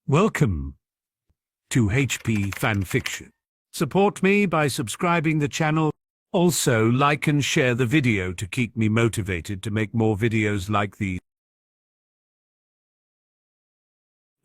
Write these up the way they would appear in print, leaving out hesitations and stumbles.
Welcome to HP Fanfiction. Support me by subscribing the channel. Also, like and share the video to keep me motivated to make more videos like these.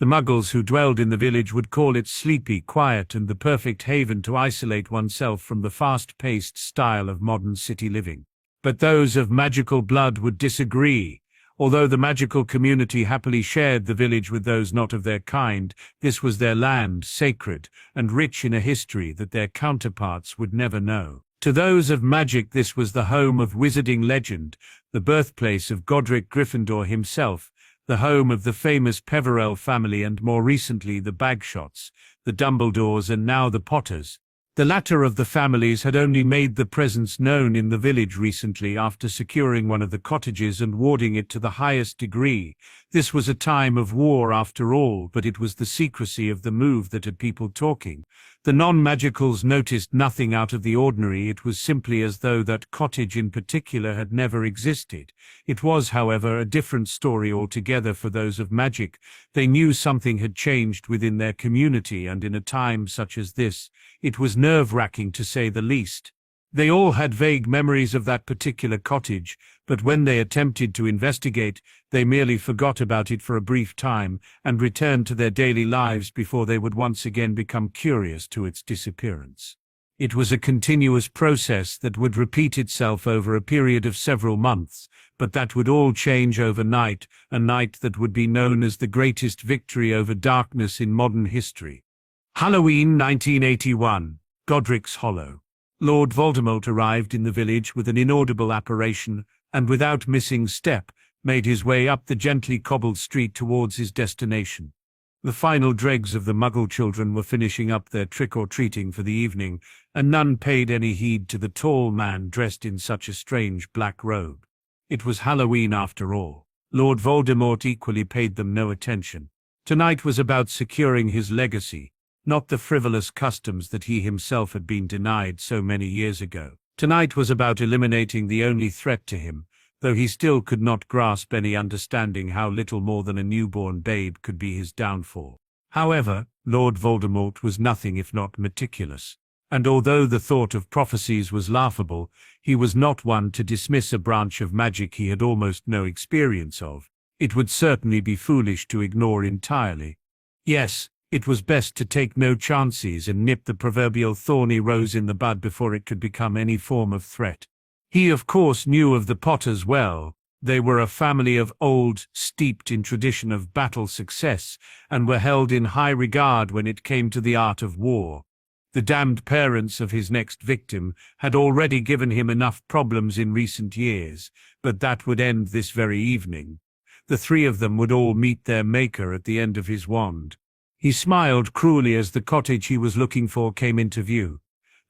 The Muggles who dwelled in the village would call it sleepy, quiet, and the perfect haven to isolate oneself from the fast-paced style of modern city living. But those of magical blood would disagree. Although the magical community happily shared the village with those not of their kind, this was their land, sacred and rich in a history that their counterparts would never know. To those of magic, this was the home of wizarding legend, the birthplace of Godric Gryffindor himself, the home of the famous Peverell family, and more recently the Bagshots, the Dumbledores, and now the Potters. The latter of the families had only made the presence known in the village recently after securing one of the cottages and warding it to the highest degree. This was a time of war after all, but it was the secrecy of the move that had people talking. The non-magicals noticed nothing out of the ordinary. It was simply as though that cottage in particular had never existed. It was, however, a different story altogether for those of magic. They knew something had changed within their community, and in a time such as this, it was nerve-wracking to say the least. They all had vague memories of that particular cottage, but when they attempted to investigate, they merely forgot about it for a brief time and returned to their daily lives before they would once again become curious to its disappearance. It was a continuous process that would repeat itself over a period of several months, but that would all change overnight, a night that would be known as the greatest victory over darkness in modern history. Halloween 1981, Godric's Hollow. Lord Voldemort arrived in the village with an inaudible apparition, and without missing step, made his way up the gently cobbled street towards his destination. The final dregs of the Muggle children were finishing up their trick-or-treating for the evening, and none paid any heed to the tall man dressed in such a strange black robe. It was Halloween after all. Lord Voldemort equally paid them no attention. Tonight was about securing his legacy, not the frivolous customs that he himself had been denied so many years ago. Tonight was about eliminating the only threat to him, though he still could not grasp any understanding how little more than a newborn babe could be his downfall. However, Lord Voldemort was nothing if not meticulous, and although the thought of prophecies was laughable, he was not one to dismiss a branch of magic he had almost no experience of. It would certainly be foolish to ignore entirely. Yes, it was best to take no chances and nip the proverbial thorny rose in the bud before it could become any form of threat. He of course knew of the Potters well. They were a family of old, steeped in tradition of battle success, and were held in high regard when it came to the art of war. The damned parents of his next victim had already given him enough problems in recent years, but that would end this very evening. The three of them would all meet their maker at the end of his wand. He smiled cruelly as the cottage he was looking for came into view.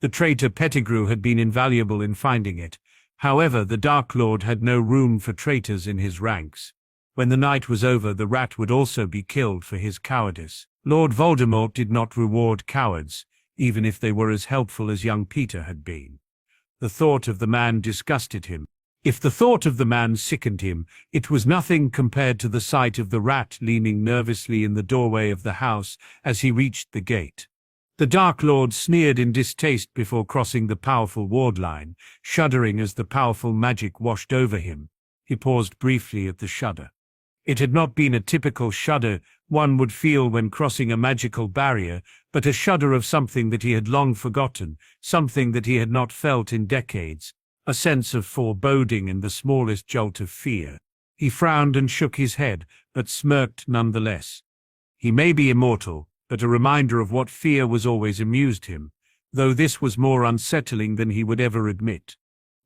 The traitor Pettigrew had been invaluable in finding it. However, the Dark Lord had no room for traitors in his ranks. When the night was over, the rat would also be killed for his cowardice. Lord Voldemort did not reward cowards, even if they were as helpful as young Peter had been. The thought of the man disgusted him. If the thought of the man sickened him, it was nothing compared to the sight of the rat leaning nervously in the doorway of the house as he reached the gate. The Dark Lord sneered in distaste before crossing the powerful ward line, shuddering as the powerful magic washed over him. He paused briefly at the shudder. It had not been a typical shudder one would feel when crossing a magical barrier, but a shudder of something that he had long forgotten, something that he had not felt in decades. A sense of foreboding and the smallest jolt of fear. He frowned and shook his head, but smirked nonetheless. He may be immortal, but a reminder of what fear was always amused him, though this was more unsettling than he would ever admit.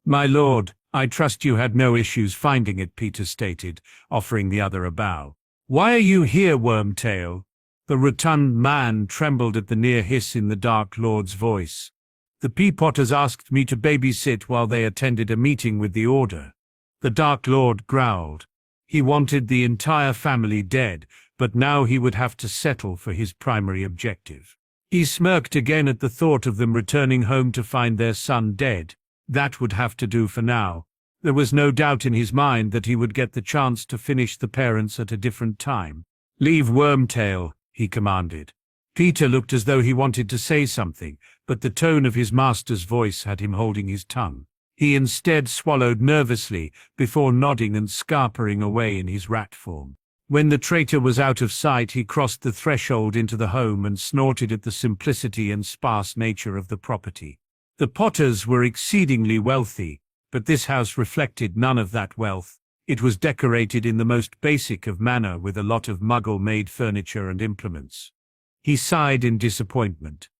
"My lord, I trust you had no issues finding it," Peter stated, offering the other a bow. "Why are you here, Wormtail?" The rotund man trembled at the near hiss in the Dark Lord's voice. "The Potters asked me to babysit while they attended a meeting with the Order." The Dark Lord growled. He wanted the entire family dead, but now he would have to settle for his primary objective. He smirked again at the thought of them returning home to find their son dead. That would have to do for now. There was no doubt in his mind that he would get the chance to finish the parents at a different time. "Leave Wormtail," he commanded. Peter looked as though he wanted to say something, but the tone of his master's voice had him holding his tongue. He instead swallowed nervously before nodding and scarpering away in his rat form. When the traitor was out of sight, he crossed the threshold into the home and snorted at the simplicity and sparse nature of the property. The Potters were exceedingly wealthy, but this house reflected none of that wealth. It was decorated in the most basic of manner with a lot of Muggle-made furniture and implements. He sighed in disappointment.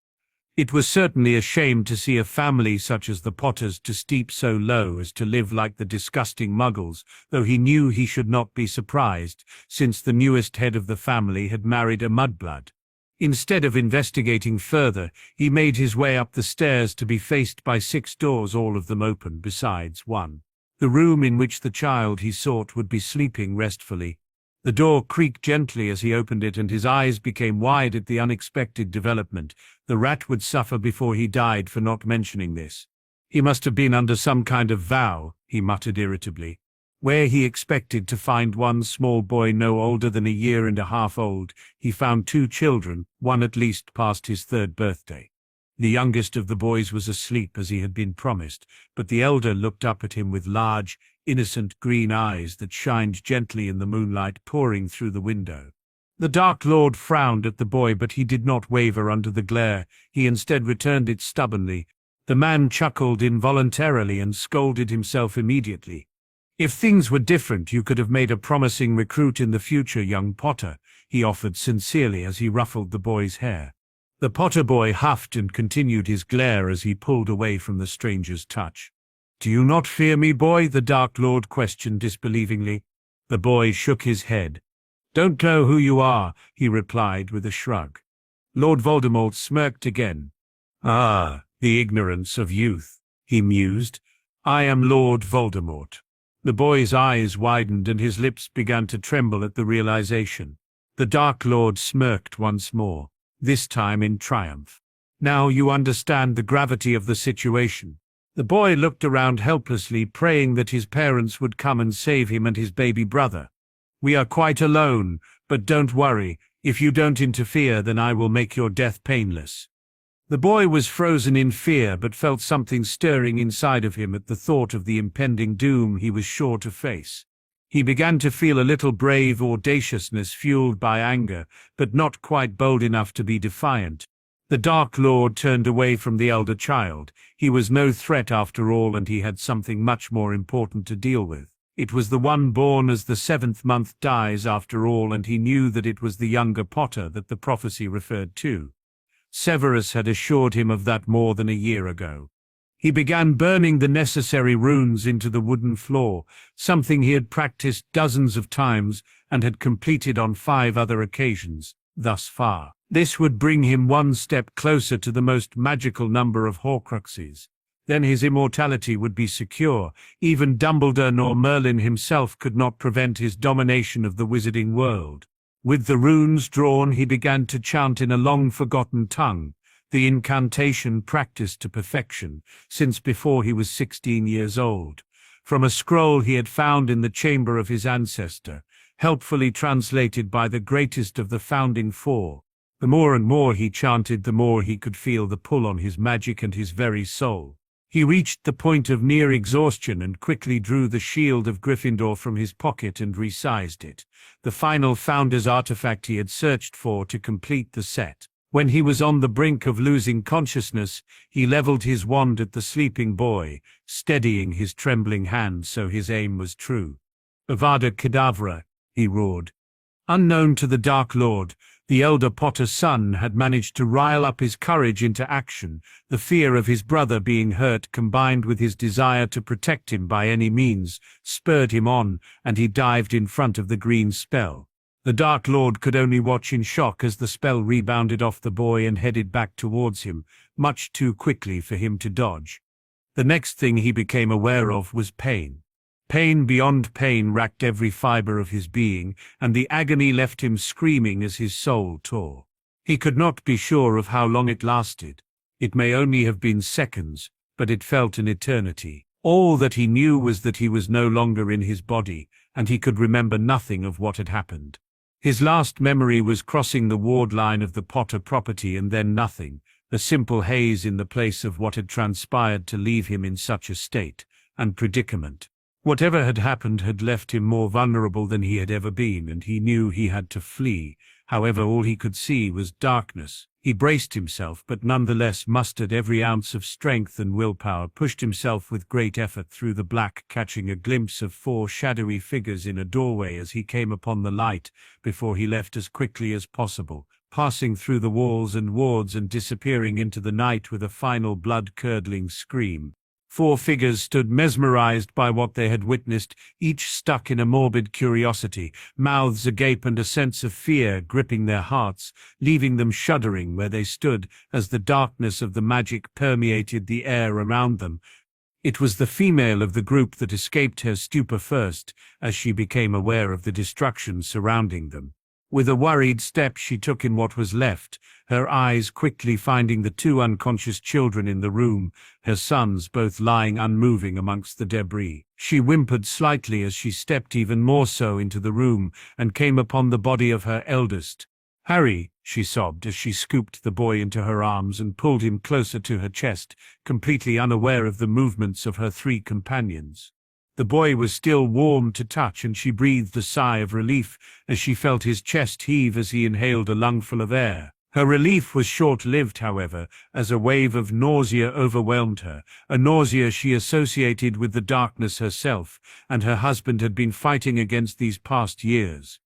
It was certainly a shame to see a family such as the Potters to stoop so low as to live like the disgusting Muggles, though he knew he should not be surprised, since the newest head of the family had married a mudblood. Instead of investigating further, he made his way up the stairs to be faced by 6 doors, all of them open besides one. The room in which the child he sought would be sleeping restfully. The door creaked gently as he opened it, and his eyes became wide at the unexpected development. The rat would suffer before he died for not mentioning this. He must have been under some kind of vow, he muttered irritably. Where he expected to find one small boy no older than 1.5 years old, he found 2 children, one at least past his 3rd birthday. The youngest of the boys was asleep as he had been promised, but the elder looked up at him with large, innocent green eyes that shined gently in the moonlight pouring through the window. The Dark Lord frowned at the boy, but he did not waver under the glare. He instead returned it stubbornly. The man chuckled involuntarily and scolded himself immediately. "If things were different, you could have made a promising recruit in the future, young Potter," he offered sincerely as he ruffled the boy's hair. The Potter boy huffed and continued his glare as he pulled away from the stranger's touch. "Do you not fear me, boy?" the Dark Lord questioned disbelievingly. The boy shook his head. "Don't know who you are," he replied with a shrug. Lord Voldemort smirked again. "Ah, the ignorance of youth," he mused. "I am Lord Voldemort." The boy's eyes widened and his lips began to tremble at the realization. The Dark Lord smirked once more, this time in triumph. "Now you understand the gravity of the situation." The boy looked around helplessly, praying that his parents would come and save him and his baby brother. "We are quite alone, but don't worry. If you don't interfere, then I will make your death painless." The boy was frozen in fear, but felt something stirring inside of him at the thought of the impending doom he was sure to face. He began to feel a little brave audaciousness fueled by anger, but not quite bold enough to be defiant. The Dark Lord turned away from the elder child. He was no threat after all, and he had something much more important to deal with. It was the one born as the 7th month dies after all, and he knew that it was the younger Potter that the prophecy referred to. Severus had assured him of that more than 1 year ago. He began burning the necessary runes into the wooden floor, something he had practiced dozens of times and had completed on 5 other occasions thus far. This would bring him one step closer to the most magical number of Horcruxes. Then his immortality would be secure. Even Dumbledore nor Merlin himself could not prevent his domination of the wizarding world. With the runes drawn, he began to chant in a long-forgotten tongue, the incantation practiced to perfection since before he was 16 years old, from a scroll he had found in the chamber of his ancestor, helpfully translated by the greatest of the founding 4. The more and more he chanted, the more he could feel the pull on his magic and his very soul. He reached the point of near exhaustion and quickly drew the shield of Gryffindor from his pocket and resized it, the final Founder's artifact he had searched for to complete the set. When he was on the brink of losing consciousness, he leveled his wand at the sleeping boy, steadying his trembling hand so his aim was true. "Avada Kedavra," he roared. Unknown to the Dark Lord, the elder Potter's son had managed to rile up his courage into action. The fear of his brother being hurt, combined with his desire to protect him by any means, spurred him on, and he dived in front of the green spell. The Dark Lord could only watch in shock as the spell rebounded off the boy and headed back towards him, much too quickly for him to dodge. The next thing he became aware of was pain. Pain beyond pain racked every fiber of his being, and the agony left him screaming as his soul tore. He could not be sure of how long it lasted. It may only have been seconds, but it felt an eternity. All that he knew was that he was no longer in his body, and he could remember nothing of what had happened. His last memory was crossing the ward line of the Potter property and then nothing, a simple haze in the place of what had transpired to leave him in such a state and predicament. Whatever had happened had left him more vulnerable than he had ever been, and he knew he had to flee. However, all he could see was darkness. He braced himself, but nonetheless mustered every ounce of strength and willpower, pushed himself with great effort through the black, catching a glimpse of 4 shadowy figures in a doorway as he came upon the light, before he left as quickly as possible, passing through the walls and wards and disappearing into the night with a final blood-curdling scream. 4 figures stood mesmerized by what they had witnessed, each stuck in a morbid curiosity, mouths agape and a sense of fear gripping their hearts, leaving them shuddering where they stood as the darkness of the magic permeated the air around them. It was the female of the group that escaped her stupor first, as she became aware of the destruction surrounding them. With a worried step she took in what was left, her eyes quickly finding the 2 unconscious children in the room, her sons both lying unmoving amongst the debris. She whimpered slightly as she stepped even more so into the room and came upon the body of her eldest. "Harry," she sobbed as she scooped the boy into her arms and pulled him closer to her chest, completely unaware of the movements of her 3 companions. The boy was still warm to touch, and she breathed a sigh of relief as she felt his chest heave as he inhaled a lungful of air. Her relief was short-lived, however, as a wave of nausea overwhelmed her, a nausea she associated with the darkness herself and her husband had been fighting against these past years.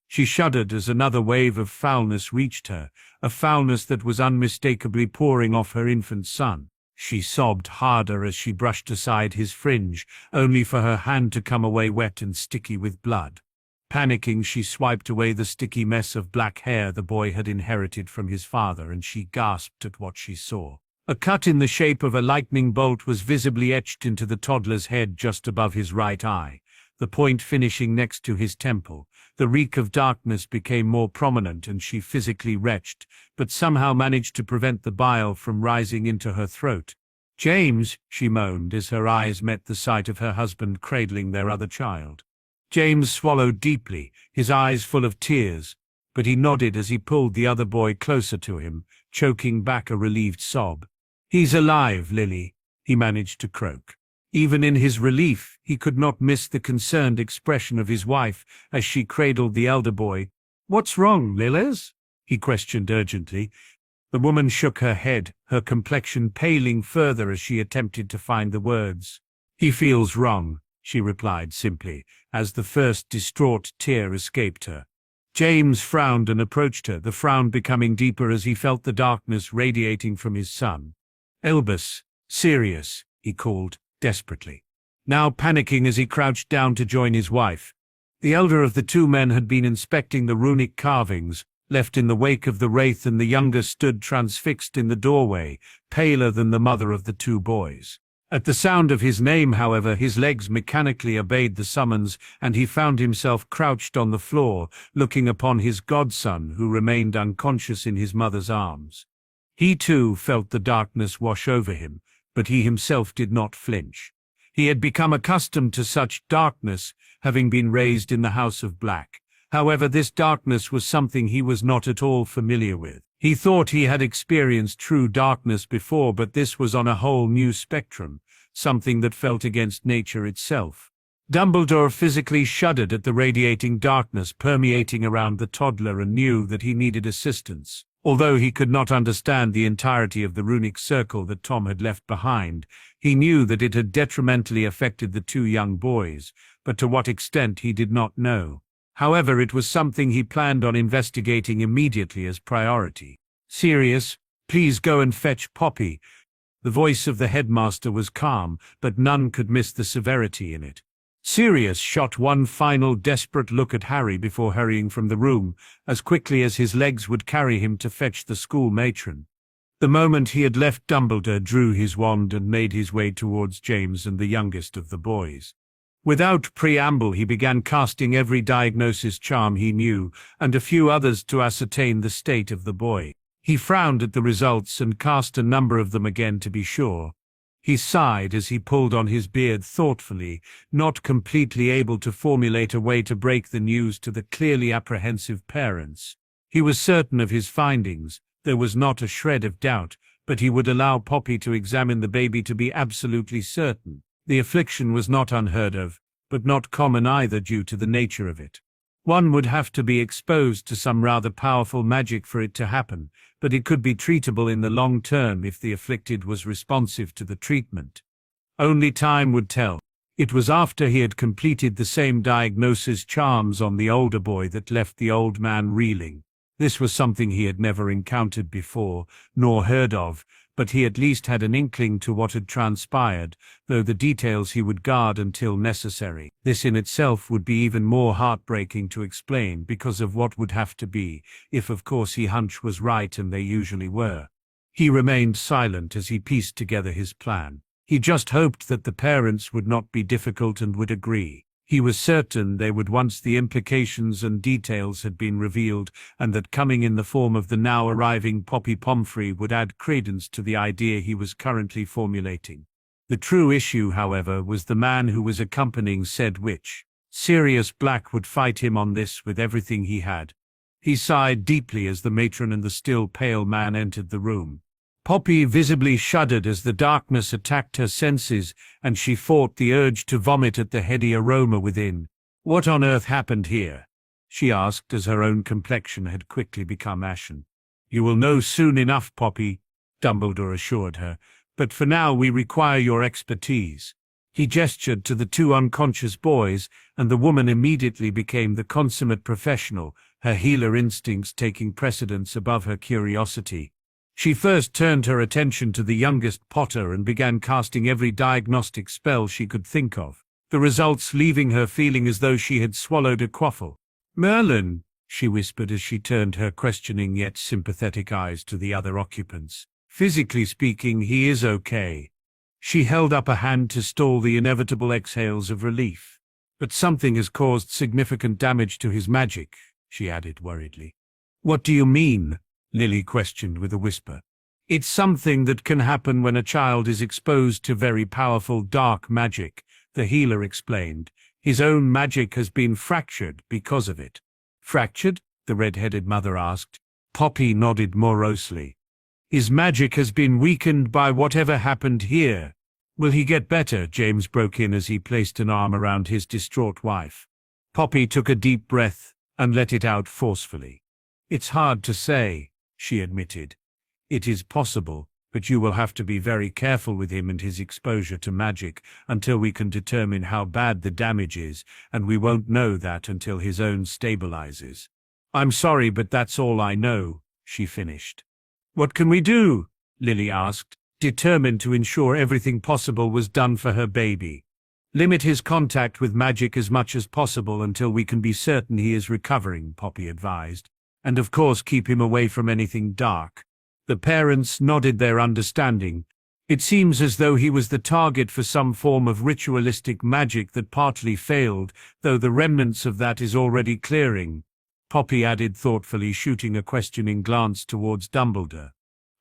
She shuddered as another wave of foulness reached her, a foulness that was unmistakably pouring off her infant son. She sobbed harder as she brushed aside his fringe, only for her hand to come away wet and sticky with blood. Panicking, she swiped away the sticky mess of black hair the boy had inherited from his father, and she gasped at what she saw. A cut in the shape of a lightning bolt was visibly etched into the toddler's head just above his right eye, the point finishing next to his temple. The reek of darkness became more prominent and she physically retched, but somehow managed to prevent the bile from rising into her throat. "James," she moaned as her eyes met the sight of her husband cradling their other child. James swallowed deeply, his eyes full of tears, but he nodded as he pulled the other boy closer to him, choking back a relieved sob. "He's alive, Lily," he managed to croak. Even in his relief, he could not miss the concerned expression of his wife as she cradled the elder boy. "What's wrong, Liles?" he questioned urgently. The woman shook her head, her complexion paling further as she attempted to find the words. "He feels wrong," she replied simply, as the first distraught tear escaped her. James frowned and approached her, the frown becoming deeper as he felt the darkness radiating from his son. "Elbus, Sirius," he called desperately, now panicking as he crouched down to join his wife. The elder of the 2 men had been inspecting the runic carvings left in the wake of the wraith, and the younger stood transfixed in the doorway, paler than the mother of the 2 boys. At the sound of his name, however, his legs mechanically obeyed the summons, and he found himself crouched on the floor, looking upon his godson, who remained unconscious in his mother's arms. He too felt the darkness wash over him, but he himself did not flinch. He had become accustomed to such darkness, having been raised in the House of Black. However, this darkness was something he was not at all familiar with. He thought he had experienced true darkness before, but this was on a whole new spectrum, something that felt against nature itself. Dumbledore physically shuddered at the radiating darkness permeating around the toddler and knew that he needed assistance. Although he could not understand the entirety of the runic circle that Tom had left behind, he knew that it had detrimentally affected the 2 young boys, but to what extent he did not know. However, it was something he planned on investigating immediately as priority. "Sirius, please go and fetch Poppy." The voice of the headmaster was calm, but none could miss the severity in it. Sirius shot one final desperate look at Harry before hurrying from the room, as quickly as his legs would carry him to fetch the school matron. The moment he had left, Dumbledore drew his wand and made his way towards James and the youngest of the boys. Without preamble, he began casting every diagnosis charm he knew, and a few others to ascertain the state of the boy. He frowned at the results and cast a number of them again to be sure. He sighed as he pulled on his beard thoughtfully, not completely able to formulate a way to break the news to the clearly apprehensive parents. He was certain of his findings, there was not a shred of doubt, but he would allow Poppy to examine the baby to be absolutely certain. The affliction was not unheard of, but not common either due to the nature of it. One would have to be exposed to some rather powerful magic for it to happen, but it could be treatable in the long term if the afflicted was responsive to the treatment. Only time would tell. It was after he had completed the same diagnosis charms on the older boy that left the old man reeling. This was something he had never encountered before, nor heard of, but he at least had an inkling to what had transpired, though the details he would guard until necessary. This in itself would be even more heartbreaking to explain because of what would have to be, if of course his hunch was right, and they usually were. He remained silent as he pieced together his plan. He just hoped that the parents would not be difficult and would agree. He was certain they would once the implications and details had been revealed, and that coming in the form of the now arriving Poppy Pomfrey would add credence to the idea he was currently formulating. The true issue, however, was the man who was accompanying said witch. Sirius Black would fight him on this with everything he had. He sighed deeply as the matron and the still pale man entered the room. Poppy visibly shuddered as the darkness attacked her senses, and she fought the urge to vomit at the heady aroma within. "What on earth happened here?" she asked as her own complexion had quickly become ashen. "You will know soon enough, Poppy," Dumbledore assured her, "but for now we require your expertise." He gestured to the two unconscious boys, and the woman immediately became the consummate professional, her healer instincts taking precedence above her curiosity. She first turned her attention to the youngest Potter and began casting every diagnostic spell she could think of, the results leaving her feeling as though she had swallowed a quaffle. "Merlin," she whispered as she turned her questioning yet sympathetic eyes to the other occupants. "Physically speaking, he is okay." She held up a hand to stall the inevitable exhales of relief. "But something has caused significant damage to his magic," she added worriedly. "What do you mean?" Lily questioned with a whisper. "It's something that can happen when a child is exposed to very powerful dark magic," the healer explained. "His own magic has been fractured because of it." "Fractured?" the red-headed mother asked. Poppy nodded morosely. "His magic has been weakened by whatever happened here." "Will he get better?" James broke in as he placed an arm around his distraught wife. Poppy took a deep breath and let it out forcefully. "It's hard to say," she admitted. "It is possible, but you will have to be very careful with him and his exposure to magic until we can determine how bad the damage is, and we won't know that until his own stabilizes." "I'm sorry, but that's all I know," she finished. "What can we do?" Lily asked, determined to ensure everything possible was done for her baby. "Limit his contact with magic as much as possible until we can be certain he is recovering," Poppy advised. "And of course keep him away from anything dark." The parents nodded their understanding. "It seems as though he was the target for some form of ritualistic magic that partly failed, though the remnants of that is already clearing," Poppy added thoughtfully, shooting a questioning glance towards Dumbledore.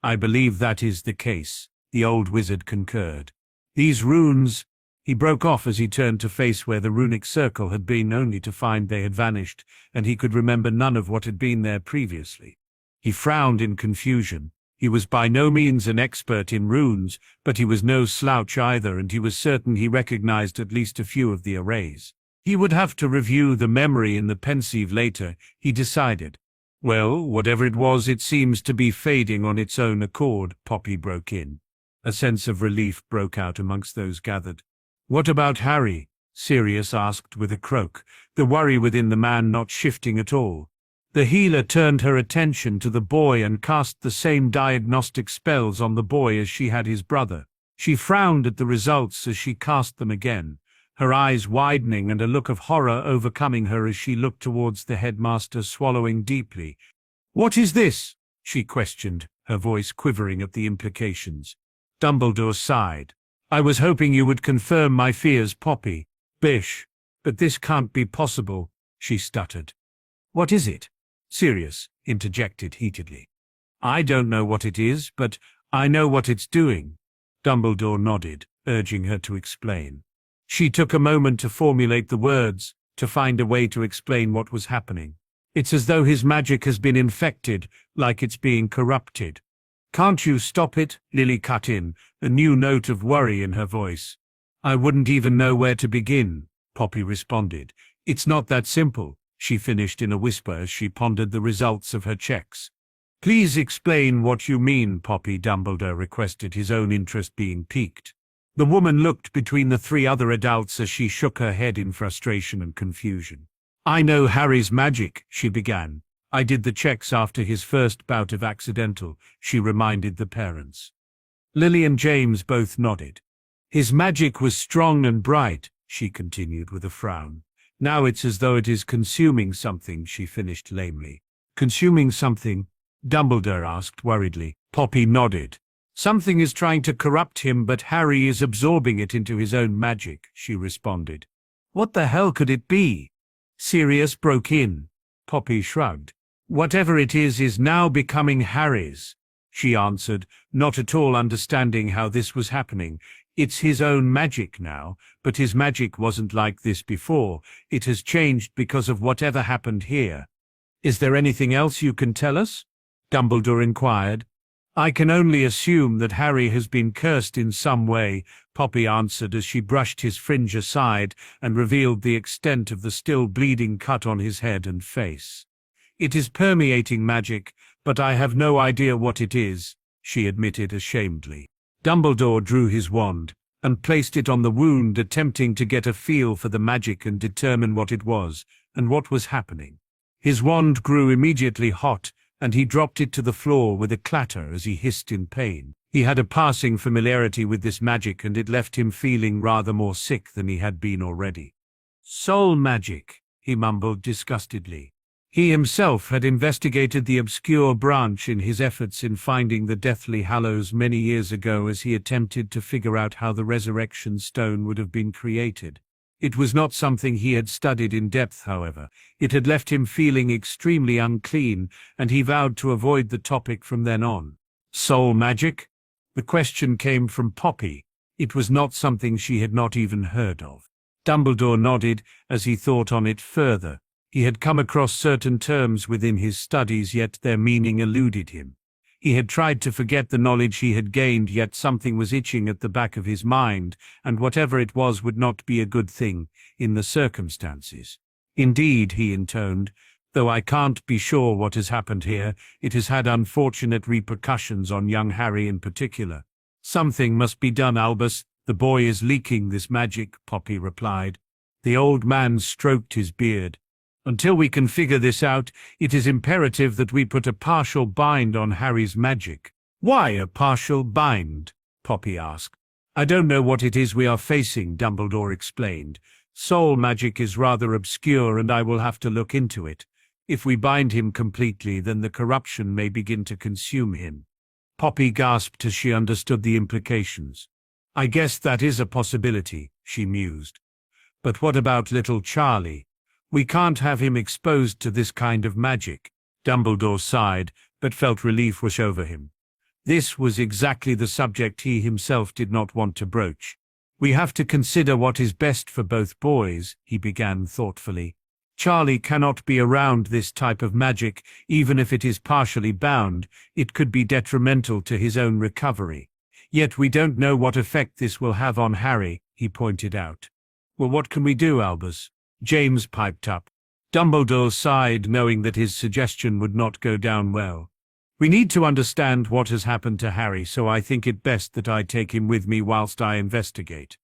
"I believe that is the case," the old wizard concurred. "These runes—" He broke off as he turned to face where the runic circle had been, only to find they had vanished, and he could remember none of what had been there previously. He frowned in confusion. He was by no means an expert in runes, but he was no slouch either, and he was certain he recognized at least a few of the arrays. He would have to review the memory in the pensieve later, he decided. "Well, whatever it was, it seems to be fading on its own accord," Poppy broke in. A sense of relief broke out amongst those gathered. "What about Harry?" Sirius asked with a croak, the worry within the man not shifting at all. The healer turned her attention to the boy and cast the same diagnostic spells on the boy as she had his brother. She frowned at the results as she cast them again, her eyes widening and a look of horror overcoming her as she looked towards the headmaster, swallowing deeply. "What is this?" she questioned, her voice quivering at the implications. Dumbledore sighed. "I was hoping you would confirm my fears, Poppy. Bish, but this can't be possible," she stuttered. "What is it?" Sirius interjected heatedly. "I don't know what it is, but I know what it's doing." Dumbledore nodded, urging her to explain. She took a moment to formulate the words, to find a way to explain what was happening. It's as though his magic has been infected, like it's being corrupted. Can't you stop it? Lily cut in, a new note of worry in her voice. I wouldn't even know where to begin, Poppy responded. It's not that simple, she finished in a whisper as she pondered the results of her checks. Please explain what you mean, Poppy, Dumbledore requested, his own interest being piqued. The woman looked between the three other adults as she shook her head in frustration and confusion. I know Harry's magic, she began. I did the checks after his first bout of accidental, she reminded the parents. Lily and James both nodded. His magic was strong and bright, she continued with a frown. Now it's as though it is consuming something, she finished lamely. Consuming something? Dumbledore asked worriedly. Poppy nodded. Something is trying to corrupt him, but Harry is absorbing it into his own magic, she responded. What the hell could it be? Sirius broke in. Poppy shrugged. Whatever it is now becoming Harry's, she answered, not at all understanding how this was happening. It's his own magic now, but his magic wasn't like this before. It has changed because of whatever happened here. Is there anything else you can tell us? Dumbledore inquired. I can only assume that Harry has been cursed in some way, Poppy answered as she brushed his fringe aside and revealed the extent of the still bleeding cut on his head and face. It is permeating magic, but I have no idea what it is, she admitted ashamedly. Dumbledore drew his wand and placed it on the wound, attempting to get a feel for the magic and determine what it was and what was happening. His wand grew immediately hot, and he dropped it to the floor with a clatter as he hissed in pain. He had a passing familiarity with this magic, and it left him feeling rather more sick than he had been already. Soul magic, he mumbled disgustedly. He himself had investigated the obscure branch in his efforts in finding the Deathly Hallows many years ago as he attempted to figure out how the Resurrection Stone would have been created. It was not something he had studied in depth, however. It had left him feeling extremely unclean, and he vowed to avoid the topic from then on. Soul magic? The question came from Poppy. It was not something she had not even heard of. Dumbledore nodded as he thought on it further. He had come across certain terms within his studies, yet their meaning eluded him. He had tried to forget the knowledge he had gained, yet something was itching at the back of his mind, and whatever it was would not be a good thing in the circumstances. Indeed, he intoned, though I can't be sure what has happened here, it has had unfortunate repercussions on young Harry in particular. Something must be done, Albus. The boy is leaking this magic, Poppy replied. The old man stroked his beard. Until we can figure this out, it is imperative that we put a partial bind on Harry's magic. Why a partial bind? Poppy asked. I don't know what it is we are facing, Dumbledore explained. Soul magic is rather obscure, and I will have to look into it. If we bind him completely, then the corruption may begin to consume him. Poppy gasped as she understood the implications. I guess that is a possibility, she mused. But what about little Charlie? We can't have him exposed to this kind of magic. Dumbledore sighed, but felt relief wash over him. This was exactly the subject he himself did not want to broach. We have to consider what is best for both boys, he began thoughtfully. Charlie cannot be around this type of magic, even if it is partially bound. It could be detrimental to his own recovery. Yet we don't know what effect this will have on Harry, he pointed out. Well, what can we do, Albus? James piped up. Dumbledore sighed, knowing that his suggestion would not go down well. We need to understand what has happened to Harry, so I think it best that I take him with me whilst I investigate.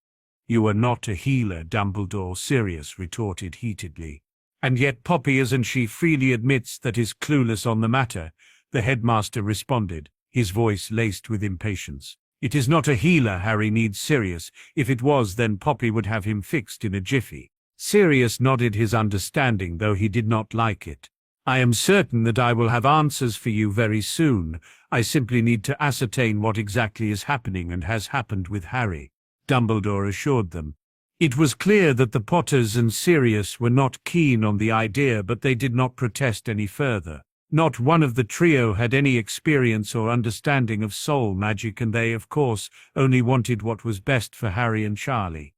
You are not a healer, Dumbledore, Sirius retorted heatedly. And yet Poppy isn't she freely admits that is clueless on the matter, the headmaster responded, his voice laced with impatience. It is not a healer Harry needs, Sirius. If it was, then Poppy would have him fixed in a jiffy. Sirius nodded his understanding, though he did not like it. I am certain that I will have answers for you very soon. I simply need to ascertain what exactly is happening and has happened with Harry, Dumbledore assured them. It was clear that the Potters and Sirius were not keen on the idea, but they did not protest any further. Not one of the trio had any experience or understanding of soul magic, and they, of course, only wanted what was best for Harry and Charlie.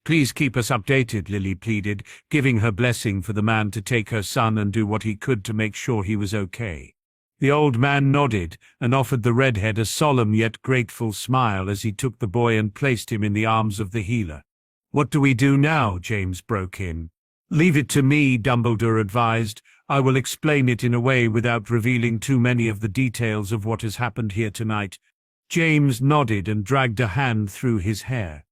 "Please keep us updated," Lily pleaded, giving her blessing for the man to take her son and do what he could to make sure he was okay. The old man nodded and offered the redhead a solemn yet grateful smile as he took the boy and placed him in the arms of the healer. "What do we do now?" James broke in. "Leave it to me," Dumbledore advised. "I will explain it in a way without revealing too many of the details of what has happened here tonight." James nodded and dragged a hand through his hair.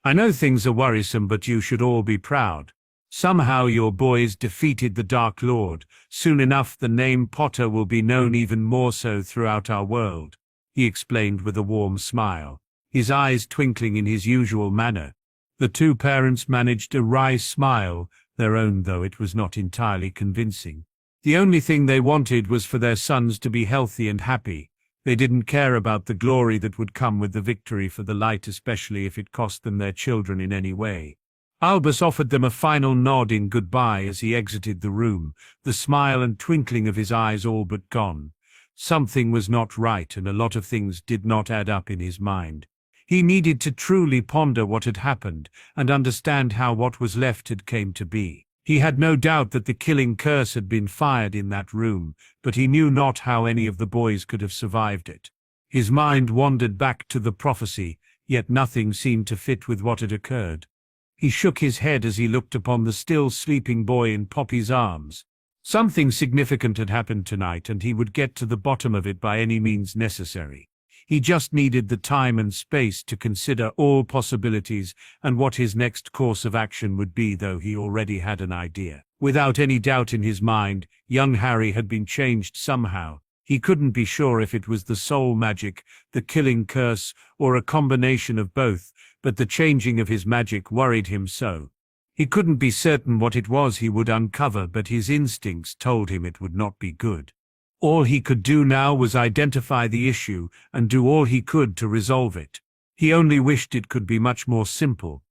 "I know things are worrisome, but you should all be proud. Somehow your boys defeated the Dark Lord. Soon enough the name Potter will be known even more so throughout our world," he explained with a warm smile, his eyes twinkling in his usual manner. The two parents managed a wry smile, their own though it was not entirely convincing. The only thing they wanted was for their sons to be healthy and happy. They didn't care about the glory that would come with the victory for the light, especially if it cost them their children in any way. Albus offered them a final nod in goodbye as he exited the room, the smile and twinkling of his eyes all but gone. Something was not right, and a lot of things did not add up in his mind. He needed to truly ponder what had happened and understand how what was left had came to be. He had no doubt that the killing curse had been fired in that room, but he knew not how any of the boys could have survived it. His mind wandered back to the prophecy, yet nothing seemed to fit with what had occurred. He shook his head as he looked upon the still sleeping boy in Poppy's arms. Something significant had happened tonight, and he would get to the bottom of it by any means necessary. He just needed the time and space to consider all possibilities and what his next course of action would be, though he already had an idea. Without any doubt in his mind, young Harry had been changed somehow. He couldn't be sure if it was the soul magic, the killing curse, or a combination of both, but the changing of his magic worried him so. He couldn't be certain what it was he would uncover, but his instincts told him it would not be good. All he could do now was identify the issue and do all he could to resolve it. He only wished it could be much more simple.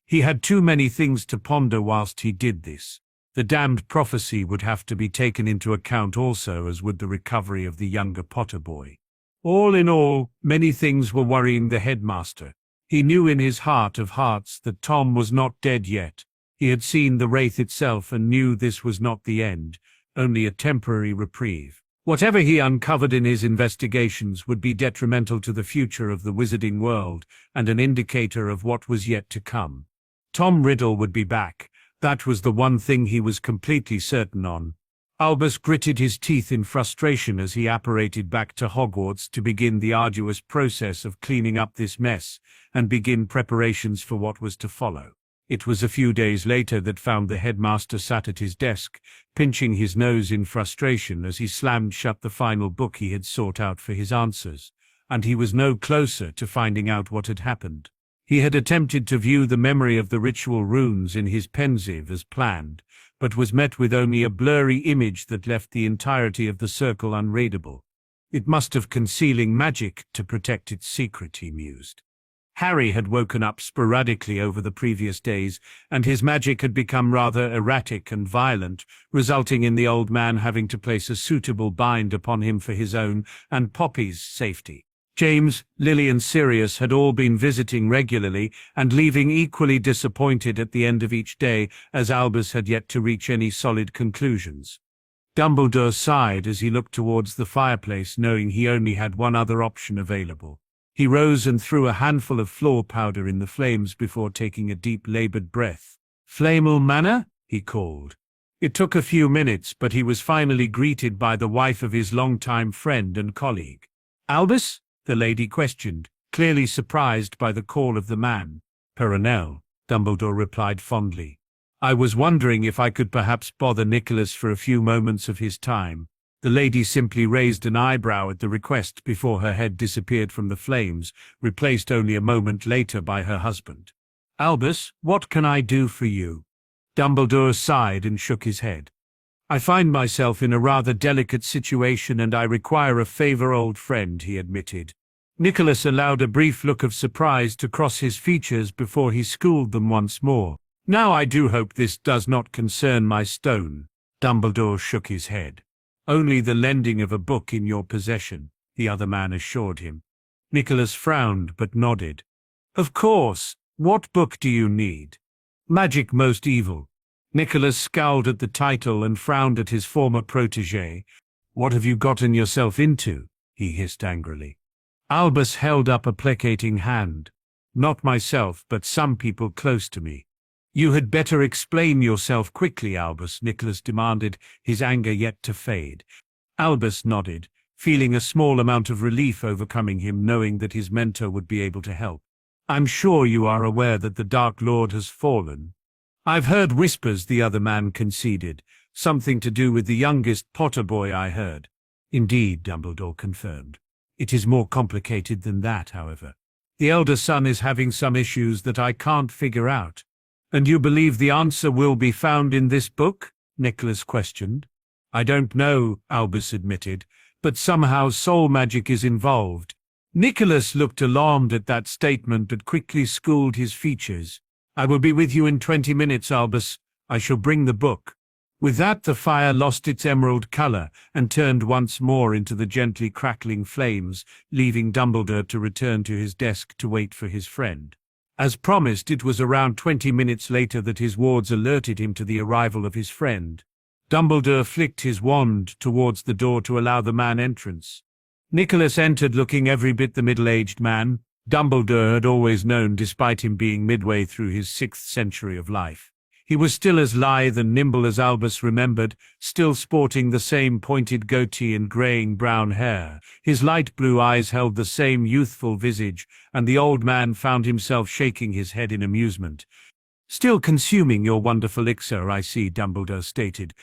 He had too many things to ponder whilst he did this. The damned prophecy would have to be taken into account also, as would the recovery of the younger Potter boy. All in all, many things were worrying the headmaster. He knew in his heart of hearts that Tom was not dead yet. He had seen the wraith itself and knew this was not the end, only a temporary reprieve. Whatever he uncovered in his investigations would be detrimental to the future of the wizarding world and an indicator of what was yet to come. Tom Riddle would be back. That was the one thing he was completely certain on. Albus gritted his teeth in frustration as he apparated back to Hogwarts to begin the arduous process of cleaning up this mess and begin preparations for what was to follow. It was a few days later that found the headmaster sat at his desk, pinching his nose in frustration as he slammed shut the final book he had sought out for his answers, and he was no closer to finding out what had happened. He had attempted to view the memory of the ritual runes in his pensieve as planned, but was met with only a blurry image that left the entirety of the circle unreadable. It must have concealing magic to protect its secret, he mused. Harry had woken up sporadically over the previous days, and his magic had become rather erratic and violent, resulting in the old man having to place a suitable bind upon him for his own and Poppy's safety. James, Lily and Sirius had all been visiting regularly and leaving equally disappointed at the end of each day, as Albus had yet to reach any solid conclusions. Dumbledore sighed as he looked towards the fireplace, knowing he only had one other option available. He rose and threw a handful of floor powder in the flames before taking a deep labored breath. "Flamel Manor?" he called. It took a few minutes, but he was finally greeted by the wife of his longtime friend and colleague. "Albus?" the lady questioned, clearly surprised by the call of the man. "Perenelle," Dumbledore replied fondly. "I was wondering if I could perhaps bother Nicholas for a few moments of his time." The lady simply raised an eyebrow at the request before her head disappeared from the flames, replaced only a moment later by her husband. "Albus, what can I do for you?" Dumbledore sighed and shook his head. "I find myself in a rather delicate situation and I require a favor, old friend," he admitted. Nicholas allowed a brief look of surprise to cross his features before he schooled them once more. "Now I do hope this does not concern my stone." Dumbledore shook his head. Only the lending of a book in your possession, the other man assured him. Nicholas frowned but nodded. Of course. What book do you need? Magic Most Evil. Nicholas scowled at the title and frowned at his former protege. What have you gotten yourself into? He hissed angrily. Albus held up a placating hand. Not myself, but some people close to me. You had better explain yourself quickly, Albus, Nicholas demanded, his anger yet to fade. Albus nodded, feeling a small amount of relief overcoming him, knowing that his mentor would be able to help. I'm sure you are aware that the Dark Lord has fallen. I've heard whispers, the other man conceded. Something to do with the youngest Potter boy, I heard. Indeed, Dumbledore confirmed. It is more complicated than that, however. The elder son is having some issues that I can't figure out. And you believe the answer will be found in this book? Nicholas questioned. I don't know, Albus admitted, but somehow soul magic is involved. Nicholas looked alarmed at that statement but quickly schooled his features. I will be with you in 20 minutes, Albus. I shall bring the book. With that, the fire lost its emerald color and turned once more into the gently crackling flames, leaving Dumbledore to return to his desk to wait for his friend. As promised, it was around 20 minutes later that his wards alerted him to the arrival of his friend. Dumbledore flicked his wand towards the door to allow the man entrance. Nicholas entered looking every bit the middle-aged man Dumbledore had always known, despite him being midway through his 6th century of life. He was still as lithe and nimble as Albus remembered, still sporting the same pointed goatee and greying brown hair. His light blue eyes held the same youthful visage, and the old man found himself shaking his head in amusement. Still consuming your wonderful elixir, I see, Dumbledore stated.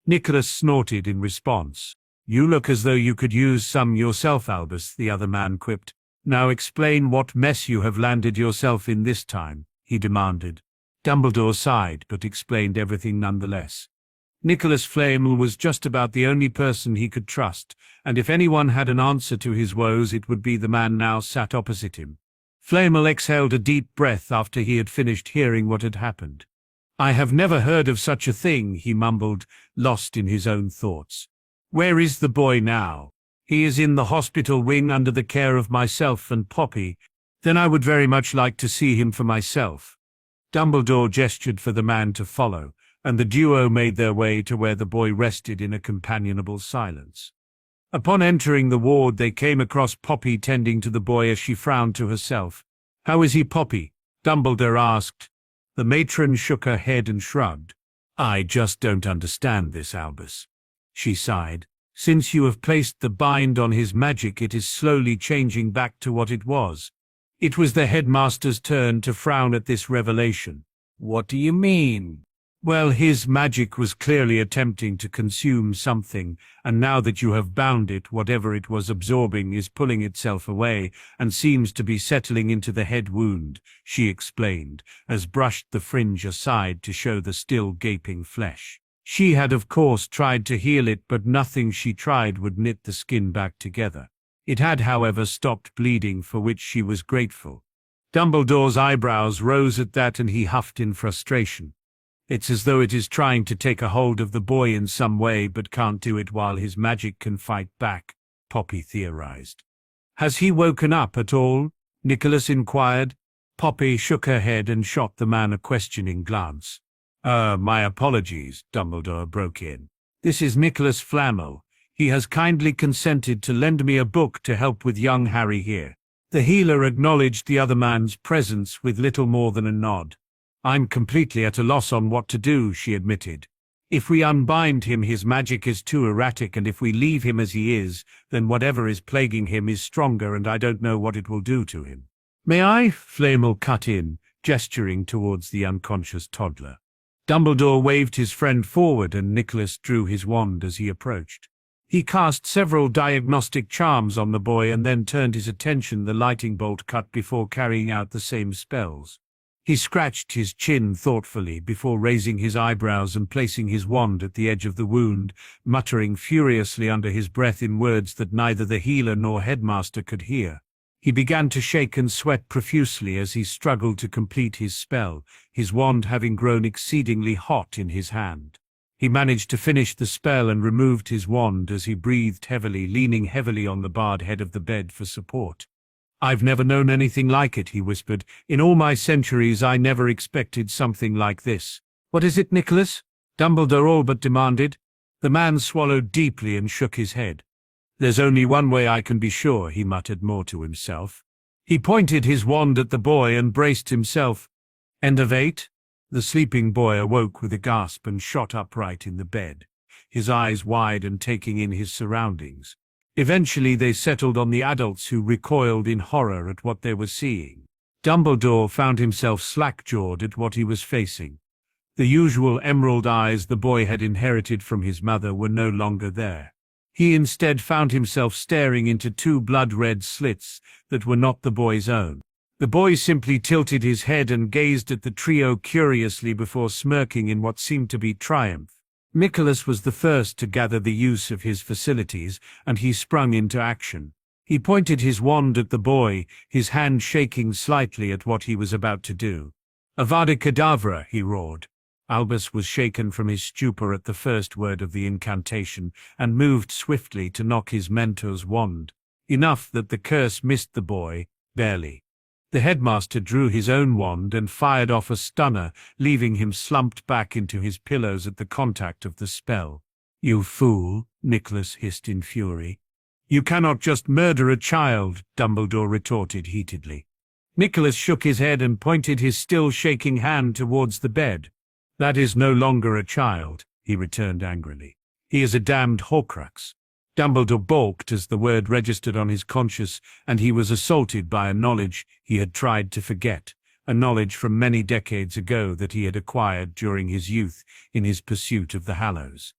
Nicholas snorted in response. You look as though you could use some yourself, Albus, the other man quipped. Now explain what mess you have landed yourself in this time, he demanded. Dumbledore sighed, but explained everything nonetheless. Nicholas Flamel was just about the only person he could trust, and if anyone had an answer to his woes, it would be the man now sat opposite him. Flamel exhaled a deep breath after he had finished hearing what had happened. I have never heard of such a thing, he mumbled, lost in his own thoughts. Where is the boy now? He is in the hospital wing under the care of myself and Poppy. Then I would very much like to see him for myself. Dumbledore gestured for the man to follow, and the duo made their way to where the boy rested in a companionable silence. Upon entering the ward, they came across Poppy tending to the boy as she frowned to herself. How is he, Poppy? Dumbledore asked. The matron shook her head and shrugged. I just don't understand this, Albus. She sighed. Since you have placed the bind on his magic, it is slowly changing back to what it was. It was the headmaster's turn to frown at this revelation. What do you mean? Well, his magic was clearly attempting to consume something, and now that you have bound it, whatever it was absorbing is pulling itself away and seems to be settling into the head wound, she explained, as brushed the fringe aside to show the still gaping flesh. She had of course tried to heal it, but nothing she tried would knit the skin back together. It had, however, stopped bleeding, for which she was grateful. Dumbledore's eyebrows rose at that, and he huffed in frustration. It's as though it is trying to take a hold of the boy in some way, but can't do it while his magic can fight back, Poppy theorized. Has he woken up at all? Nicholas inquired. Poppy shook her head and shot the man a questioning glance. My apologies, Dumbledore broke in. This is Nicholas Flamel. He has kindly consented to lend me a book to help with young Harry here. The healer acknowledged the other man's presence with little more than a nod. I'm completely at a loss on what to do, she admitted. If we unbind him, his magic is too erratic, and if we leave him as he is, then whatever is plaguing him is stronger, and I don't know what it will do to him. May I? Flamel cut in, gesturing towards the unconscious toddler. Dumbledore waved his friend forward, and Nicholas drew his wand as he approached. He cast several diagnostic charms on the boy and then turned his attention the lightning bolt cut before carrying out the same spells. He scratched his chin thoughtfully before raising his eyebrows and placing his wand at the edge of the wound, muttering furiously under his breath in words that neither the healer nor headmaster could hear. He began to shake and sweat profusely as he struggled to complete his spell, his wand having grown exceedingly hot in his hand. He managed to finish the spell and removed his wand as he breathed heavily, leaning heavily on the barred head of the bed for support. "I've never known anything like it," he whispered. "In all my centuries I never expected something like this." "What is it, Nicholas?" Dumbledore all but demanded. The man swallowed deeply and shook his head. "There's only one way I can be sure," he muttered more to himself. He pointed his wand at the boy and braced himself. End of 8. The sleeping boy awoke with a gasp and shot upright in the bed, his eyes wide and taking in his surroundings. Eventually they settled on the adults, who recoiled in horror at what they were seeing. Dumbledore found himself slack-jawed at what he was facing. The usual emerald eyes the boy had inherited from his mother were no longer there. He instead found himself staring into two blood-red slits that were not the boy's own. The boy simply tilted his head and gazed at the trio curiously before smirking in what seemed to be triumph. Nicholas was the first to gather the use of his facilities, and he sprung into action. He pointed his wand at the boy, his hand shaking slightly at what he was about to do. "Avada Kedavra!" he roared. Albus was shaken from his stupor at the first word of the incantation and moved swiftly to knock his mentor's wand, enough that the curse missed the boy, barely. The headmaster drew his own wand and fired off a stunner, leaving him slumped back into his pillows at the contact of the spell. "You fool," Nicholas hissed in fury. "You cannot just murder a child," Dumbledore retorted heatedly. Nicholas shook his head and pointed his still shaking hand towards the bed. "That is no longer a child," he returned angrily. "He is a damned Horcrux." Dumbledore balked as the word registered on his conscience, and he was assaulted by a knowledge he had tried to forget, a knowledge from many decades ago that he had acquired during his youth in his pursuit of the Hallows.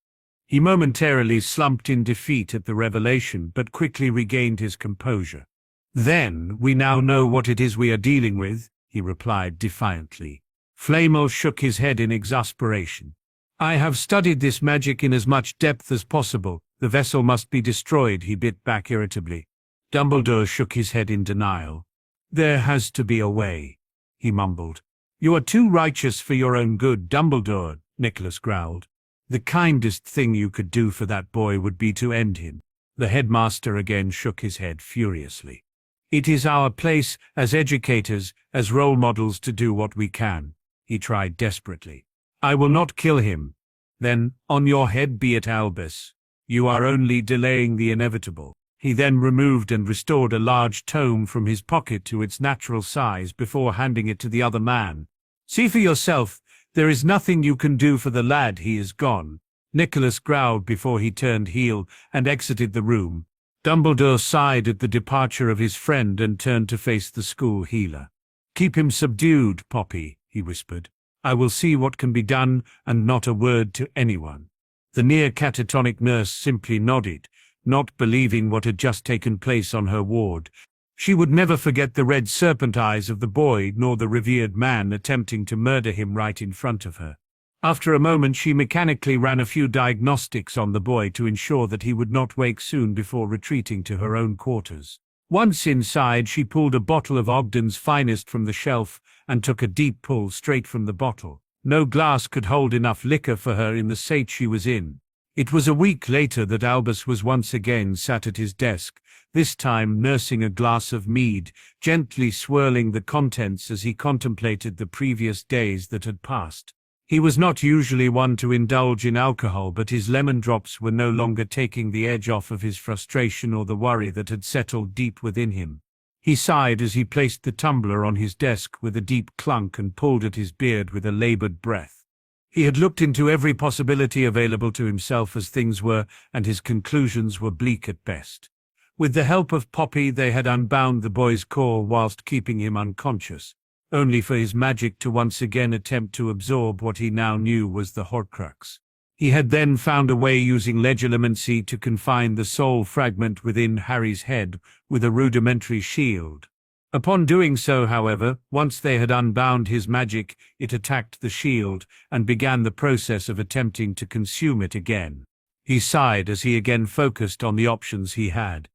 He momentarily slumped in defeat at the revelation, but quickly regained his composure. "Then we now know what it is we are dealing with," he replied defiantly. Flamel shook his head in exasperation. "I have studied this magic in as much depth as possible. The vessel must be destroyed," he bit back irritably. Dumbledore shook his head in denial. "There has to be a way," he mumbled. "You are too righteous for your own good, Dumbledore," Nicholas growled. "The kindest thing you could do for that boy would be to end him." The headmaster again shook his head furiously. "It is our place as educators, as role models, to do what we can," he tried desperately. "I will not kill him." "Then, on your head be it, Albus. You are only delaying the inevitable." He then removed and restored a large tome from his pocket to its natural size before handing it to the other man. "See for yourself. There is nothing you can do for the lad. He is gone." Nicholas growled before he turned heel and exited the room. Dumbledore sighed at the departure of his friend and turned to face the school healer. "Keep him subdued, Poppy," he whispered. "I will see what can be done, and not a word to anyone." The near-catatonic nurse simply nodded, not believing what had just taken place on her ward. She would never forget the red serpent eyes of the boy, nor the revered man attempting to murder him right in front of her. After a moment she mechanically ran a few diagnostics on the boy to ensure that he would not wake soon before retreating to her own quarters. Once inside, she pulled a bottle of Ogden's finest from the shelf and took a deep pull straight from the bottle. No glass could hold enough liquor for her in the state she was in. It was a week later that Albus was once again sat at his desk, this time nursing a glass of mead, gently swirling the contents as he contemplated the previous days that had passed. He was not usually one to indulge in alcohol, but his lemon drops were no longer taking the edge off of his frustration or the worry that had settled deep within him. He sighed as he placed the tumbler on his desk with a deep clunk and pulled at his beard with a labored breath. He had looked into every possibility available to himself as things were, and his conclusions were bleak at best. With the help of Poppy, they had unbound the boy's core whilst keeping him unconscious, only for his magic to once again attempt to absorb what he now knew was the Horcrux. He had then found a way using legilimency to confine the soul fragment within Harry's head with a rudimentary shield. Upon doing so, however, once they had unbound his magic, it attacked the shield and began the process of attempting to consume it again. He sighed as he again focused on the options he had.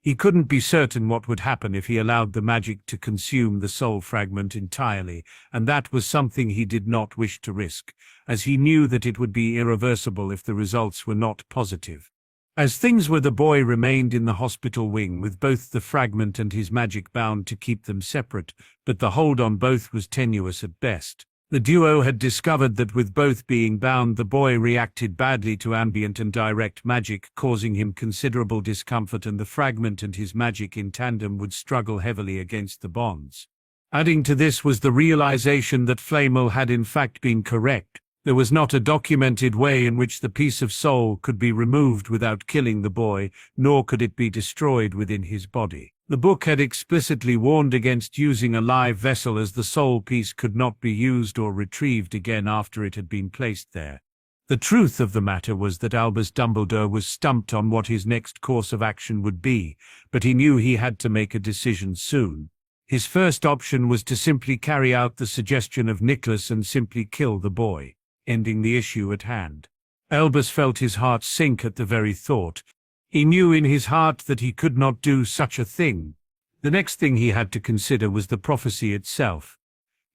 He couldn't be certain what would happen if he allowed the magic to consume the soul fragment entirely, and that was something he did not wish to risk, as he knew that it would be irreversible if the results were not positive. As things were, the boy remained in the hospital wing with both the fragment and his magic bound to keep them separate, but the hold on both was tenuous at best. The duo had discovered that with both being bound, the boy reacted badly to ambient and direct magic, causing him considerable discomfort, and the fragment and his magic in tandem would struggle heavily against the bonds. Adding to this was the realization that Flamel had in fact been correct. There was not a documented way in which the piece of soul could be removed without killing the boy, nor could it be destroyed within his body. The book had explicitly warned against using a live vessel, as the soul piece could not be used or retrieved again after it had been placed there. The truth of the matter was that Albus Dumbledore was stumped on what his next course of action would be, but he knew he had to make a decision soon. His first option was to simply carry out the suggestion of Nicholas and simply kill the boy, ending the issue at hand. Albus felt his heart sink at the very thought. He knew in his heart that he could not do such a thing. The next thing he had to consider was the prophecy itself.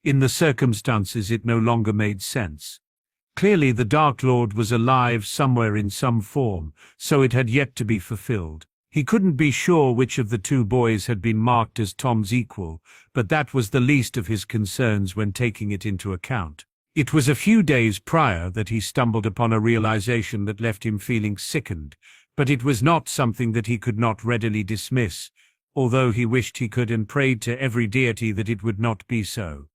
In the circumstances, it no longer made sense. Clearly the Dark Lord was alive somewhere in some form, so it had yet to be fulfilled. He couldn't be sure which of the two boys had been marked as Tom's equal, but that was the least of his concerns when taking it into account. It was a few days prior that he stumbled upon a realization that left him feeling sickened, but it was not something that he could not readily dismiss, although he wished he could and prayed to every deity that it would not be so.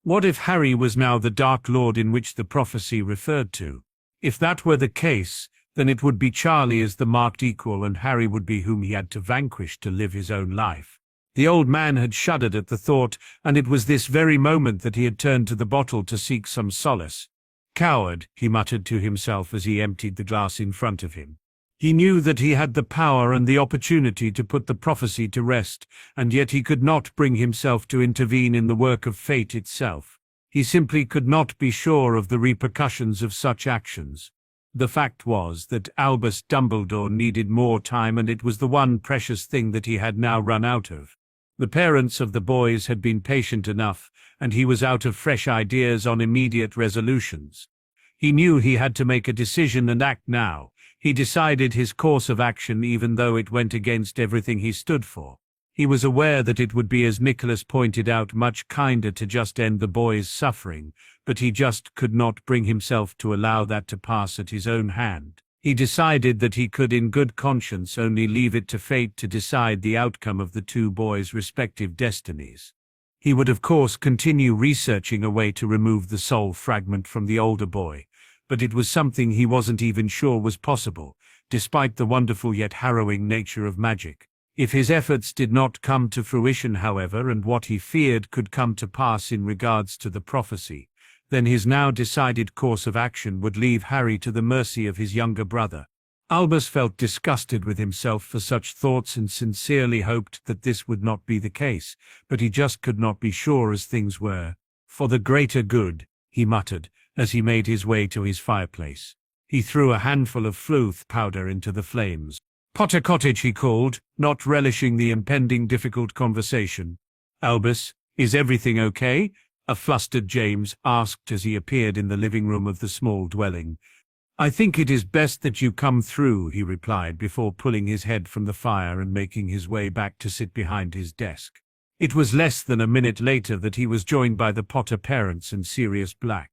What if Harry was now the Dark Lord in which the prophecy referred to? If that were the case, then it would be Charlie as the marked equal, and Harry would be whom he had to vanquish to live his own life. The old man had shuddered at the thought, and it was this very moment that he had turned to the bottle to seek some solace. "Coward," he muttered to himself as he emptied the glass in front of him. He knew that he had the power and the opportunity to put the prophecy to rest, and yet he could not bring himself to intervene in the work of fate itself. He simply could not be sure of the repercussions of such actions. The fact was that Albus Dumbledore needed more time, and it was the one precious thing that he had now run out of. The parents of the boys had been patient enough, and he was out of fresh ideas on immediate resolutions. He knew he had to make a decision and act now. He decided his course of action even though it went against everything he stood for. He was aware that it would be, as Nicholas pointed out, much kinder to just end the boy's suffering, but he just could not bring himself to allow that to pass at his own hand. He decided that he could in good conscience only leave it to fate to decide the outcome of the two boys' respective destinies. He would of course continue researching a way to remove the soul fragment from the older boy, but it was something he wasn't even sure was possible, despite the wonderful yet harrowing nature of magic. If his efforts did not come to fruition, however, and what he feared could come to pass in regards to the prophecy, then his now decided course of action would leave Harry to the mercy of his younger brother. Albus felt disgusted with himself for such thoughts and sincerely hoped that this would not be the case, but he just could not be sure as things were. "For the greater good," he muttered, as he made his way to his fireplace. He threw a handful of floof powder into the flames. "Potter Cottage," he called, not relishing the impending difficult conversation. "Albus, is everything okay?" a flustered James asked as he appeared in the living room of the small dwelling. "I think it is best that you come through," he replied before pulling his head from the fire and making his way back to sit behind his desk. It was less than a minute later that he was joined by the Potter parents and Sirius Black.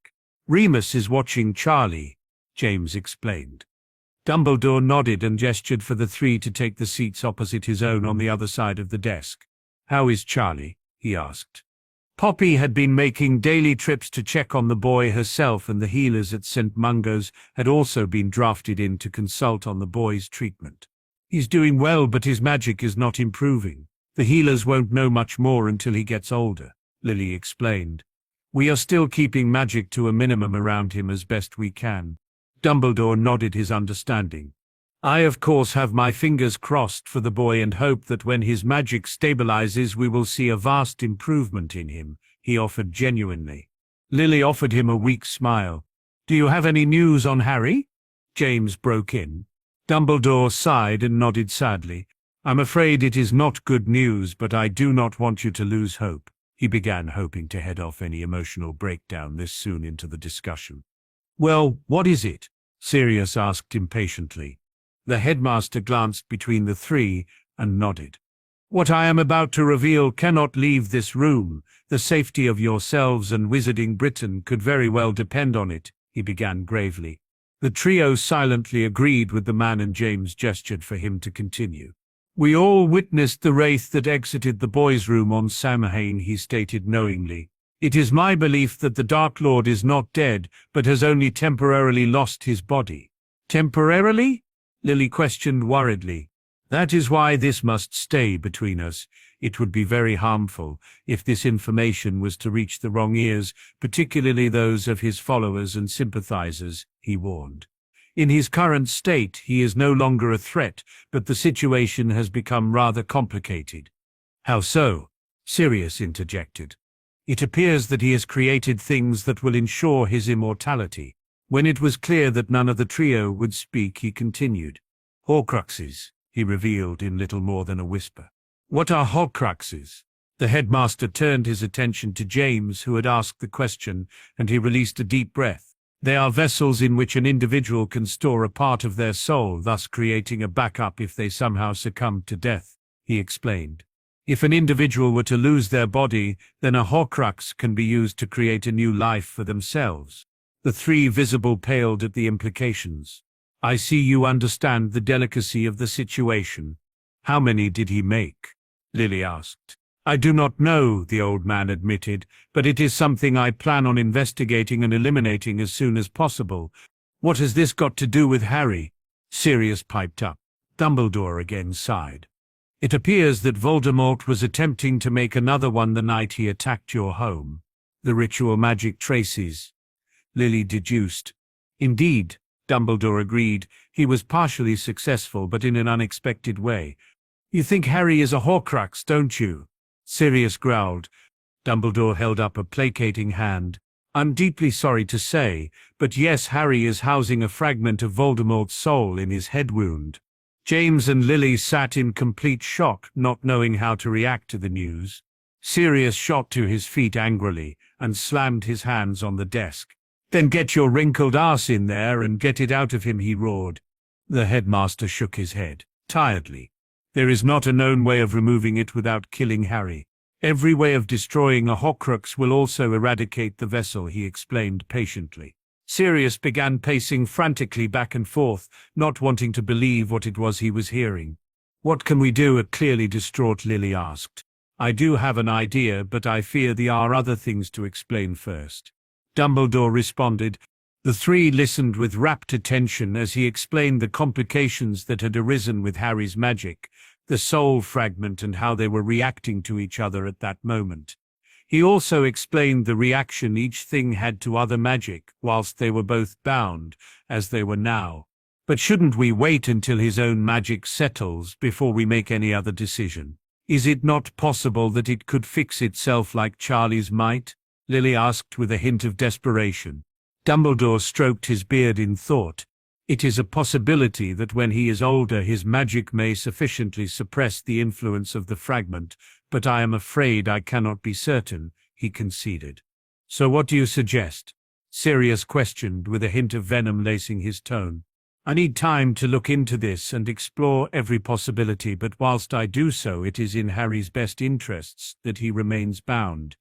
"Remus is watching Charlie," James explained. Dumbledore nodded and gestured for the three to take the seats opposite his own on the other side of the desk. "How is Charlie?" he asked. Poppy had been making daily trips to check on the boy herself, and the healers at St. Mungo's had also been drafted in to consult on the boy's treatment. "He's doing well, but his magic is not improving. The healers won't know much more until he gets older," Lily explained. "We are still keeping magic to a minimum around him as best we can." Dumbledore nodded his understanding. "I of course have my fingers crossed for the boy and hope that when his magic stabilizes we will see a vast improvement in him," he offered genuinely. Lily offered him a weak smile. "Do you have any news on Harry?" James broke in. Dumbledore sighed and nodded sadly. I'm afraid it is not good news, but I do not want you to lose hope. He began, hoping to head off any emotional breakdown this soon into the discussion. Well, what is it? Sirius asked impatiently. The headmaster glanced between the three and nodded. What I am about to reveal cannot leave this room. The safety of yourselves and Wizarding Britain could very well depend on it, he began gravely. The trio silently agreed with the man, and James gestured for him to continue. We all witnessed the wraith that exited the boys' room on Samhain, he stated knowingly. It is my belief that the Dark Lord is not dead, but has only temporarily lost his body. Temporarily? Lily questioned worriedly. That is why this must stay between us. It would be very harmful if this information was to reach the wrong ears, particularly those of his followers and sympathizers, he warned. In his current state, he is no longer a threat, but the situation has become rather complicated. How so? Sirius interjected. It appears that he has created things that will ensure his immortality. When it was clear that none of the trio would speak, he continued. Horcruxes, he revealed in little more than a whisper. What are Horcruxes? The headmaster turned his attention to James, who had asked the question, and he released a deep breath. They are vessels in which an individual can store a part of their soul, thus creating a backup if they somehow succumb to death, he explained. If an individual were to lose their body, then a Horcrux can be used to create a new life for themselves. The three visible paled at the implications. I see you understand the delicacy of the situation. How many did he make? Lily asked. I do not know, the old man admitted, but it is something I plan on investigating and eliminating as soon as possible. What has this got to do with Harry? Sirius piped up. Dumbledore again sighed. It appears that Voldemort was attempting to make another one the night he attacked your home. The ritual magic traces, Lily deduced. Indeed, Dumbledore agreed. He was partially successful, but in an unexpected way. You think Harry is a Horcrux, don't you? Sirius growled. Dumbledore held up a placating hand. I'm deeply sorry to say, but yes, Harry is housing a fragment of Voldemort's soul in his head wound. James and Lily sat in complete shock, not knowing how to react to the news. Sirius shot to his feet angrily and slammed his hands on the desk. Then get your wrinkled ass in there and get it out of him, he roared. The headmaster shook his head, tiredly. There is not a known way of removing it without killing Harry. Every way of destroying a Horcrux will also eradicate the vessel, he explained patiently. Sirius began pacing frantically back and forth, not wanting to believe what it was he was hearing. What can we do? A clearly distraught Lily asked. I do have an idea, but I fear there are other things to explain first. Dumbledore responded. The three listened with rapt attention as he explained the complications that had arisen with Harry's magic, the soul fragment, and how they were reacting to each other at that moment. He also explained the reaction each thing had to other magic, whilst they were both bound, as they were now. But shouldn't we wait until his own magic settles before we make any other decision? Is it not possible that it could fix itself like Charlie's might? Lily asked with a hint of desperation. Dumbledore stroked his beard in thought. It is a possibility that when he is older his magic may sufficiently suppress the influence of the fragment, but I am afraid I cannot be certain, he conceded. So what do you suggest? Sirius questioned with a hint of venom lacing his tone. I need time to look into this and explore every possibility, but whilst I do so, it is in Harry's best interests that he remains bound.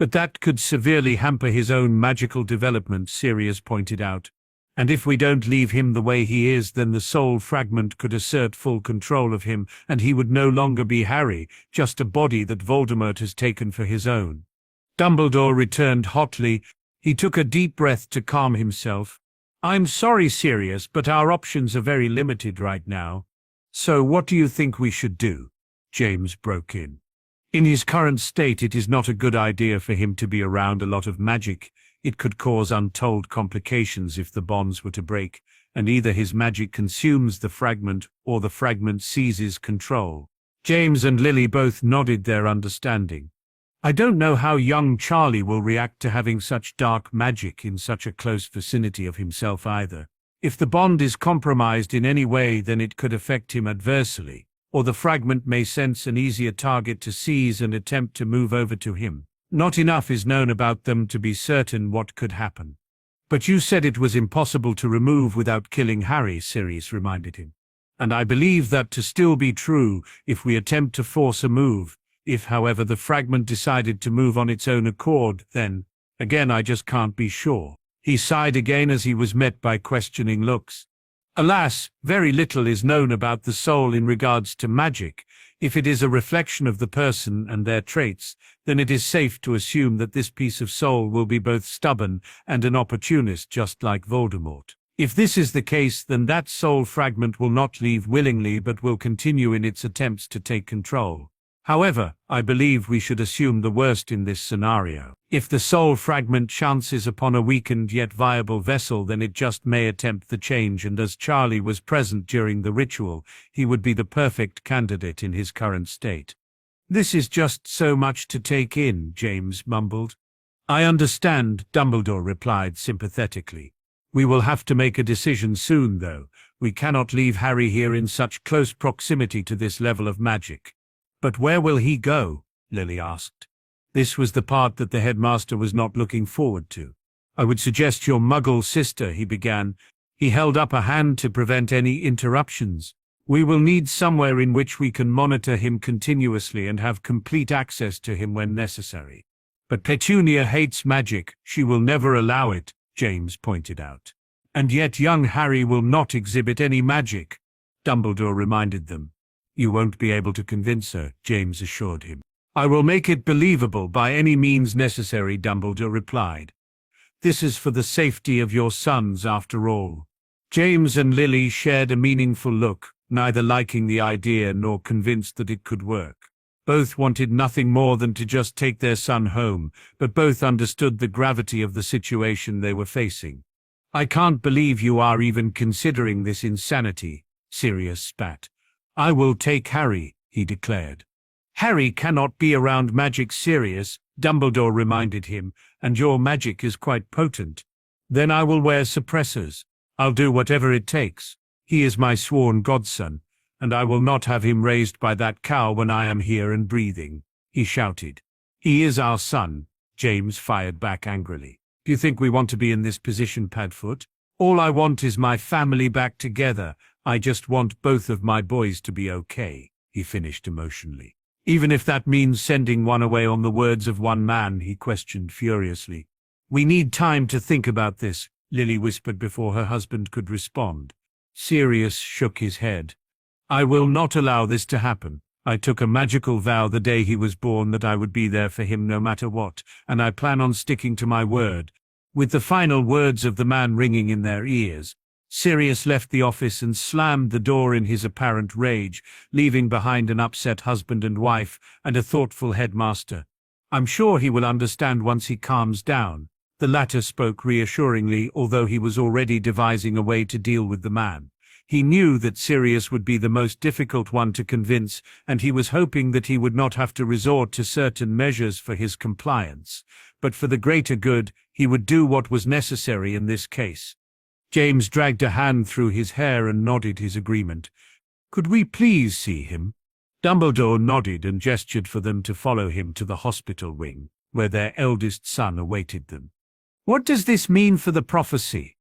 But that could severely hamper his own magical development, Sirius pointed out. And if we don't leave him the way he is, then the soul fragment could assert full control of him, and he would no longer be Harry, just a body that Voldemort has taken for his own. Dumbledore returned hotly. He took a deep breath to calm himself. I'm sorry, Sirius, but our options are very limited right now. So what do you think we should do? James broke in. In his current state, it is not a good idea for him to be around a lot of magic. It could cause untold complications if the bonds were to break, and either his magic consumes the fragment or the fragment seizes control. James and Lily both nodded their understanding. I don't know how young Charlie will react to having such dark magic in such a close vicinity of himself either. If the bond is compromised in any way, then it could affect him adversely. or the fragment may sense an easier target to seize and attempt to move over to him. Not enough is known about them to be certain what could happen. But you said it was impossible to remove without killing Harry, Sirius reminded him. And I believe that to still be true if we attempt to force a move. If, however, the fragment decided to move on its own accord, then, again, I just can't be sure. He sighed again as he was met by questioning looks. Alas, very little is known about the soul in regards to magic. If it is a reflection of the person and their traits, then it is safe to assume that this piece of soul will be both stubborn and an opportunist, just like Voldemort. If this is the case, then that soul fragment will not leave willingly but will continue in its attempts to take control. However, I believe we should assume the worst in this scenario. If the soul fragment chances upon a weakened yet viable vessel, then it just may attempt the change, and as Charlie was present during the ritual, he would be the perfect candidate in his current state. This is just so much to take in, James mumbled. I understand, Dumbledore replied sympathetically. We will have to make a decision soon, though. We cannot leave Harry here in such close proximity to this level of magic. But where will he go? Lily asked. This was the part that the headmaster was not looking forward to. I would suggest your Muggle sister, he began. He held up a hand to prevent any interruptions. We will need somewhere in which we can monitor him continuously and have complete access to him when necessary. But Petunia hates magic. She will never allow it, James pointed out. And yet young Harry will not exhibit any magic, Dumbledore reminded them. You won't be able to convince her, James assured him. I will make it believable by any means necessary, Dumbledore replied. This is for the safety of your sons, after all. James and Lily shared a meaningful look, neither liking the idea nor convinced that it could work. Both wanted nothing more than to just take their son home, but both understood the gravity of the situation they were facing. I can't believe you are even considering this insanity, Sirius spat. I will take Harry, he declared. Harry cannot be around magic, Sirius, Dumbledore reminded him, and your magic is quite potent. Then I will wear suppressors. I'll do whatever it takes. He is my sworn godson, and I will not have him raised by that cow when I am here and breathing, he shouted. He is our son, James fired back angrily. Do you think we want to be in this position, Padfoot? All I want is my family back together. I just want both of my boys to be okay, he finished emotionally. Even if that means sending one away on the words of one man, he questioned furiously. We need time to think about this, Lily whispered before her husband could respond. Sirius shook his head. I will not allow this to happen. I took a magical vow the day he was born that I would be there for him no matter what, and I plan on sticking to my word. With the final words of the man ringing in their ears, Sirius left the office and slammed the door in his apparent rage, leaving behind an upset husband and wife and a thoughtful headmaster. I'm sure he will understand once he calms down, the latter spoke reassuringly, although he was already devising a way to deal with the man. He knew that Sirius would be the most difficult one to convince, and he was hoping that he would not have to resort to certain measures for his compliance. But for the greater good, he would do what was necessary in this case. James dragged a hand through his hair and nodded his agreement. Could we please see him? Dumbledore nodded and gestured for them to follow him to the hospital wing, where their eldest son awaited them. What does this mean for the prophecy?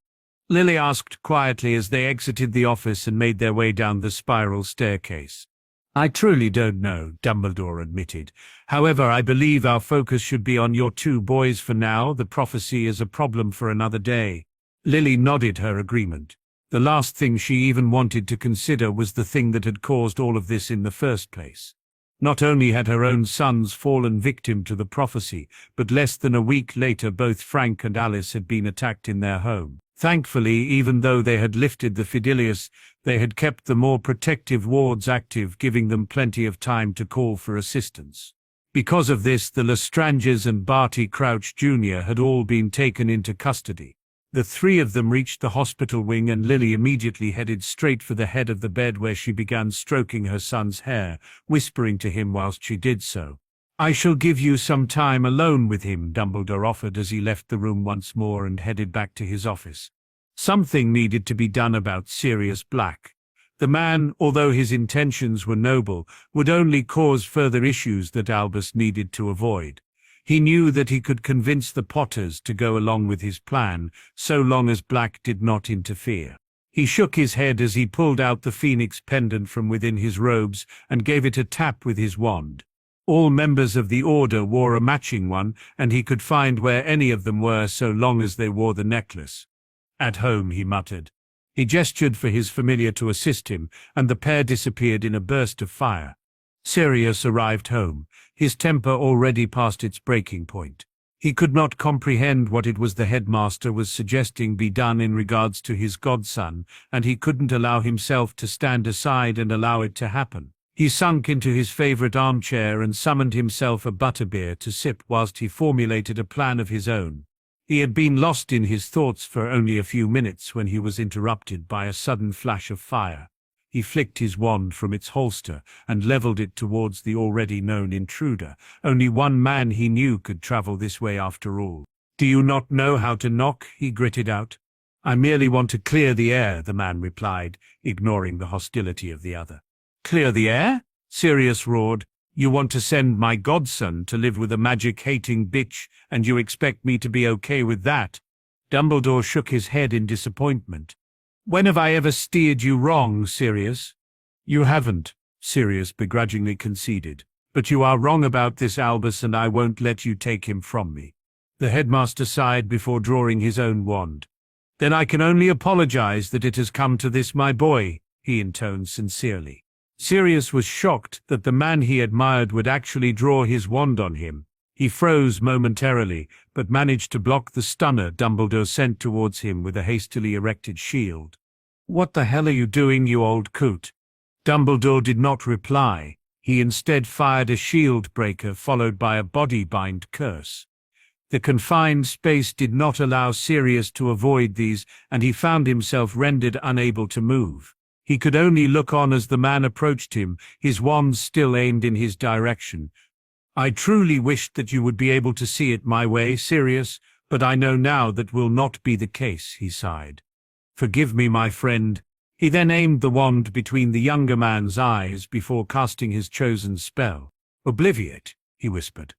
Lily asked quietly as they exited the office and made their way down the spiral staircase. I truly don't know, Dumbledore admitted. However, I believe our focus should be on your two boys for now. The prophecy is a problem for another day. Lily nodded her agreement. The last thing she even wanted to consider was the thing that had caused all of this in the first place. Not only had her own sons fallen victim to the prophecy, but less than a week later both Frank and Alice had been attacked in their home. Thankfully, even though they had lifted the Fidelius, they had kept the more protective wards active, giving them plenty of time to call for assistance. Because of this, the Lestranges and Barty Crouch Jr. had all been taken into custody. The three of them reached the hospital wing, and Lily immediately headed straight for the head of the bed, where she began stroking her son's hair, whispering to him whilst she did so. I shall give you some time alone with him, Dumbledore offered as he left the room once more and headed back to his office. Something needed to be done about Sirius Black. The man, although his intentions were noble, would only cause further issues that Albus needed to avoid. He knew that he could convince the Potters to go along with his plan, so long as Black did not interfere. He shook his head as he pulled out the phoenix pendant from within his robes and gave it a tap with his wand. All members of the order wore a matching one, and he could find where any of them were so long as they wore the necklace. "At home," he muttered. He gestured for his familiar to assist him, and the pair disappeared in a burst of fire. Sirius arrived home, his temper already past its breaking point. He could not comprehend what it was the headmaster was suggesting be done in regards to his godson, and he couldn't allow himself to stand aside and allow it to happen. He sunk into his favorite armchair and summoned himself a butterbeer to sip whilst he formulated a plan of his own. He had been lost in his thoughts for only a few minutes when he was interrupted by a sudden flash of fire. He flicked his wand from its holster and leveled it towards the already known intruder. Only one man he knew could travel this way after all. "Do you not know how to knock?" he gritted out. "I merely want to clear the air," the man replied, ignoring the hostility of the other. "Clear the air?" Sirius roared. "You want to send my godson to live with a magic-hating bitch, and you expect me to be okay with that?" Dumbledore shook his head in disappointment. "When have I ever steered you wrong, Sirius?" "You haven't," Sirius begrudgingly conceded. "But you are wrong about this Albus, and I won't let you take him from me." The headmaster sighed before drawing his own wand. "Then I can only apologize that it has come to this, my boy," he intoned sincerely. Sirius was shocked that the man he admired would actually draw his wand on him. He froze momentarily, but managed to block the stunner Dumbledore sent towards him with a hastily erected shield. "What the hell are you doing, you old coot?" Dumbledore did not reply. He instead fired a shield breaker followed by a body-bind curse. The confined space did not allow Sirius to avoid these, and he found himself rendered unable to move. He could only look on as the man approached him, his wand still aimed in his direction. "I truly wished that you would be able to see it my way, Sirius, but I know now that will not be the case," he sighed. "Forgive me, my friend." He then aimed the wand between the younger man's eyes before casting his chosen spell. "Obliviate," he whispered.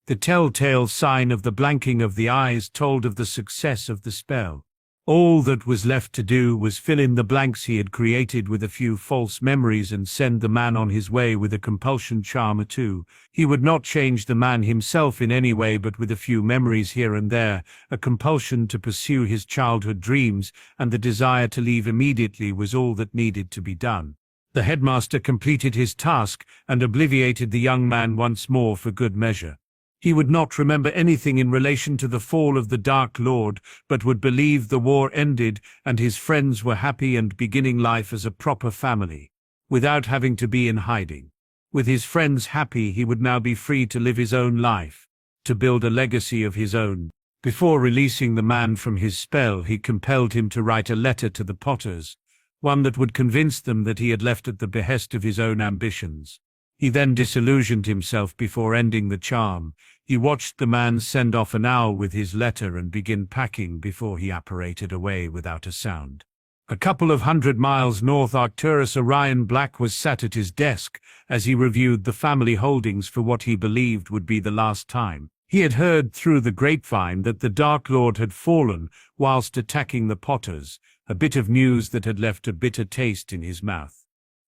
The telltale sign of the blanking of the eyes told of the success of the spell. All that was left to do was fill in the blanks he had created with a few false memories and send the man on his way with a compulsion charm or two. He would not change the man himself in any way, but with a few memories here and there, a compulsion to pursue his childhood dreams, and the desire to leave immediately was all that needed to be done. The headmaster completed his task and obliviated the young man once more for good measure. He would not remember anything in relation to the fall of the Dark Lord, but would believe the war ended and his friends were happy and beginning life as a proper family, without having to be in hiding. With his friends happy, he would now be free to live his own life, to build a legacy of his own. Before releasing the man from his spell, he compelled him to write a letter to the Potters, one that would convince them that he had left at the behest of his own ambitions. He then disillusioned himself before ending the charm. He watched the man send off an owl with his letter and begin packing before he apparated away without a sound. A couple of 100 miles north, Arcturus Orion Black was sat at his desk as he reviewed the family holdings for what he believed would be the last time. He had heard through the grapevine that the Dark Lord had fallen whilst attacking the Potters, a bit of news that had left a bitter taste in his mouth.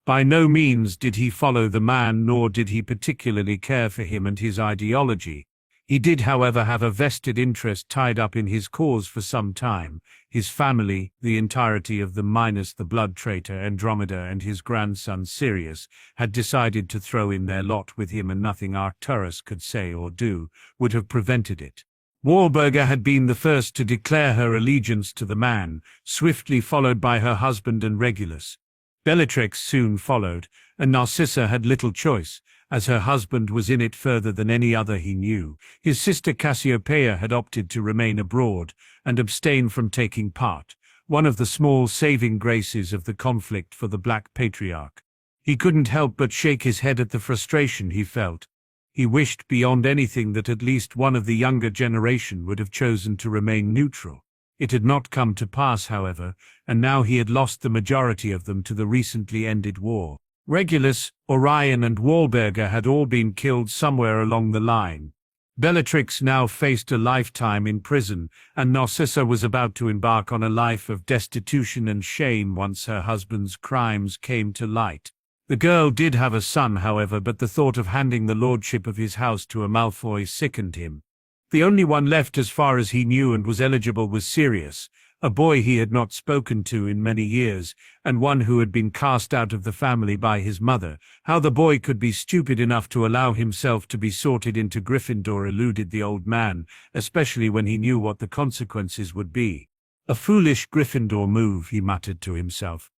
By no means did he follow the man, nor did he particularly care for him and his ideology. He did, however, have a vested interest tied up in his cause for some time. His family, the entirety of them minus the blood traitor Andromeda and his grandson Sirius, had decided to throw in their lot with him, and nothing Arcturus could say or do would have prevented it. Walburga had been the first to declare her allegiance to the man, swiftly followed by her husband and Regulus. Bellatrix soon followed, and Narcissa had little choice, as her husband was in it further than any other he knew. His sister Cassiopeia had opted to remain abroad and abstain from taking part, one of the small saving graces of the conflict for the Black Patriarch. He couldn't help but shake his head at the frustration he felt. He wished beyond anything that at least one of the younger generation would have chosen to remain neutral. It had not come to pass, however, and now he had lost the majority of them to the recently ended war. Regulus, Orion and Wahlberger had all been killed somewhere along the line. Bellatrix now faced a lifetime in prison, and Narcissa was about to embark on a life of destitution and shame once her husband's crimes came to light. The girl did have a son, however, but the thought of handing the lordship of his house to a Malfoy sickened him. The only one left as far as he knew and was eligible was Sirius, a boy he had not spoken to in many years, and one who had been cast out of the family by his mother. How the boy could be stupid enough to allow himself to be sorted into Gryffindor eluded the old man, especially when he knew what the consequences would be. A foolish Gryffindor move, he muttered to himself.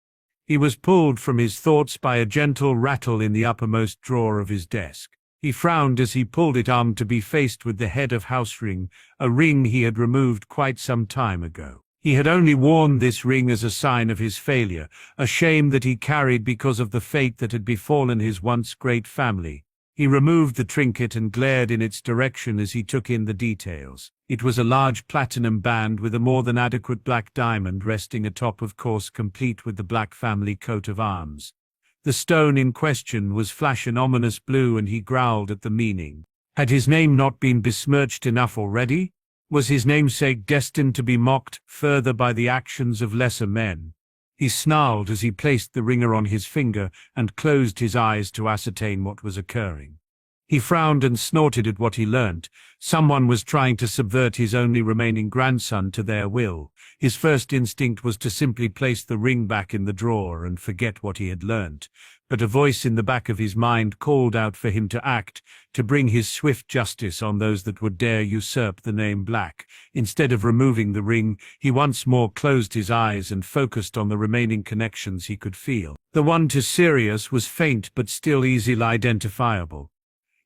He was pulled from his thoughts by a gentle rattle in the uppermost drawer of his desk. He frowned as he pulled it, armed to be faced with the head of house ring, a ring he had removed quite some time ago. He had only worn this ring as a sign of his failure, a shame that he carried because of the fate that had befallen his once great family. He removed the trinket and glared in its direction as he took in the details. It was a large platinum band with a more than adequate black diamond resting atop, of course, complete with the black family coat of arms. The stone in question was flash an ominous blue, and he growled at the meaning. Had his name not been besmirched enough already? Was his namesake destined to be mocked further by the actions of lesser men? He snarled as he placed the ringer on his finger and closed his eyes to ascertain what was occurring. He frowned and snorted at what he learnt. Someone was trying to subvert his only remaining grandson to their will. His first instinct was to simply place the ring back in the drawer and forget what he had learnt. But a voice in the back of his mind called out for him to act, to bring his swift justice on those that would dare usurp the name Black. Instead of removing the ring, he once more closed his eyes and focused on the remaining connections he could feel. The one to Sirius was faint but still easily identifiable.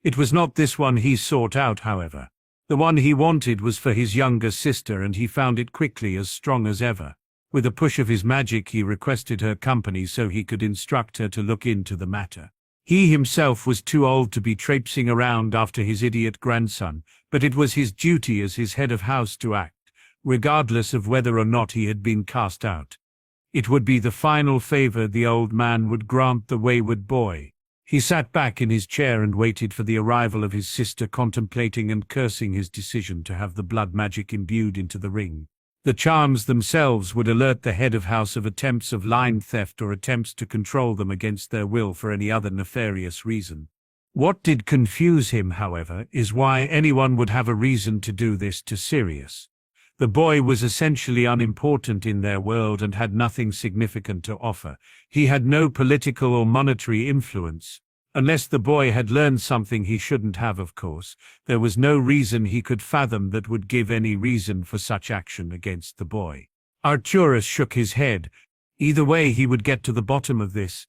It was not this one he sought out, however. The one he wanted was for his younger sister, and he found it quickly, as strong as ever. With a push of his magic, he requested her company so he could instruct her to look into the matter. He himself was too old to be traipsing around after his idiot grandson, but it was his duty as his head of house to act, regardless of whether or not he had been cast out. It would be the final favor the old man would grant the wayward boy. He sat back in his chair and waited for the arrival of his sister, contemplating and cursing his decision to have the blood magic imbued into the ring. The charms themselves would alert the head of house of attempts of line theft or attempts to control them against their will for any other nefarious reason. What did confuse him, however, is why anyone would have a reason to do this to Sirius. The boy was essentially unimportant in their world and had nothing significant to offer. He had no political or monetary influence. Unless the boy had learned something he shouldn't have, of course, there was no reason he could fathom that would give any reason for such action against the boy. Arcturus shook his head. Either way, he would get to the bottom of this.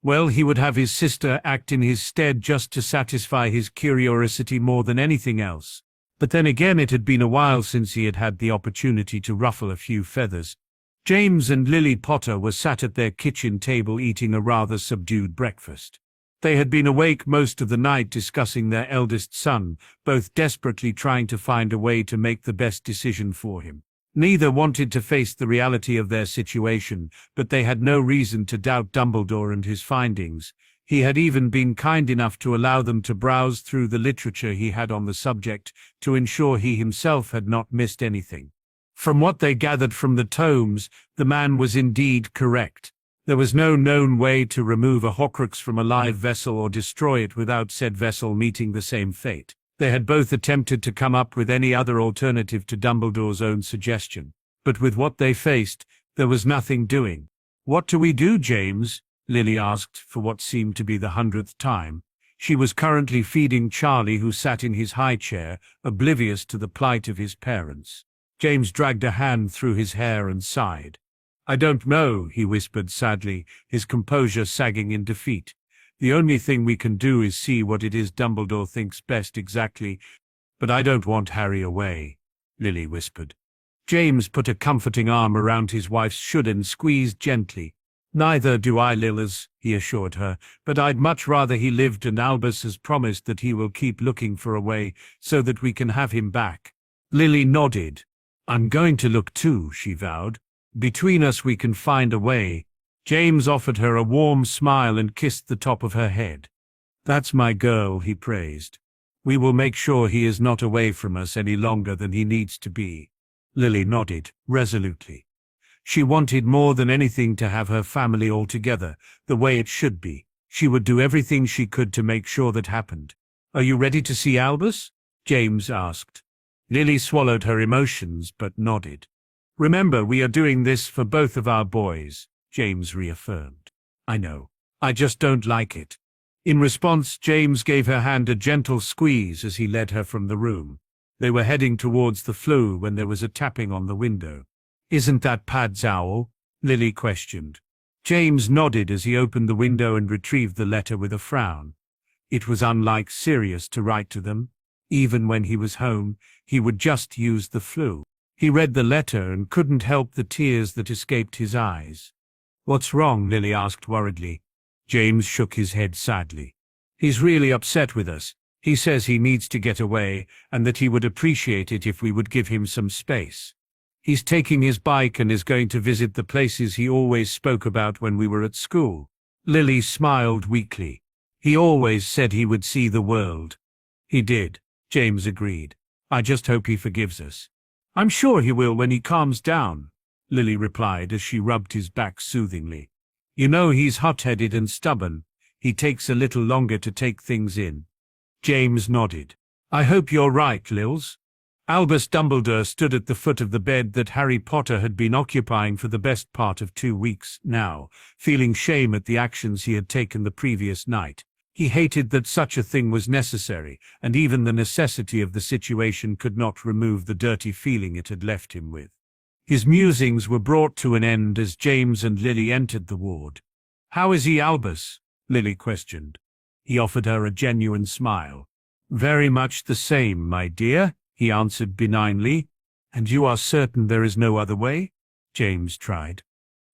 Well, he would have his sister act in his stead just to satisfy his curiosity more than anything else. But then again, it had been a while since he had had the opportunity to ruffle a few feathers. James and Lily Potter were sat at their kitchen table eating a rather subdued breakfast. They had been awake most of the night discussing their eldest son, both desperately trying to find a way to make the best decision for him. Neither wanted to face the reality of their situation, but they had no reason to doubt Dumbledore and his findings. He had even been kind enough to allow them to browse through the literature he had on the subject to ensure he himself had not missed anything. From what they gathered from the tomes, the man was indeed correct. There was no known way to remove a Horcrux from a live vessel or destroy it without said vessel meeting the same fate. They had both attempted to come up with any other alternative to Dumbledore's own suggestion, but with what they faced, there was nothing doing. "What do we do, James?" Lily asked for what seemed to be the 100th time. She was currently feeding Charlie, who sat in his high chair, oblivious to the plight of his parents. James dragged a hand through his hair and sighed. "I don't know," he whispered sadly, his composure sagging in defeat. "The only thing we can do is see what it is Dumbledore thinks best exactly. But I don't want Harry away," Lily whispered. James put a comforting arm around his wife's shoulder and squeezed gently. "Neither do I, Lillas," he assured her, "but I'd much rather he lived, and Albus has promised that he will keep looking for a way so that we can have him back." Lily nodded. I'm going to look too, she vowed. Between us we can find a way. James offered her a warm smile and kissed the top of her head. That's my girl, he praised. We will make sure he is not away from us any longer than he needs to be. Lily nodded, resolutely. She wanted more than anything to have her family all together, the way it should be. She would do everything she could to make sure that happened. Are you ready to see Albus? James asked. Lily swallowed her emotions but nodded. Remember, we are doing this for both of our boys, James reaffirmed. I know. I just don't like it. In response, James gave her hand a gentle squeeze as he led her from the room. They were heading towards the flue when there was a tapping on the window. Isn't that Pad's owl? Lily questioned. James nodded as he opened the window and retrieved the letter with a frown. It was unlike Sirius to write to them. Even when he was home, he would just use the flue. He read the letter and couldn't help the tears that escaped his eyes. What's wrong? Lily asked worriedly. James shook his head sadly. He's really upset with us. He says he needs to get away and that he would appreciate it if we would give him some space. He's taking his bike and is going to visit the places he always spoke about when we were at school. Lily smiled weakly. He always said he would see the world. He did, James agreed. I just hope he forgives us. I'm sure he will when he calms down, Lily replied as she rubbed his back soothingly. You know he's hot-headed and stubborn. He takes a little longer to take things in. James nodded. I hope you're right, Lils. Albus Dumbledore stood at the foot of the bed that Harry Potter had been occupying for the best part of 2 weeks now, feeling shame at the actions he had taken the previous night. He hated that such a thing was necessary, and even the necessity of the situation could not remove the dirty feeling it had left him with. His musings were brought to an end as James and Lily entered the ward. How is he, Albus? Lily questioned. He offered her a genuine smile. Very much the same, my dear, he answered benignly. And you are certain there is no other way? James tried.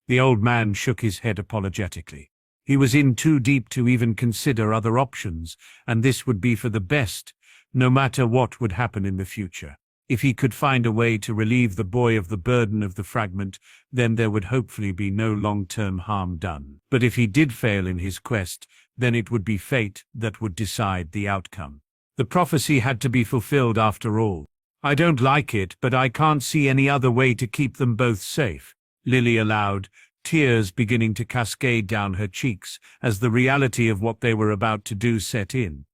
The old man shook his head apologetically. He was in too deep to even consider other options, and this would be for the best, no matter what would happen in the future. If he could find a way to relieve the boy of the burden of the fragment, then there would hopefully be no long-term harm done. But if he did fail in his quest, then it would be fate that would decide the outcome. The prophecy had to be fulfilled after all. I don't like it, but I can't see any other way to keep them both safe, Lily allowed, tears beginning to cascade down her cheeks as the reality of what they were about to do set in.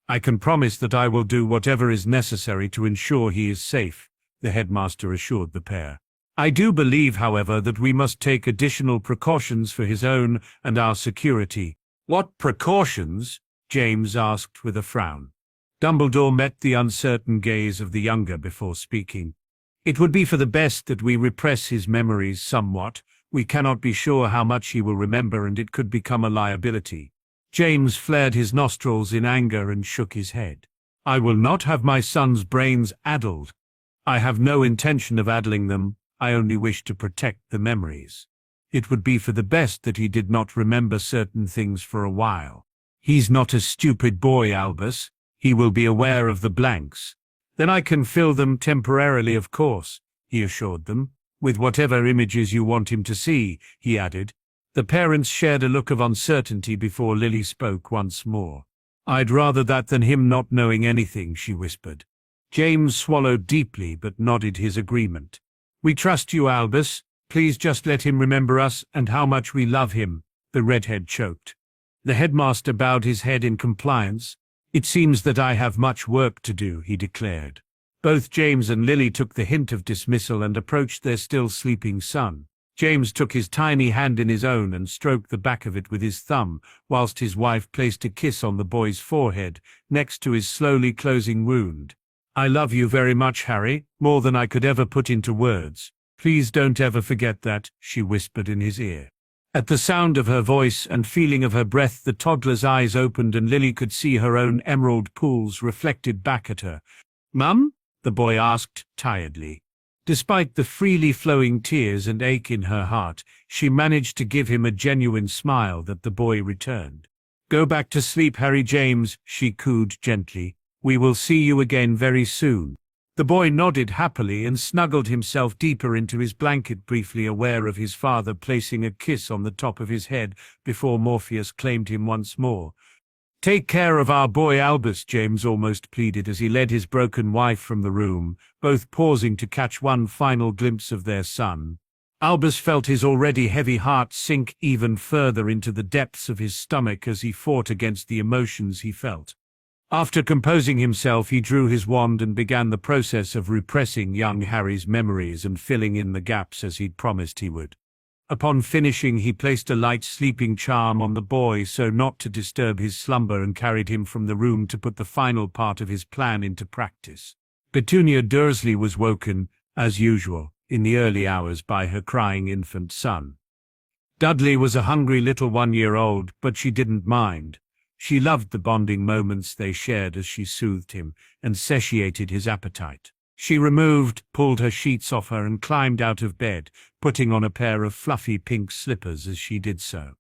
I can promise that I will do whatever is necessary to ensure he is safe, the headmaster assured the pair. I do believe, however, that we must take additional precautions for his own and our security. What precautions? James asked with a frown. Dumbledore met the uncertain gaze of the younger before speaking. It would be for the best that we repress his memories somewhat. We cannot be sure how much he will remember, and it could become a liability. James flared his nostrils in anger and shook his head. I will not have my son's brains addled. I have no intention of addling them. I only wish to protect the memories. It would be for the best that he did not remember certain things for a while. He's not a stupid boy, Albus. He will be aware of the blanks. Then I can fill them temporarily, of course, he assured them. With whatever images you want him to see, he added. The parents shared a look of uncertainty before Lily spoke once more. I'd rather that than him not knowing anything, she whispered. James swallowed deeply but nodded his agreement. We trust you, Albus. Please just let him remember us and how much we love him, the redhead choked. The headmaster bowed his head in compliance. It seems that I have much work to do, he declared. Both James and Lily took the hint of dismissal and approached their still sleeping son. James took his tiny hand in his own and stroked the back of it with his thumb, whilst his wife placed a kiss on the boy's forehead, next to his slowly closing wound. I love you very much, Harry, more than I could ever put into words. Please don't ever forget that, she whispered in his ear. At the sound of her voice and feeling of her breath, the toddler's eyes opened and Lily could see her own emerald pools reflected back at her. Mum? The boy asked tiredly. Despite the freely flowing tears and ache in her heart, she managed to give him a genuine smile that the boy returned. Go back to sleep, Harry James, she cooed gently. We will see you again very soon. The The boy nodded happily and snuggled himself deeper into his blanket, briefly aware of his father placing a kiss on the top of his head before Morpheus claimed him once more. "Take care of our boy Albus," James almost pleaded as he led his broken wife from the room, both pausing to catch one final glimpse of their son. Albus felt his already heavy heart sink even further into the depths of his stomach as he fought against the emotions he felt. After composing himself, he drew his wand and began the process of repressing young Harry's memories and filling in the gaps as he'd promised he would. Upon finishing, he placed a light sleeping charm on the boy so not to disturb his slumber and carried him from the room to put the final part of his plan into practice. Petunia Dursley was woken, as usual, in the early hours by her crying infant son. Dudley was a hungry little 1-year-old, but she didn't mind. She loved the bonding moments they shared as she soothed him and satiated his appetite. She pulled her sheets off her and climbed out of bed, putting on a pair of fluffy pink slippers as she did so.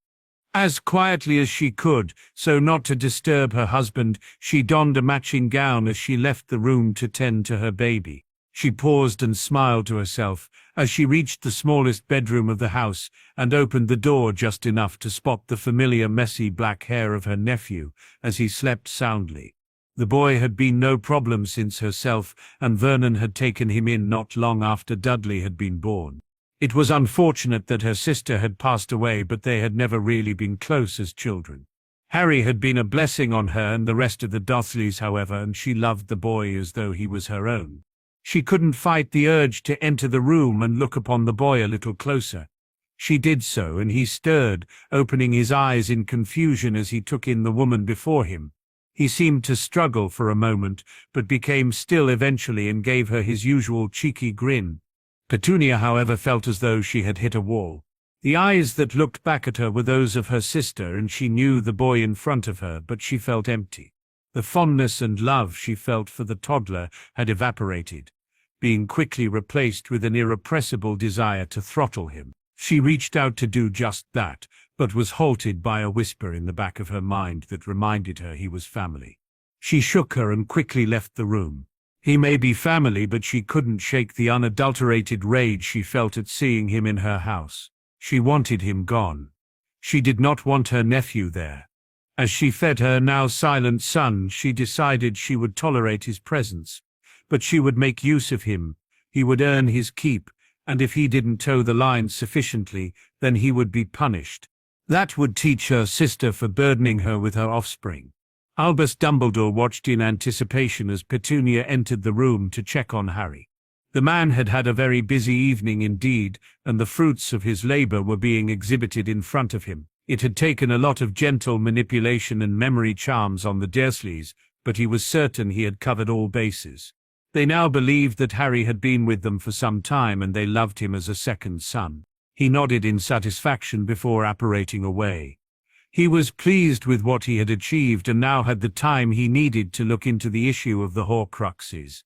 As quietly as she could, so not to disturb her husband, she donned a matching gown as she left the room to tend to her baby. She paused and smiled to herself as she reached the smallest bedroom of the house and opened the door just enough to spot the familiar messy black hair of her nephew as he slept soundly. The boy had been no problem since herself and Vernon had taken him in not long after Dudley had been born. It was unfortunate that her sister had passed away, but they had never really been close as children. Harry had been a blessing on her and the rest of the Dursleys, however, and she loved the boy as though he was her own. She couldn't fight the urge to enter the room and look upon the boy a little closer. She did so, and he stirred, opening his eyes in confusion as he took in the woman before him. He seemed to struggle for a moment, but became still eventually and gave her his usual cheeky grin. Petunia, however, felt as though she had hit a wall. The eyes that looked back at her were those of her sister, and she knew the boy in front of her, but she felt empty. The fondness and love she felt for the toddler had evaporated, being quickly replaced with an irrepressible desire to throttle him. She reached out to do just that, but was halted by a whisper in the back of her mind that reminded her he was family. She shook her and quickly left the room. He may be family, but she couldn't shake the unadulterated rage she felt at seeing him in her house. She wanted him gone. She did not want her nephew there. As she fed her now silent son, she decided she would tolerate his presence, but she would make use of him. He would earn his keep, and if he didn't toe the line sufficiently, then he would be punished. That would teach her sister for burdening her with her offspring. Albus Dumbledore watched in anticipation as Petunia entered the room to check on Harry. The man had had a very busy evening indeed, and the fruits of his labor were being exhibited in front of him. It had taken a lot of gentle manipulation and memory charms on the Dursleys, but he was certain he had covered all bases. They now believed that Harry had been with them for some time, and they loved him as a second son. He nodded in satisfaction before apparating away. He was pleased with what he had achieved and now had the time he needed to look into the issue of the Horcruxes.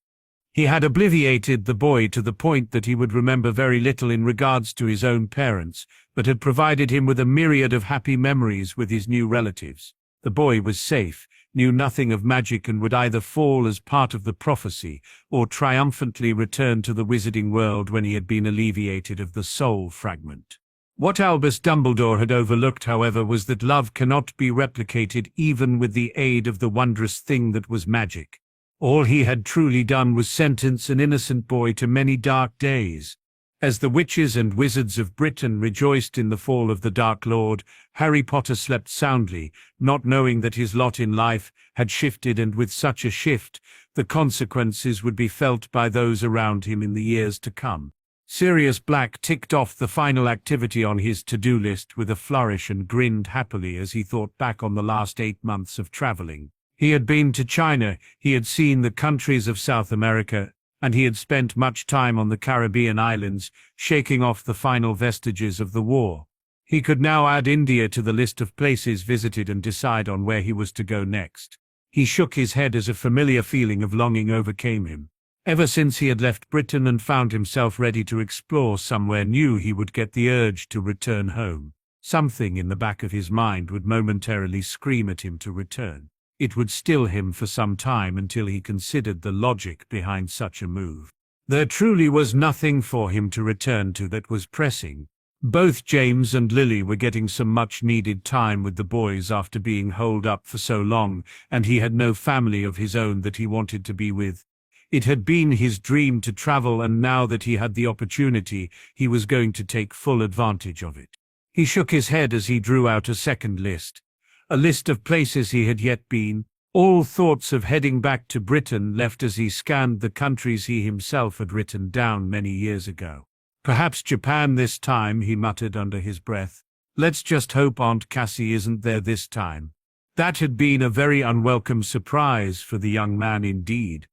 He had obliviated the boy to the point that he would remember very little in regards to his own parents, but had provided him with a myriad of happy memories with his new relatives. The boy was safe, knew nothing of magic, and would either fall as part of the prophecy or triumphantly return to the wizarding world when he had been alleviated of the soul fragment. What Albus Dumbledore had overlooked, however, was that love cannot be replicated even with the aid of the wondrous thing that was magic. All he had truly done was sentence an innocent boy to many dark days. As the witches and wizards of Britain rejoiced in the fall of the Dark Lord, Harry Potter slept soundly, not knowing that his lot in life had shifted, and with such a shift, the consequences would be felt by those around him in the years to come. Sirius Black ticked off the final activity on his to-do list with a flourish and grinned happily as he thought back on the last 8 months of traveling. He had been to China, he had seen the countries of South America, and he had spent much time on the Caribbean islands, shaking off the final vestiges of the war. He could now add India to the list of places visited and decide on where he was to go next. He shook his head as a familiar feeling of longing overcame him. Ever since he had left Britain and found himself ready to explore somewhere new, he would get the urge to return home. Something in the back of his mind would momentarily scream at him to return. It would still him for some time until he considered the logic behind such a move. There truly was nothing for him to return to that was pressing. Both James and Lily were getting some much-needed time with the boys after being holed up for so long, and he had no family of his own that he wanted to be with. It had been his dream to travel, and now that he had the opportunity, he was going to take full advantage of it. He shook his head as he drew out a second list. A list of places he had yet been, all thoughts of heading back to Britain left as he scanned the countries he himself had written down many years ago. Perhaps Japan this time, he muttered under his breath. Let's just hope Aunt Cassie isn't there this time. That had been a very unwelcome surprise for the young man indeed.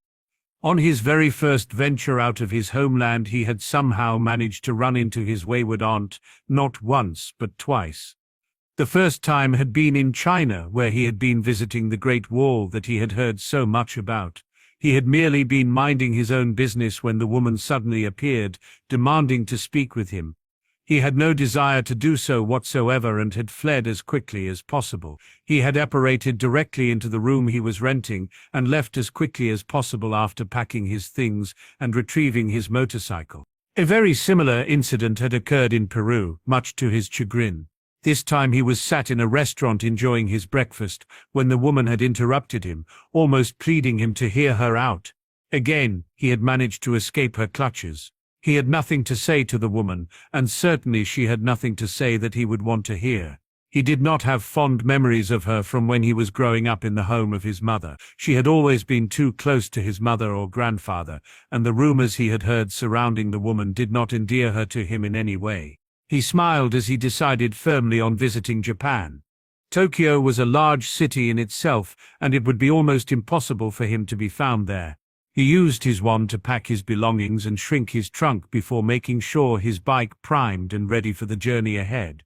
On his very first venture out of his homeland, he had somehow managed to run into his wayward aunt, not once but twice. The first time had been in China, where he had been visiting the Great Wall that he had heard so much about. He had merely been minding his own business when the woman suddenly appeared, demanding to speak with him. He had no desire to do so whatsoever and had fled as quickly as possible. He had apparated directly into the room he was renting and left as quickly as possible after packing his things and retrieving his motorcycle. A very similar incident had occurred in Peru, much to his chagrin. This time he was sat in a restaurant enjoying his breakfast when the woman had interrupted him, almost pleading him to hear her out. Again, he had managed to escape her clutches. He had nothing to say to the woman, and certainly she had nothing to say that he would want to hear. He did not have fond memories of her from when he was growing up in the home of his mother. She had always been too close to his mother or grandfather, and the rumors he had heard surrounding the woman did not endear her to him in any way. He smiled as he decided firmly on visiting Japan. Tokyo was a large city in itself, and it would be almost impossible for him to be found there. He used his wand to pack his belongings and shrink his trunk before making sure his bike primed and ready for the journey ahead.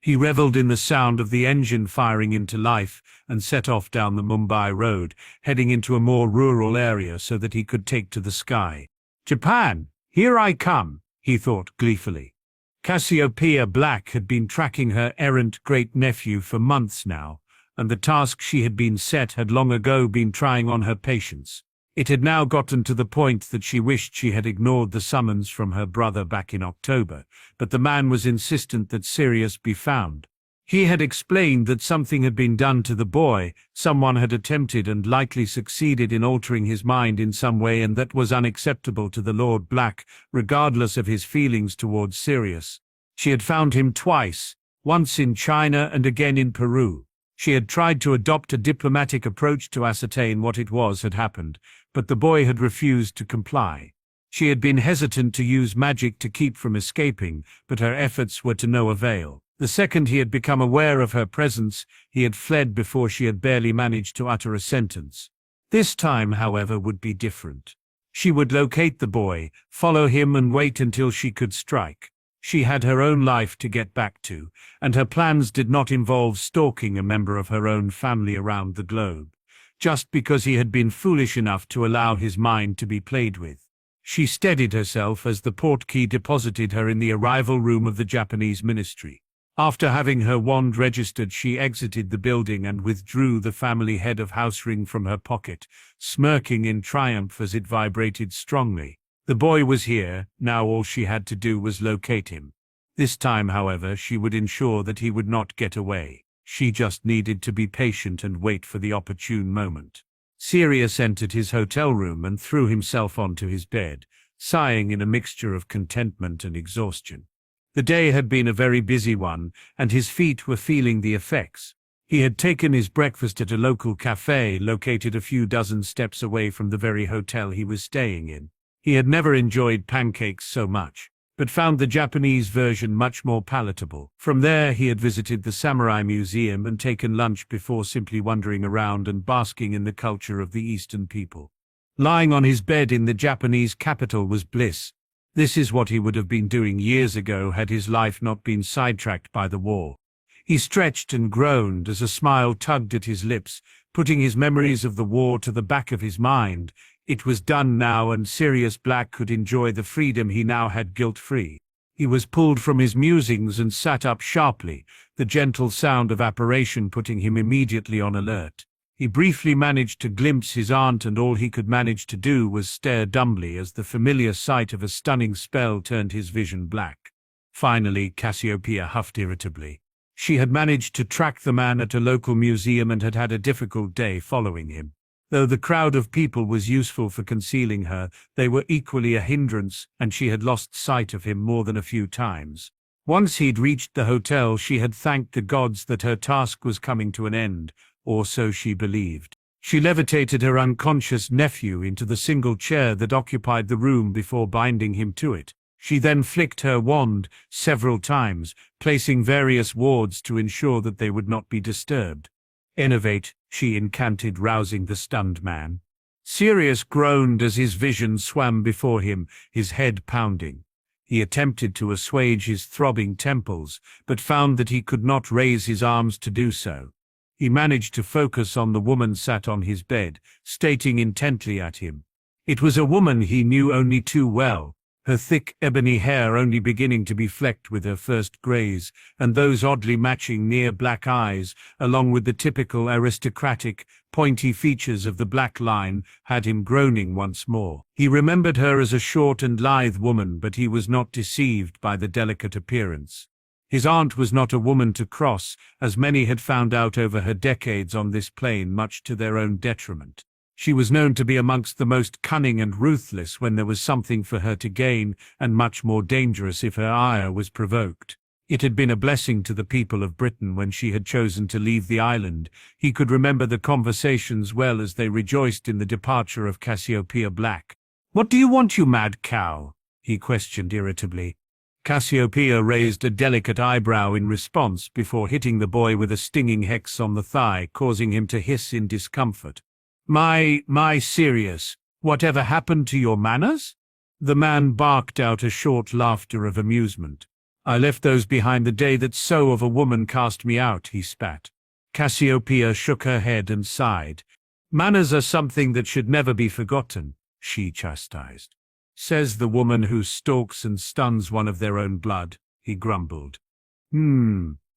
He reveled in the sound of the engine firing into life and set off down the Mumbai road, heading into a more rural area so that he could take to the sky. Japan, here I come, he thought gleefully. Cassiopeia Black had been tracking her errant great-nephew for months now, and the task she had been set had long ago been trying on her patience. It had now gotten to the point that she wished she had ignored the summons from her brother back in October, but the man was insistent that SIRIUS be found. He had explained that something had been done to the boy, someone had attempted and likely succeeded in altering his mind in some way, and that was unacceptable to the Lord Black, regardless of his feelings towards SIRIUS. She had found him twice, once in China and again in Peru. She had tried to adopt a diplomatic approach to ascertain what it was had happened, but the boy had refused to comply. She had been hesitant to use magic to keep from escaping, but her efforts were to no avail. The second he had become aware of her presence, he had fled before she had barely managed to utter a sentence. This time, however, would be different. She would locate the boy, follow him and wait until she could strike. She had her own life to get back to, and her plans did not involve stalking a member of her own family around the globe, just because he had been foolish enough to allow his mind to be played with. She steadied herself as the portkey deposited her in the arrival room of the Japanese ministry. After having her wand registered, she exited the building and withdrew the family head of house ring from her pocket, smirking in triumph as it vibrated strongly. The boy was here, now all she had to do was locate him. This time, however, she would ensure that he would not get away. She just needed to be patient and wait for the opportune moment. SIRIUS entered his hotel room and threw himself onto his bed, sighing in a mixture of contentment and exhaustion. The day had been a very busy one, and his feet were feeling the effects. He had taken his breakfast at a local cafe located a few dozen steps away from the very hotel he was staying in. He had never enjoyed pancakes so much, but found the Japanese version much more palatable. From there he had visited the Samurai Museum and taken lunch before simply wandering around and basking in the culture of the Eastern people. Lying on his bed in the Japanese capital was bliss. This is what he would have been doing years ago had his life not been sidetracked by the war. He stretched and groaned as a smile tugged at his lips, putting his memories of the war to the back of his mind. It was done now, and Sirius Black could enjoy the freedom he now had guilt-free. He was pulled from his musings and sat up sharply, the gentle sound of apparition putting him immediately on alert. He briefly managed to glimpse his aunt, and all he could manage to do was stare dumbly as the familiar sight of a stunning spell turned his vision black. Finally, Cassiopeia huffed irritably. She had managed to track the man at a local museum and had had a difficult day following him. Though the crowd of people was useful for concealing her, they were equally a hindrance, and she had lost sight of him more than a few times. Once he'd reached the hotel, she had thanked the gods that her task was coming to an end, or so she believed. She levitated her unconscious nephew into the single chair that occupied the room before binding him to it. She then flicked her wand several times, placing various wards to ensure that they would not be disturbed. "Innovate," she incanted, rousing the stunned man. Sirius groaned as his vision swam before him, his head pounding. He attempted to assuage his throbbing temples, but found that he could not raise his arms to do so. He managed to focus on the woman sat on his bed, staring intently at him. It was a woman he knew only too well, her thick ebony hair only beginning to be flecked with her first grays, and those oddly matching near black eyes, along with the typical aristocratic, pointy features of the black line, had him groaning once more. He remembered her as a short and lithe woman, but he was not deceived by the delicate appearance. His aunt was not a woman to cross, as many had found out over her decades on this plane, much to their own detriment. She was known to be amongst the most cunning and ruthless when there was something for her to gain, and much more dangerous if her ire was provoked. It had been a blessing to the people of Britain when she had chosen to leave the island. He could remember the conversations well as they rejoiced in the departure of Cassiopeia Black. "What do you want, you mad cow?" he questioned irritably. Cassiopeia raised a delicate eyebrow in response before hitting the boy with a stinging hex on the thigh, causing him to hiss in discomfort. My Sirius, whatever happened to your manners?" The man barked out a short laughter of amusement. "I left those behind the day that so of a woman cast me out," he spat. Cassiopeia shook her head and sighed. "Manners are something that should never be forgotten," she chastised. "Says the woman who stalks and stuns one of their own blood," he grumbled.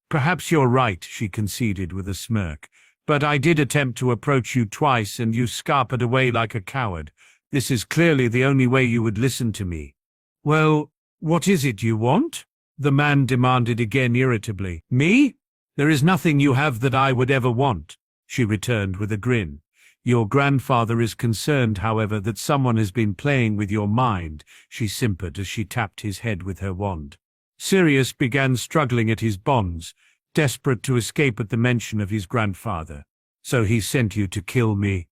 Perhaps you're right," she conceded with a smirk. "But I did attempt to approach you twice and you scarpered away like a coward. This is clearly the only way you would listen to me." "Well, what is it you want?" the man demanded again irritably. "Me? There is nothing you have that I would ever want," she returned with a grin. "Your grandfather is concerned, however, that someone has been playing with your mind," she simpered as she tapped his head with her wand. Sirius began struggling at his bonds, desperate to escape at the mention of his grandfather. "So he sent you to kill me?"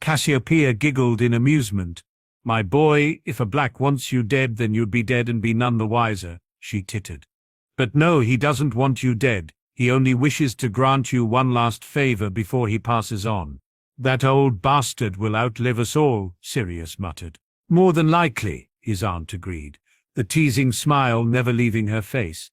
Cassiopeia giggled in amusement. "My boy, if a black wants you dead, then you'd be dead and be none the wiser," she tittered. "But no, he doesn't want you dead. He only wishes to grant you one last favor before he passes on." "That old bastard will outlive us all," Sirius muttered. "More than likely," his aunt agreed, the teasing smile never leaving her face.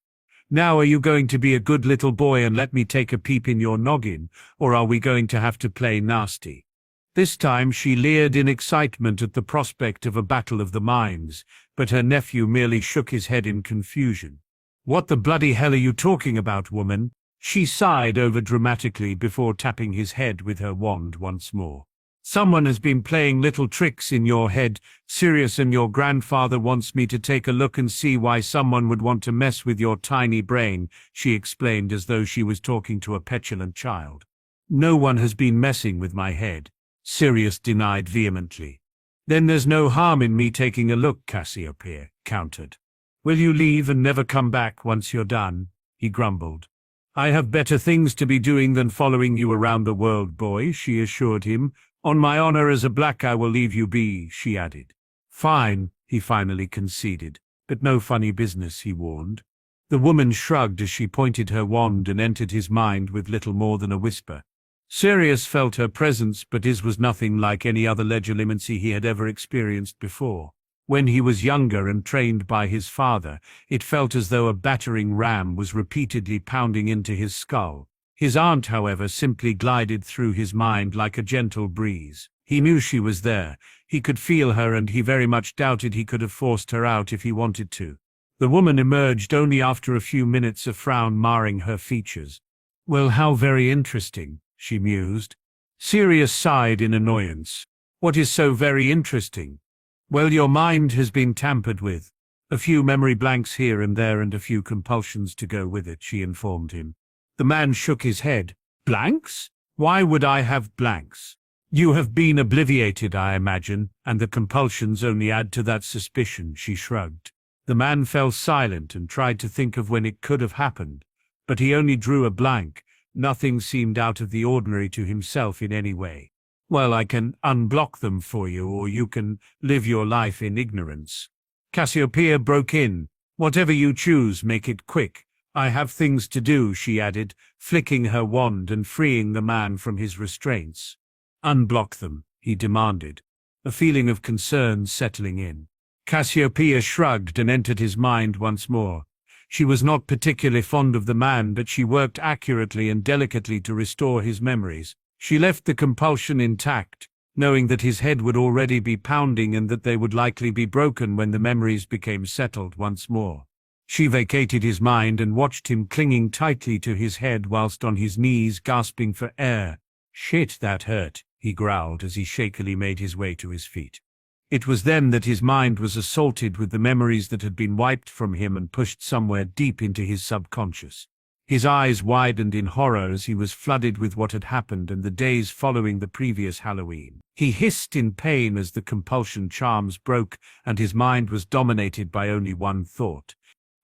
"Now are you going to be a good little boy and let me take a peep in your noggin, or are we going to have to play nasty?" This time she leered in excitement at the prospect of a battle of the minds, but her nephew merely shook his head in confusion. "What the bloody hell are you talking about, woman?" she sighed over-dramatically before tapping his head with her wand once more. "Someone has been playing little tricks in your head, Sirius, and your grandfather wants me to take a look and see why someone would want to mess with your tiny brain," she explained as though she was talking to a petulant child. "No one has been messing with my head," Sirius denied vehemently. "Then there's no harm in me taking a look," Cassiopeia countered. "Will you leave and never come back once you're done?" he grumbled. "I have better things to be doing than following you around the world, boy," she assured him. "On my honor as a black I will leave you be," she added. "Fine," he finally conceded, "but no funny business," he warned. The woman shrugged as she pointed her wand and entered his mind with little more than a whisper. Sirius felt her presence, but his was nothing like any other legilimency he had ever experienced before. When he was younger and trained by his father, it felt as though a battering ram was repeatedly pounding into his skull. His aunt, however, simply glided through his mind like a gentle breeze. He knew she was there, he could feel her, and he very much doubted he could have forced her out if he wanted to. The woman emerged only after a few minutes, a frown marring her features. "Well, how very interesting," she mused. Sirius sighed in annoyance. What is so very interesting? Well, your mind has been tampered with. A few memory blanks here and there and a few compulsions to go with it, she informed him. The man shook his head. Blanks? Why would I have blanks? You have been obliviated, I imagine, and the compulsions only add to that suspicion, she shrugged. The man fell silent and tried to think of when it could have happened, but he only drew a blank. Nothing seemed out of the ordinary to himself in any way. Well, I can unblock them for you, or you can live your life in ignorance. Cassiopeia broke in. Whatever you choose, make it quick. I have things to do, she added, flicking her wand and freeing the man from his restraints. Unblock them, he demanded, a feeling of concern settling in. Cassiopeia shrugged and entered his mind once more. She was not particularly fond of the man, but she worked accurately and delicately to restore his memories. She left the compulsion intact, knowing that his head would already be pounding and that they would likely be broken when the memories became settled once more. She vacated his mind and watched him clinging tightly to his head whilst on his knees gasping for air. Shit, that hurt, he growled as he shakily made his way to his feet. It was then that his mind was assaulted with the memories that had been wiped from him and pushed somewhere deep into his subconscious. His eyes widened in horror as he was flooded with what had happened and the days following the previous Halloween. He hissed in pain as the compulsion charms broke and his mind was dominated by only one thought.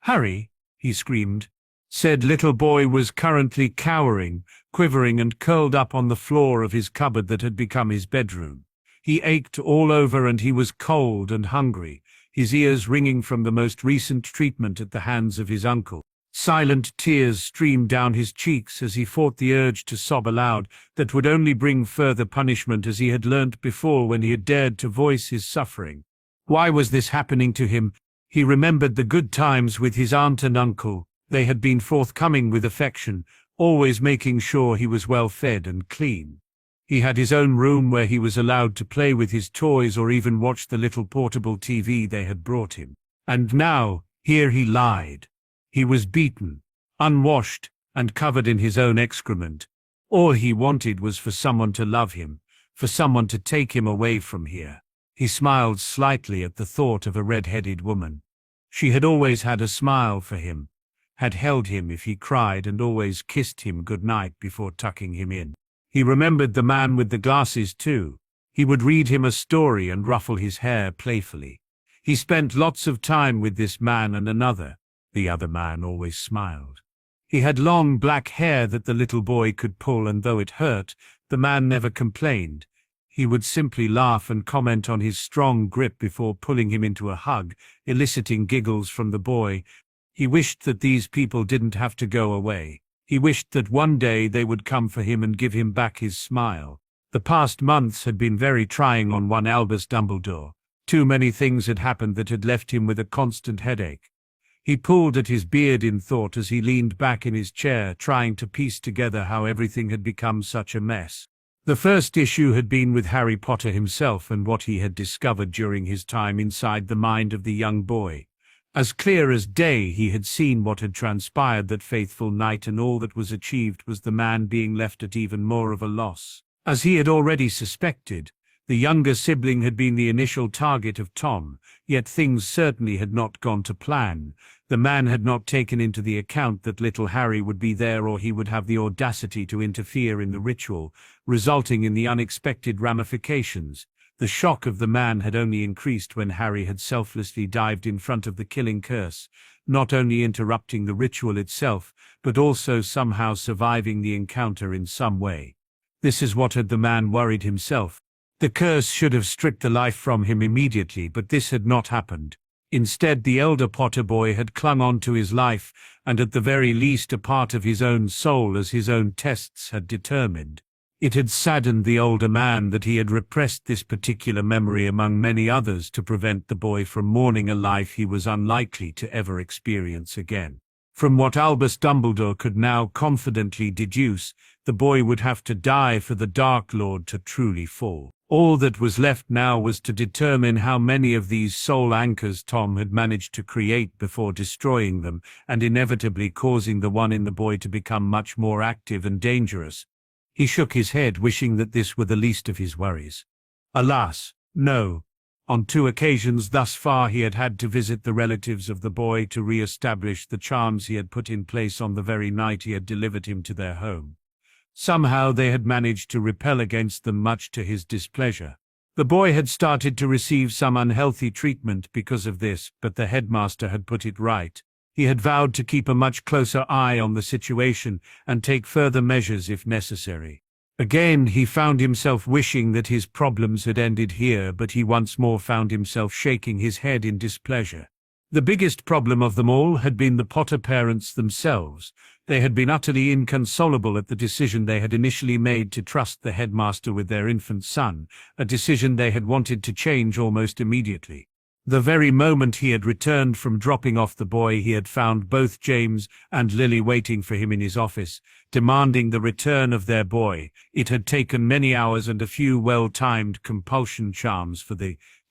Harry, he screamed. Said little boy was currently cowering, quivering and curled up on the floor of his cupboard that had become his bedroom. He ached all over and he was cold and hungry, his ears ringing from the most recent treatment at the hands of his uncle. Silent tears streamed down his cheeks as he fought the urge to sob aloud that would only bring further punishment, as he had learnt before when he had dared to voice his suffering. Why was this happening to him? He remembered the good times with his aunt and uncle. They had been forthcoming with affection, always making sure he was well fed and clean. He had his own room where he was allowed to play with his toys or even watch the little portable TV they had brought him. And now, here he lied. He was beaten, unwashed, and covered in his own excrement. All he wanted was for someone to love him, for someone to take him away from here. He smiled slightly at the thought of a red-headed woman. She had always had a smile for him, had held him if he cried and always kissed him good-night before tucking him in. He remembered the man with the glasses too. He would read him a story and ruffle his hair playfully. He spent lots of time with this man and another. The other man always smiled. He had long black hair that the little boy could pull, and though it hurt, the man never complained. He would simply laugh and comment on his strong grip before pulling him into a hug, eliciting giggles from the boy. He wished that these people didn't have to go away. He wished that one day they would come for him and give him back his smile. The past months had been very trying on one Albus Dumbledore. Too many things had happened that had left him with a constant headache. He pulled at his beard in thought as he leaned back in his chair, trying to piece together how everything had become such a mess. The first issue had been with Harry Potter himself and what he had discovered during his time inside the mind of the young boy. As clear as day, he had seen what had transpired that faithful night, and all that was achieved was the man being left at even more of a loss. As he had already suspected, the younger sibling had been the initial target of Tom, yet things certainly had not gone to plan. The man had not taken into the account that little Harry would be there, or he would have the audacity to interfere in the ritual, resulting in the unexpected ramifications. The shock of the man had only increased when Harry had selflessly dived in front of the killing curse, not only interrupting the ritual itself, but also somehow surviving the encounter in some way. This is what had the man worried himself. The curse should have stripped the life from him immediately, but this had not happened. Instead, the elder Potter boy had clung on to his life, and at the very least a part of his own soul, as his own tests had determined. It had saddened the older man that he had repressed this particular memory among many others to prevent the boy from mourning a life he was unlikely to ever experience again. From what Albus Dumbledore could now confidently deduce, the boy would have to die for the Dark Lord to truly fall. All that was left now was to determine how many of these soul anchors Tom had managed to create before destroying them, and inevitably causing the one in the boy to become much more active and dangerous. He shook his head, wishing that this were the least of his worries. Alas, no. On 2 occasions thus far he had had to visit the relatives of the boy to re-establish the charms he had put in place on the very night he had delivered him to their home. Somehow they had managed to repel against them, much to his displeasure. The boy had started to receive some unhealthy treatment because of this, but the headmaster had put it right. He had vowed to keep a much closer eye on the situation and take further measures if necessary. Again, he found himself wishing that his problems had ended here, but he once more found himself shaking his head in displeasure. The biggest problem of them all had been the Potter parents themselves. They had been utterly inconsolable at the decision they had initially made to trust the headmaster with their infant son, a decision they had wanted to change almost immediately. The very moment he had returned from dropping off the boy, he had found both James and Lily waiting for him in his office, demanding the return of their boy. It had taken many hours and a few well-timed compulsion charms for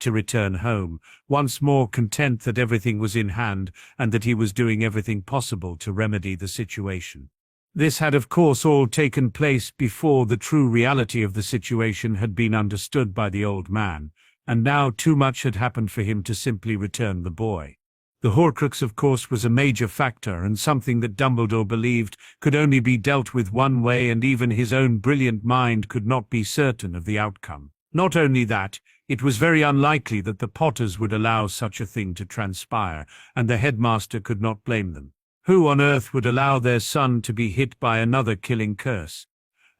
to return home, once more content that everything was in hand and that he was doing everything possible to remedy the situation. This had of course all taken place before the true reality of the situation had been understood by the old man, and now too much had happened for him to simply return the boy. The Horcrux, of course, was a major factor, and something that Dumbledore believed could only be dealt with one way, and even his own brilliant mind could not be certain of the outcome. Not only that, it was very unlikely that the Potters would allow such a thing to transpire, and the headmaster could not blame them. Who on earth would allow their son to be hit by another killing curse?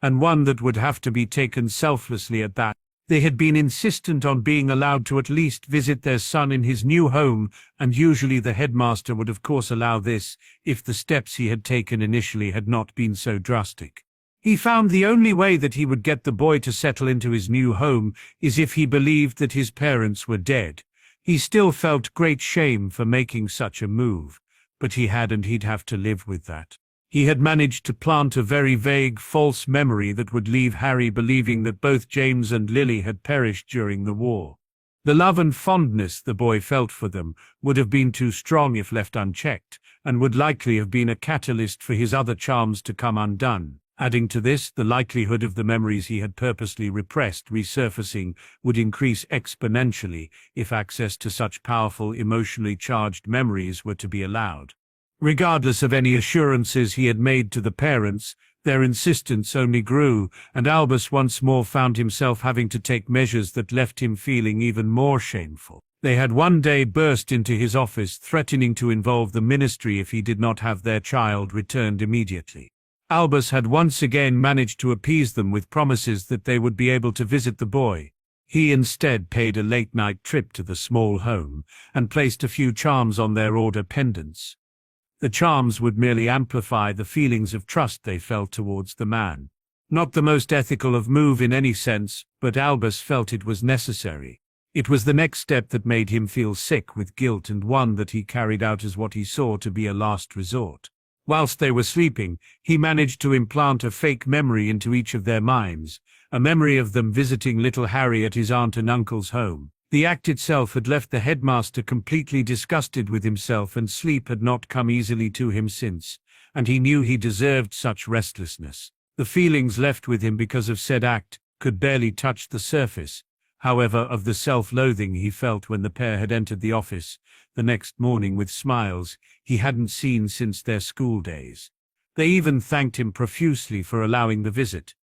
And one that would have to be taken selflessly at that. They had been insistent on being allowed to at least visit their son in his new home, and usually the headmaster would of course allow this, if the steps he had taken initially had not been so drastic. He found the only way that he would get the boy to settle into his new home is if he believed that his parents were dead. He still felt great shame for making such a move, but he had, and he'd have to live with that. He had managed to plant a very vague, false memory that would leave Harry believing that both James and Lily had perished during the war. The love and fondness the boy felt for them would have been too strong if left unchecked, and would likely have been a catalyst for his other charms to come undone. Adding to this, the likelihood of the memories he had purposely repressed resurfacing would increase exponentially if access to such powerful, emotionally charged memories were to be allowed. Regardless of any assurances he had made to the parents, their insistence only grew, and Albus once more found himself having to take measures that left him feeling even more shameful. They had one day burst into his office, threatening to involve the ministry if he did not have their child returned immediately. Albus had once again managed to appease them with promises that they would be able to visit the boy. He instead paid a late-night trip to the small home, and placed a few charms on their order pendants. The charms would merely amplify the feelings of trust they felt towards the man. Not the most ethical of move in any sense, but Albus felt it was necessary. It was the next step that made him feel sick with guilt, and one that he carried out as what he saw to be a last resort. Whilst they were sleeping, he managed to implant a fake memory into each of their minds, a memory of them visiting little Harry at his aunt and uncle's home. The act itself had left the headmaster completely disgusted with himself, and sleep had not come easily to him since, and he knew he deserved such restlessness. The feelings left with him because of said act could barely touch the surface, however, of the self-loathing he felt when the pair had entered the office the next morning with smiles he hadn't seen since their school days. They even thanked him profusely for allowing the visit.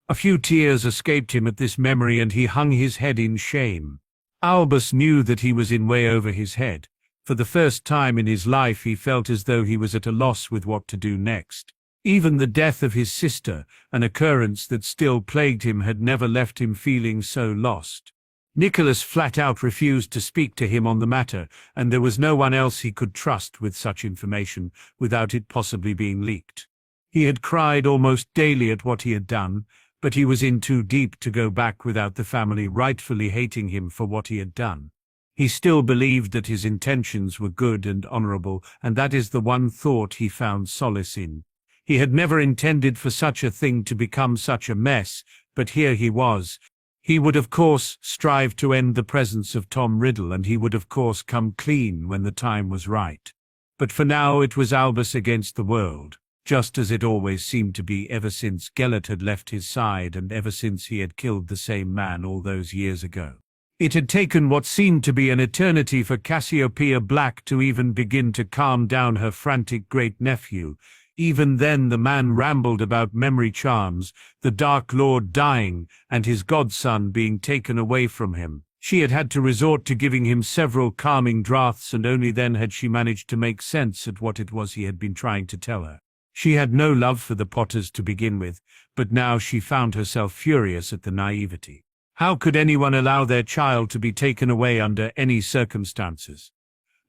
A few tears escaped him at this memory, and he hung his head in shame. Albus knew that he was in way over his head. For the first time in his life he felt as though he was at a loss with what to do next. Even the death of his sister, an occurrence that still plagued him, had never left him feeling so lost. Nicholas flat out refused to speak to him on the matter, and there was no one else he could trust with such information without it possibly being leaked. He had cried almost daily at what he had done, but he was in too deep to go back without the family rightfully hating him for what he had done. He still believed that his intentions were good and honorable, and that is the one thought he found solace in. He had never intended for such a thing to become such a mess, but here he was. He would of course strive to end the presence of Tom Riddle, and he would of course come clean when the time was right. But for now it was Albus against the world. just as it always seemed to be ever since Gellert had left his side and ever since he had killed the same man all those years ago. It had taken what seemed to be an eternity for Cassiopeia Black to even begin to calm down her frantic great-nephew. Even then the man rambled about memory charms, the Dark Lord dying, and his godson being taken away from him. She had had to resort to giving him several calming draughts, and only then had she managed to make sense at what it was he had been trying to tell her. She had no love for the Potters to begin with, but now she found herself furious at the naivety. How could anyone allow their child to be taken away under any circumstances?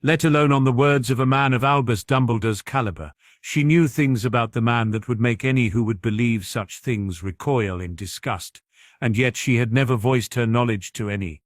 Let alone on the words of a man of Albus Dumbledore's caliber. She knew things about the man that would make any who would believe such things recoil in disgust, and yet she had never voiced her knowledge to any.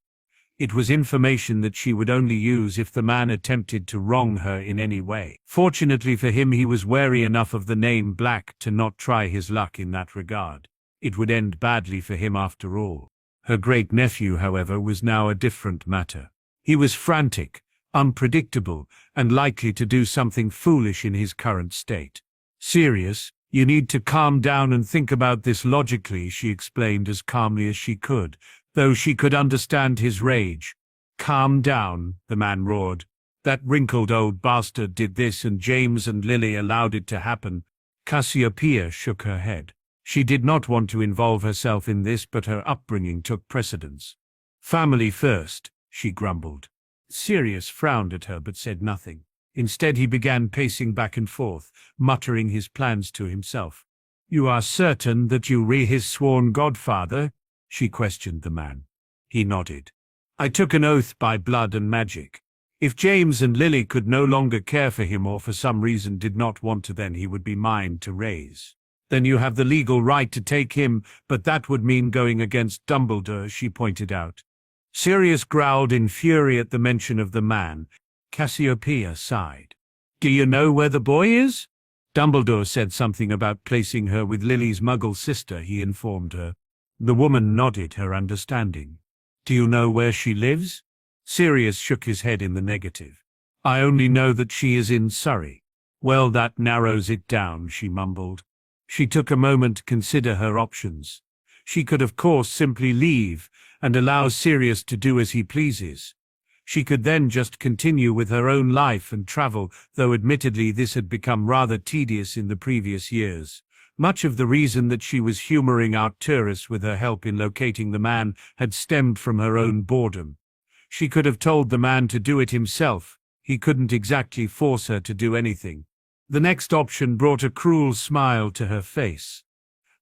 It was information that she would only use if the man attempted to wrong her in any way. Fortunately for him, he was wary enough of the name Black to not try his luck in that regard. It would end badly for him after all. Her great-nephew, however, was now a different matter. He was frantic, unpredictable, and likely to do something foolish in his current state. "Sirius, you need to calm down and think about this logically," she explained as calmly as she could, though she could understand his rage. "Calm down," the man roared. "That wrinkled old bastard did this, and James and Lily allowed it to happen." Cassiopeia shook her head. She did not want to involve herself in this, but her upbringing took precedence. "Family first," she grumbled. Sirius frowned at her but said nothing. Instead he began pacing back and forth, muttering his plans to himself. "You are certain that you re his sworn godfather?" she questioned the man. He nodded. "I took an oath by blood and magic. If James and Lily could no longer care for him or for some reason did not want to, then he would be mine to raise." "Then you have the legal right to take him, but that would mean going against Dumbledore," she pointed out. Sirius growled in fury at the mention of the man. Cassiopeia sighed. "Do you know where the boy is?" "Dumbledore said something about placing her with Lily's Muggle sister," he informed her. The woman nodded her understanding. "Do you know where she lives?" Sirius shook his head in the negative. "I only know that she is in Surrey." "Well, that narrows it down," she mumbled. She took a moment to consider her options. She could of course simply leave and allow Sirius to do as he pleases. She could then just continue with her own life and travel, though admittedly this had become rather tedious in the previous years. Much of the reason that she was humoring Arcturus with her help in locating the man had stemmed from her own boredom. She could have told the man to do it himself. He couldn't exactly force her to do anything. The next option brought a cruel smile to her face.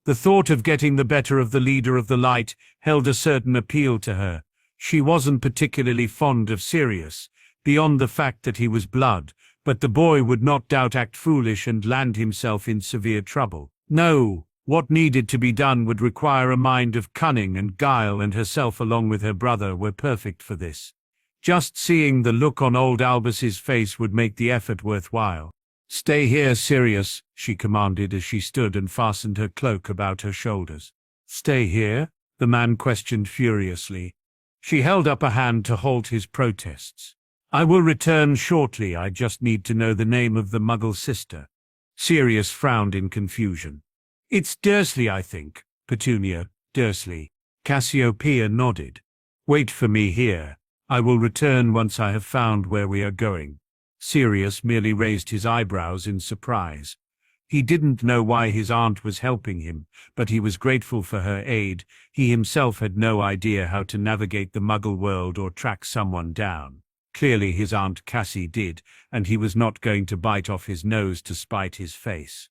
The thought of getting the better of the leader of the light held a certain appeal to her. She wasn't particularly fond of Sirius, beyond the fact that he was blood, but the boy would not doubt act foolish and land himself in severe trouble. No, what needed to be done would require a mind of cunning and guile, and herself along with her brother were perfect for this. Just seeing the look on old Albus's face would make the effort worthwhile. "Stay here, Sirius," she commanded as she stood and fastened her cloak about her shoulders. "Stay here?" the man questioned furiously. She held up a hand to halt his protests. "I will return shortly. I just need to know the name of the Muggle sister." Sirius frowned in confusion. "It's Dursley, I think." "Petunia, Dursley." Cassiopeia nodded. "Wait for me here. I will return once I have found where we are going." Sirius merely raised his eyebrows in surprise. He didn't know why his aunt was helping him, but he was grateful for her aid. He himself had no idea how to navigate the Muggle world or track someone down. Clearly his Aunt Cassie did, and he was not going to bite off his nose to spite his face.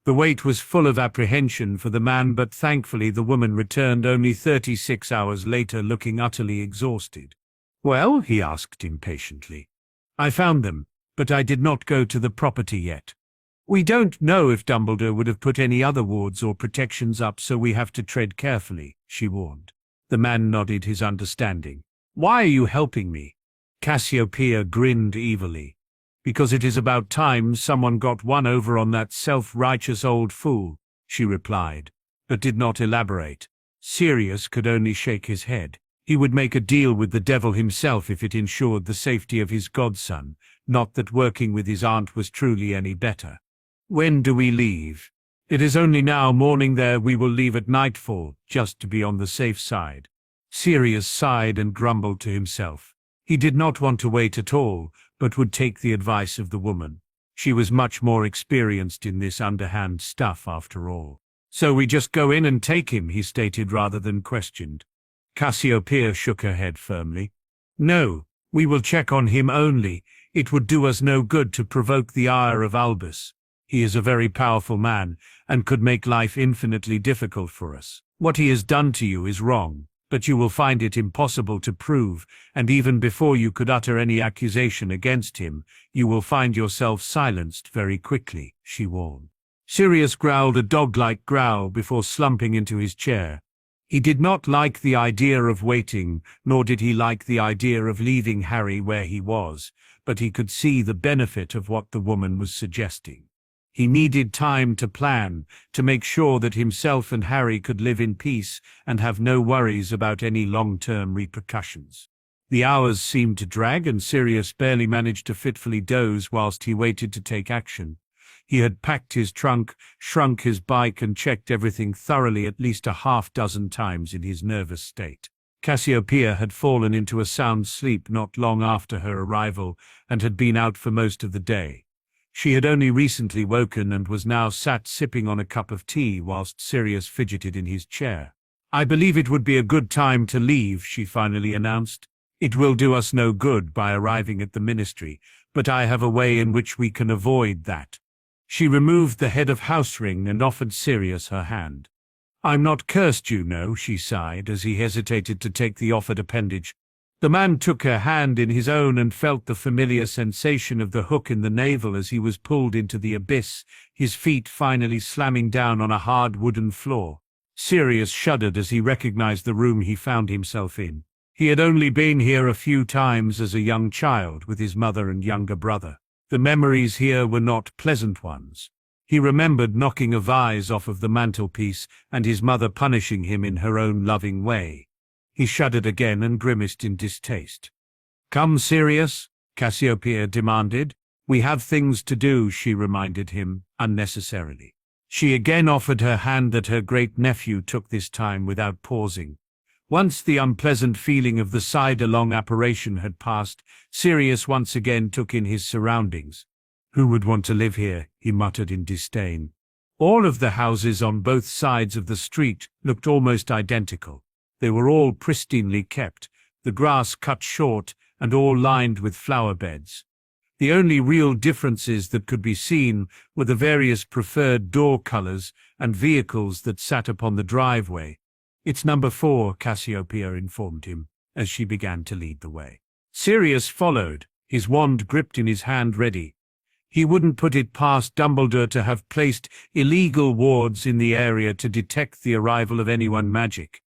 The wait was full of apprehension for the man, but thankfully the woman returned only 36 hours later, looking utterly exhausted. "Well?" he asked impatiently. "I found them, but I did not go to the property yet. We don't know if Dumbledore would have put any other wards or protections up, so we have to tread carefully," she warned. The man nodded his understanding. "Why are you helping me?" Cassiopeia grinned evilly. "Because it is about time someone got one over on that self-righteous old fool," she replied, but did not elaborate. Sirius could only shake his head. He would make a deal with the devil himself if it ensured the safety of his godson, not that working with his aunt was truly any better. When do we leave? It is only now morning there. We will leave at nightfall, just to be on the safe side. Sirius sighed and grumbled to himself. He did not want to wait at all, but would take the advice of the woman. She was much more experienced in this underhand stuff after all. So we just go in and take him, he stated rather than questioned. Cassiopeia shook her head firmly. No, we will check on him only. It would do us no good to provoke the ire of Albus. He is a very powerful man, and could make life infinitely difficult for us. What he has done to you is wrong, but you will find it impossible to prove, and even before you could utter any accusation against him, you will find yourself silenced very quickly, she warned. Sirius growled a dog-like growl before slumping into his chair. He did not like the idea of waiting, nor did he like the idea of leaving Harry where he was, but he could see the benefit of what the woman was suggesting. He needed time to plan, to make sure that himself and Harry could live in peace and have no worries about any long-term repercussions. The hours seemed to drag, and Sirius barely managed to fitfully doze whilst he waited to take action. He had packed his trunk, shrunk his bike, and checked everything thoroughly at least a half-dozen times in his nervous state. Cassiopeia had fallen into a sound sleep not long after her arrival, and had been out for most of the day. She had only recently woken and was now sat sipping on a cup of tea whilst Sirius fidgeted in his chair. I believe it would be a good time to leave, she finally announced. It will do us no good by arriving at the ministry, but I have a way in which we can avoid that. She removed the head of house ring and offered Sirius her hand. I'm not cursed, you know, she sighed as he hesitated to take the offered appendage. The man took her hand in his own and felt the familiar sensation of the hook in the navel as he was pulled into the abyss, his feet finally slamming down on a hard wooden floor. Sirius shuddered as he recognized the room he found himself in. He had only been here a few times as a young child with his mother and younger brother. The memories here were not pleasant ones. He remembered knocking a vase off of the mantelpiece and his mother punishing him in her own loving way. He shuddered again and grimaced in distaste. Come, Sirius, Cassiopeia demanded. We have things to do, she reminded him, unnecessarily. She again offered her hand that her great-nephew took this time without pausing. Once the unpleasant feeling of the side-along apparition had passed, Sirius once again took in his surroundings. Who would want to live here, he muttered in disdain. All of the houses on both sides of the street looked almost identical. They were all pristinely kept, the grass cut short, and all lined with flower beds. The only real differences that could be seen were the various preferred door colors and vehicles that sat upon the driveway. It's number 4, Cassiopeia informed him, as she began to lead the way. Sirius followed, his wand gripped in his hand ready. He wouldn't put it past Dumbledore to have placed illegal wards in the area to detect the arrival of anyone magic.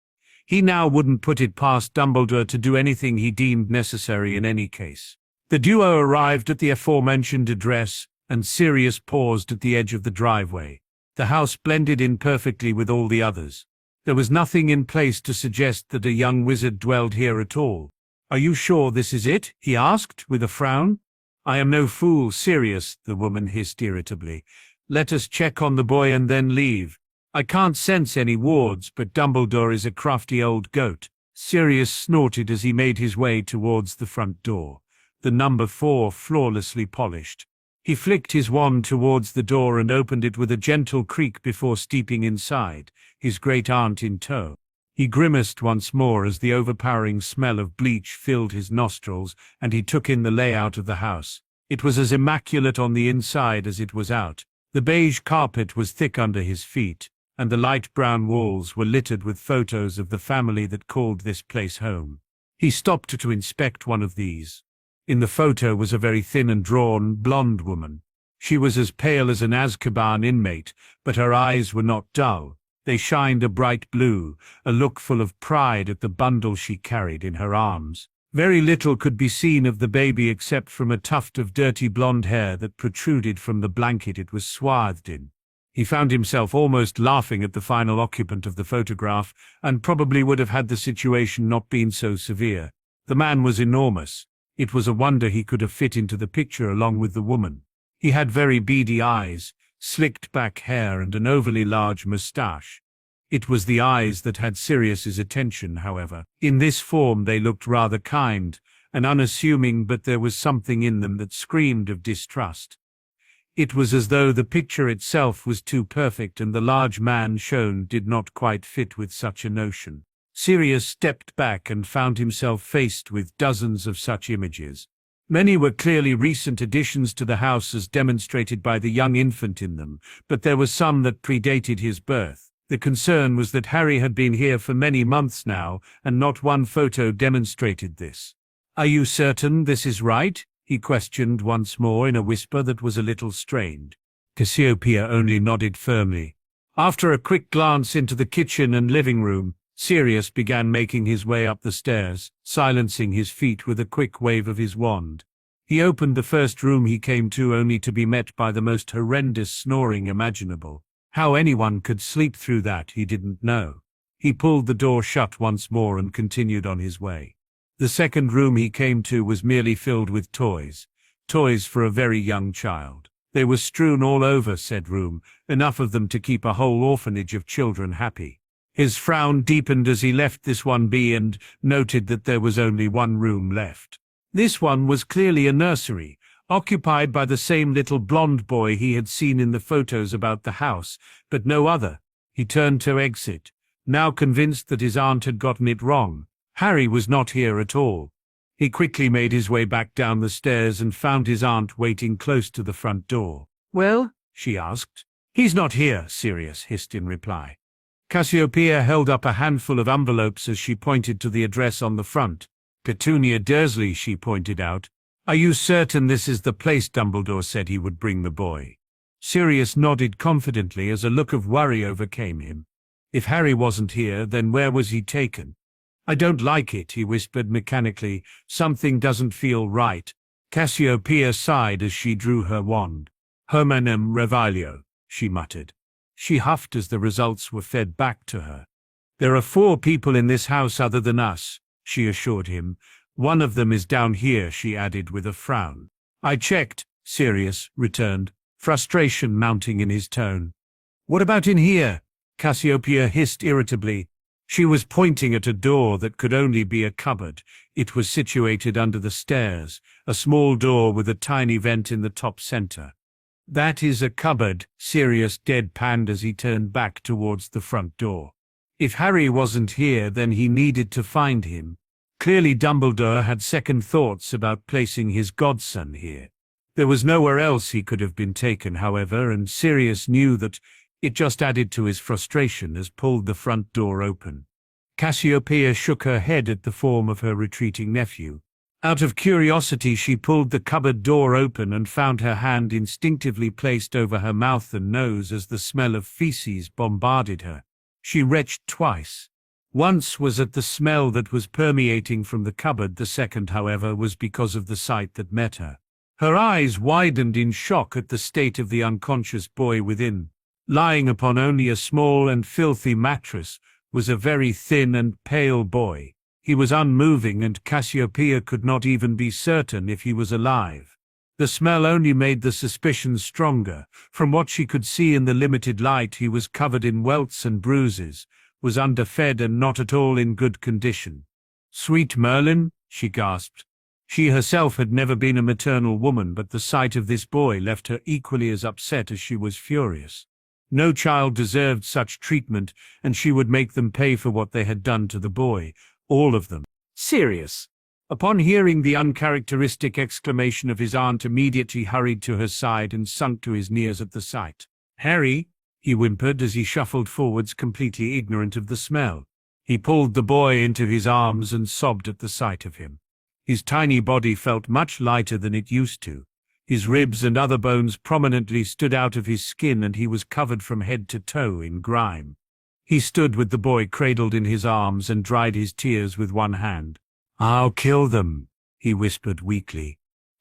He now wouldn't put it past Dumbledore to do anything he deemed necessary in any case. The duo arrived at the aforementioned address, and Sirius paused at the edge of the driveway. The house blended in perfectly with all the others. There was nothing in place to suggest that a young wizard dwelled here at all. Are you sure this is it? He asked, with a frown. I am no fool, Sirius, the woman hissed irritably. Let us check on the boy and then leave. I can't sense any wards, but Dumbledore is a crafty old goat. Sirius snorted as he made his way towards the front door, the number 4 flawlessly polished. He flicked his wand towards the door and opened it with a gentle creak before stepping inside, his great-aunt in tow. He grimaced once more as the overpowering smell of bleach filled his nostrils, and he took in the layout of the house. It was as immaculate on the inside as it was out. The beige carpet was thick under his feet, and the light brown walls were littered with photos of the family that called this place home. He stopped to inspect one of these. In the photo was a very thin and drawn, blonde woman. She was as pale as an Azkaban inmate, but her eyes were not dull. They shined a bright blue, a look full of pride at the bundle she carried in her arms. Very little could be seen of the baby except from a tuft of dirty blonde hair that protruded from the blanket it was swathed in. He found himself almost laughing at the final occupant of the photograph, and probably would have had the situation not been so severe. The man was enormous. It was a wonder he could have fit into the picture along with the woman. He had very beady eyes, slicked back hair and an overly large moustache. It was the eyes that had Sirius's attention, however. In this form they looked rather kind and unassuming, but there was something in them that screamed of distrust. It was as though the picture itself was too perfect and the large man shown did not quite fit with such a notion. Sirius stepped back and found himself faced with dozens of such images. Many were clearly recent additions to the house as demonstrated by the young infant in them, but there were some that predated his birth. The concern was that Harry had been here for many months now, and not one photo demonstrated this. "Are you certain this is right?" he questioned once more in a whisper that was a little strained. Cassiopeia only nodded firmly. After a quick glance into the kitchen and living room, Sirius began making his way up the stairs, silencing his feet with a quick wave of his wand. He opened the first room he came to only to be met by the most horrendous snoring imaginable. How anyone could sleep through that he didn't know. He pulled the door shut once more and continued on his way. The second room he came to was merely filled with toys. Toys for a very young child. They were strewn all over said room, enough of them to keep a whole orphanage of children happy. His frown deepened as he left this one be and noted that there was only one room left. This one was clearly a nursery, occupied by the same little blonde boy he had seen in the photos about the house, but no other. He turned to exit, now convinced that his aunt had gotten it wrong. Harry was not here at all. He quickly made his way back down the stairs and found his aunt waiting close to the front door. "Well?" she asked. "He's not here," Sirius hissed in reply. Cassiopeia held up a handful of envelopes as she pointed to the address on the front. "Petunia Dursley," she pointed out. "Are you certain this is the place Dumbledore said he would bring the boy?" Sirius nodded confidently as a look of worry overcame him. If Harry wasn't here, then where was he taken? "I don't like it," he whispered mechanically. "Something doesn't feel right." Cassiopeia sighed as she drew her wand. "Hominum revilio," she muttered. She huffed as the results were fed back to her. "There are 4 people in this house other than us," she assured him. "One of them is down here," she added with a frown. "I checked," Sirius returned, frustration mounting in his tone. "What about in here?" Cassiopeia hissed irritably. She was pointing at a door that could only be a cupboard. It was situated under the stairs, a small door with a tiny vent in the top center. "That is a cupboard," Sirius deadpanned as he turned back towards the front door. If Harry wasn't here, then he needed to find him. Clearly Dumbledore had second thoughts about placing his godson here. There was nowhere else he could have been taken, however, and Sirius knew that. It just added to his frustration as pulled the front door open. Cassiopeia shook her head at the form of her retreating nephew. Out of curiosity she pulled the cupboard door open and found her hand instinctively placed over her mouth and nose as the smell of feces bombarded her. She retched twice. Once was at the smell that was permeating from the cupboard, the second, however, was because of the sight that met her. Her eyes widened in shock at the state of the unconscious boy within. Lying upon only a small and filthy mattress was a very thin and pale boy. He was unmoving, and Cassiopeia could not even be certain if he was alive. The smell only made the suspicion stronger. From what she could see in the limited light, he was covered in welts and bruises, was underfed and not at all in good condition. "Sweet Merlin," she gasped. She herself had never been a maternal woman, but the sight of this boy left her equally as upset as she was furious. No child deserved such treatment, and she would make them pay for what they had done to the boy, all of them. "Sirius!" Upon hearing the uncharacteristic exclamation of his aunt, immediately hurried to her side and sunk to his knees at the sight. "Harry," he whimpered as he shuffled forwards, completely ignorant of the smell. He pulled the boy into his arms and sobbed at the sight of him. His tiny body felt much lighter than it used to. His ribs and other bones prominently stood out of his skin, and he was covered from head to toe in grime. He stood with the boy cradled in his arms and dried his tears with one hand. "I'll kill them," he whispered weakly.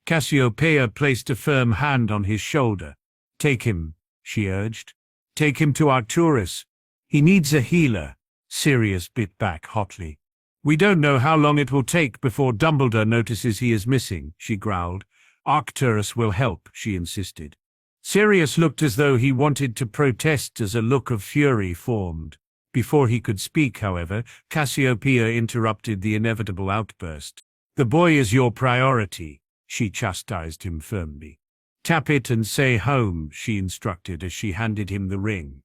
Cassiopeia placed a firm hand on his shoulder. "Take him," she urged. "Take him to Arcturus. He needs a healer." Sirius bit back hotly. "We don't know how long it will take before Dumbledore notices he is missing," she growled. "Arcturus will help," she insisted. Sirius looked as though he wanted to protest as a look of fury formed. Before he could speak, however, Cassiopeia interrupted the inevitable outburst. "The boy is your priority," she chastised him firmly. "Tap it and say home," she instructed as she handed him the ring.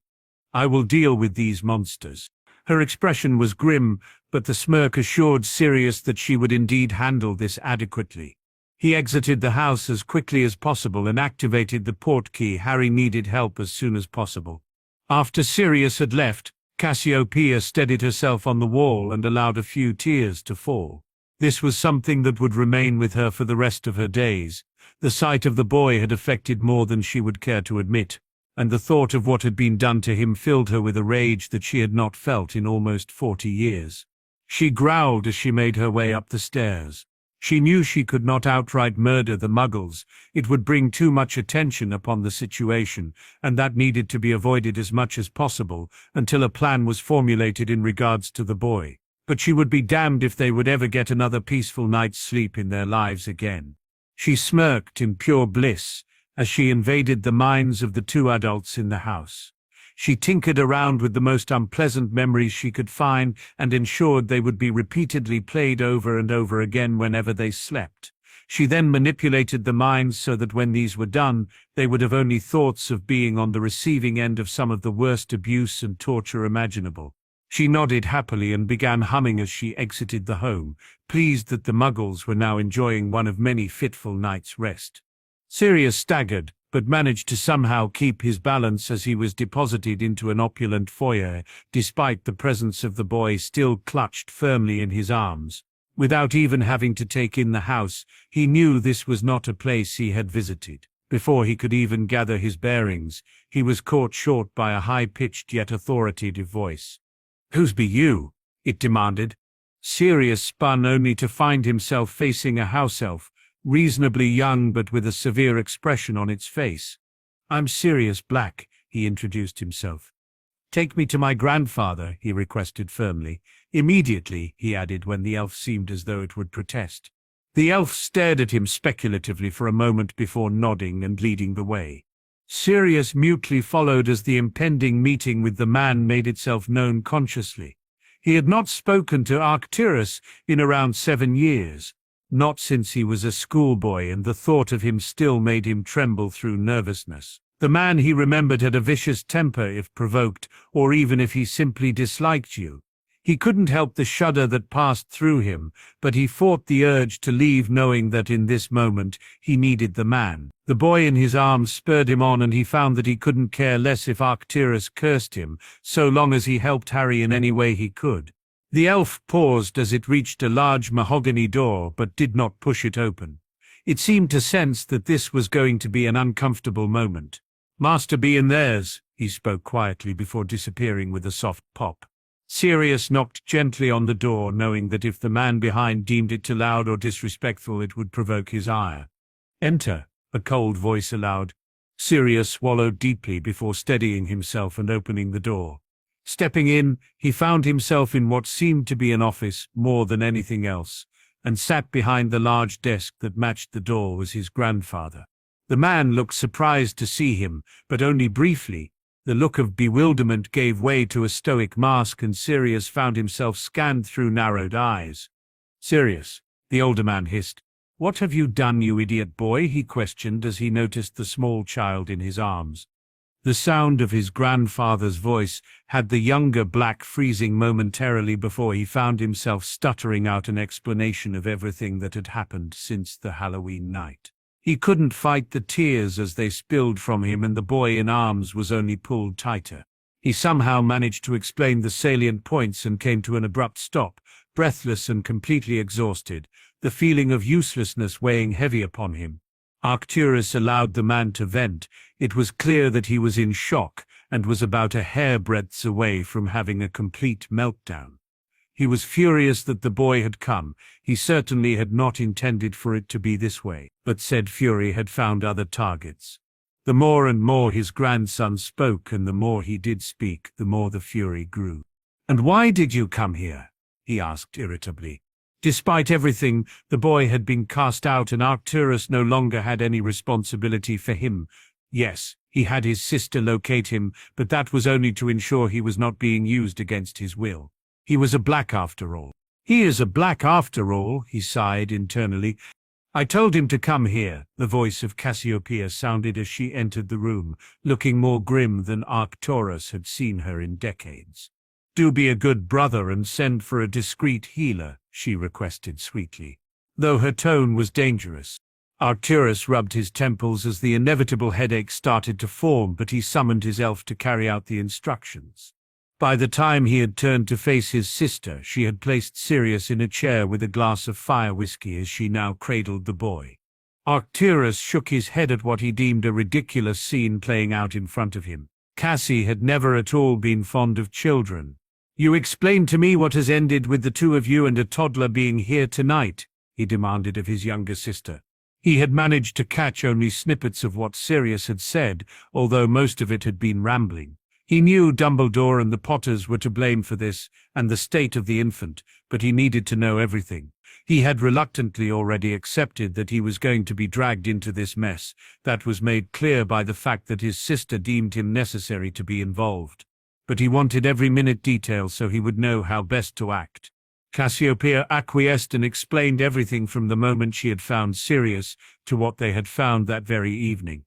"I will deal with these monsters." Her expression was grim, but the smirk assured Sirius that she would indeed handle this adequately. He exited the house as quickly as possible and activated the portkey. Harry needed help as soon as possible. After Sirius had left, Cassiopeia steadied herself on the wall and allowed a few tears to fall. This was something that would remain with her for the rest of her days. The sight of the boy had affected more than she would care to admit, and the thought of what had been done to him filled her with a rage that she had not felt in almost 40 years. She growled as she made her way up the stairs. She knew she could not outright murder the Muggles. It would bring too much attention upon the situation, and that needed to be avoided as much as possible until a plan was formulated in regards to the boy. But she would be damned if they would ever get another peaceful night's sleep in their lives again. She smirked in pure bliss as she invaded the minds of the two adults in the house. She tinkered around with the most unpleasant memories she could find and ensured they would be repeatedly played over and over again whenever they slept. She then manipulated the minds so that when these were done, they would have only thoughts of being on the receiving end of some of the worst abuse and torture imaginable. She nodded happily and began humming as she exited the home, pleased that the Muggles were now enjoying one of many fitful nights' rest. Sirius staggered, but managed to somehow keep his balance as he was deposited into an opulent foyer, despite the presence of the boy still clutched firmly in his arms. Without even having to take in the house, he knew this was not a place he had visited. Before he could even gather his bearings, he was caught short by a high-pitched yet authoritative voice. "Whose be you?" it demanded. Sirius spun only to find himself facing a house elf, reasonably young but with a severe expression on its face. "I'm Sirius Black," he introduced himself. "Take me to my grandfather," he requested firmly. "Immediately," he added when the elf seemed as though it would protest. The elf stared at him speculatively for a moment before nodding and leading the way. Sirius mutely followed as the impending meeting with the man made itself known consciously. He had not spoken to Arcturus in around 7 years. Not since he was a schoolboy, and the thought of him still made him tremble through nervousness. The man he remembered had a vicious temper if provoked, or even if he simply disliked you. He couldn't help the shudder that passed through him, but he fought the urge to leave, knowing that in this moment he needed the man. The boy in his arms spurred him on, and he found that he couldn't care less if Arcturus cursed him, so long as he helped Harry in any way he could. The elf paused as it reached a large mahogany door, but did not push it open. It seemed to sense that this was going to be an uncomfortable moment. "Master be in theirs," he spoke quietly before disappearing with a soft pop. Sirius knocked gently on the door, knowing that if the man behind deemed it too loud or disrespectful, it would provoke his ire. "Enter," a cold voice allowed. Sirius swallowed deeply before steadying himself and opening the door. Stepping in, he found himself in what seemed to be an office more than anything else, and sat behind the large desk that matched the door was his grandfather. The man looked surprised to see him, but only briefly. The look of bewilderment gave way to a stoic mask, and Sirius found himself scanned through narrowed eyes. "Sirius," the older man hissed. "What have you done, you idiot boy?" he questioned as he noticed the small child in his arms. The sound of his grandfather's voice had the younger Black freezing momentarily before he found himself stuttering out an explanation of everything that had happened since the Halloween night. He couldn't fight the tears as they spilled from him, and the boy in arms was only pulled tighter. He somehow managed to explain the salient points and came to an abrupt stop, breathless and completely exhausted, the feeling of uselessness weighing heavy upon him. Arcturus allowed the man to vent. It was clear that he was in shock and was about a hairbreadth away from having a complete meltdown. He was furious that the boy had come. He certainly had not intended for it to be this way, but said fury had found other targets. The more and more his grandson spoke, and the more he did speak, the more the fury grew. "And why did you come here?" he asked irritably. Despite everything, the boy had been cast out, and Arcturus no longer had any responsibility for him. Yes, he had his sister locate him, but that was only to ensure he was not being used against his will. He was a black after all. He is a black after all, he sighed internally. I told him to come here. The voice of Cassiopeia sounded as she entered the room, looking more grim than Arcturus had seen her in decades. Do be a good brother and send for a discreet healer, she requested sweetly, though her tone was dangerous. Arcturus rubbed his temples as the inevitable headache started to form, but he summoned his elf to carry out the instructions. By the time he had turned to face his sister, she had placed Sirius in a chair with a glass of fire whiskey as she now cradled the boy. Arcturus shook his head at what he deemed a ridiculous scene playing out in front of him. Cassie had never at all been fond of children. You explain to me what has ended with the two of you and a toddler being here tonight, he demanded of his younger sister. He had managed to catch only snippets of what Sirius had said, although most of it had been rambling. He knew Dumbledore and the Potters were to blame for this, and the state of the infant, but he needed to know everything. He had reluctantly already accepted that he was going to be dragged into this mess. That was made clear by the fact that his sister deemed him necessary to be involved. But he wanted every minute detail so he would know how best to act. Cassiopeia acquiesced and explained everything from the moment she had found Sirius to what they had found that very evening.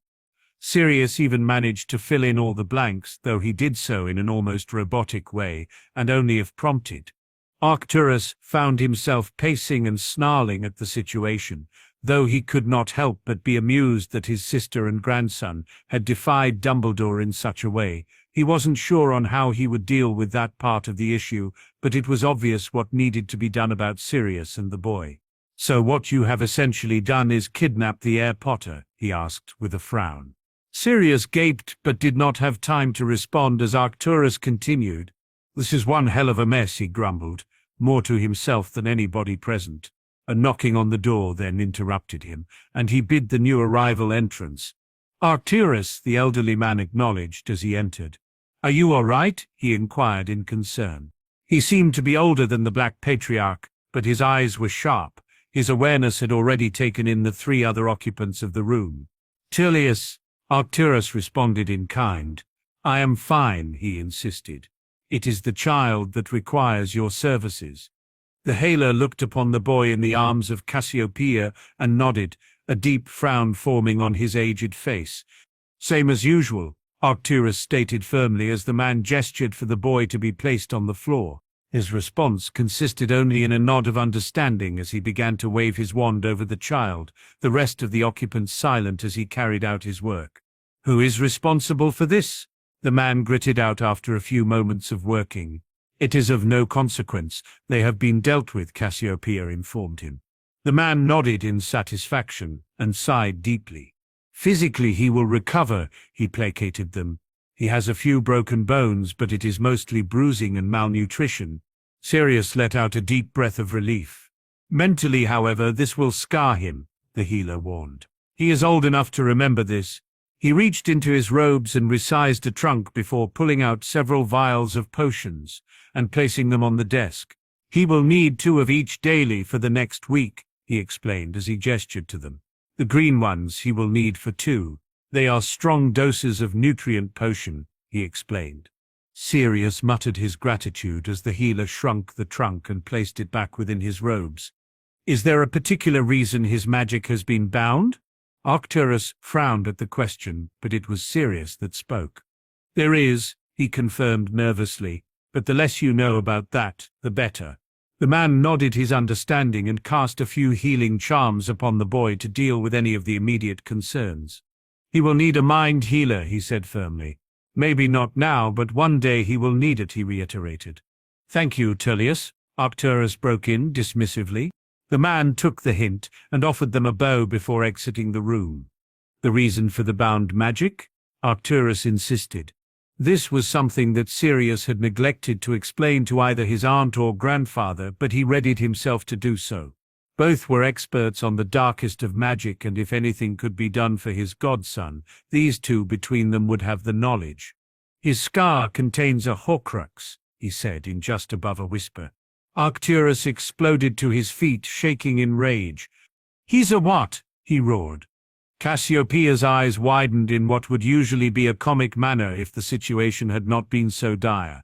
Sirius even managed to fill in all the blanks, though he did so in an almost robotic way, and only if prompted. Arcturus found himself pacing and snarling at the situation, though he could not help but be amused that his sister and grandson had defied Dumbledore in such a way. He wasn't sure on how he would deal with that part of the issue, but it was obvious what needed to be done about Sirius and the boy. So what you have essentially done is kidnap the heir Potter, he asked with a frown. Sirius gaped but did not have time to respond as Arcturus continued. This is one hell of a mess, he grumbled, more to himself than anybody present. A knocking on the door then interrupted him, and he bid the new arrival entrance. Arcturus, the elderly man acknowledged as he entered. Are you all right? He inquired in concern. He seemed to be older than the Black Patriarch, but his eyes were sharp. His awareness had already taken in the three other occupants of the room. Tullius, Arcturus responded in kind. I am fine, he insisted. It is the child that requires your services. The Hailer looked upon the boy in the arms of Cassiopeia and nodded, a deep frown forming on his aged face. Same as usual, Arcturus stated firmly as the man gestured for the boy to be placed on the floor. His response consisted only in a nod of understanding as he began to wave his wand over the child, the rest of the occupants silent as he carried out his work. Who is responsible for this? The man gritted out after a few moments of working. It is of no consequence. They have been dealt with, Cassiopeia informed him. The man nodded in satisfaction and sighed deeply. Physically he will recover, he placated them. He has a few broken bones, but it is mostly bruising and malnutrition. Sirius let out a deep breath of relief. Mentally, however, this will scar him, the healer warned. He is old enough to remember this. He reached into his robes and resized a trunk before pulling out several vials of potions and placing them on the desk. He will need 2 of each daily for the next week, he explained as he gestured to them. The green ones he will need for 2. They are strong doses of nutrient potion, he explained. Sirius muttered his gratitude as the healer shrunk the trunk and placed it back within his robes. Is there a particular reason his magic has been bound? Arcturus frowned at the question, but it was Sirius that spoke. There is, he confirmed nervously, but the less you know about that, the better. The man nodded his understanding and cast a few healing charms upon the boy to deal with any of the immediate concerns. He will need a mind healer, he said firmly. Maybe not now, but one day he will need it, he reiterated. Thank you, Tullius, Arcturus broke in dismissively. The man took the hint and offered them a bow before exiting the room. The reason for the bound magic? Arcturus insisted. This was something that Sirius had neglected to explain to either his aunt or grandfather, but he readied himself to do so. Both were experts on the darkest of magic, and if anything could be done for his godson, these two between them would have the knowledge. His scar contains a Horcrux, he said in just above a whisper. Arcturus exploded to his feet, shaking in rage. He's a what? He roared. Cassiopeia's eyes widened in what would usually be a comic manner if the situation had not been so dire.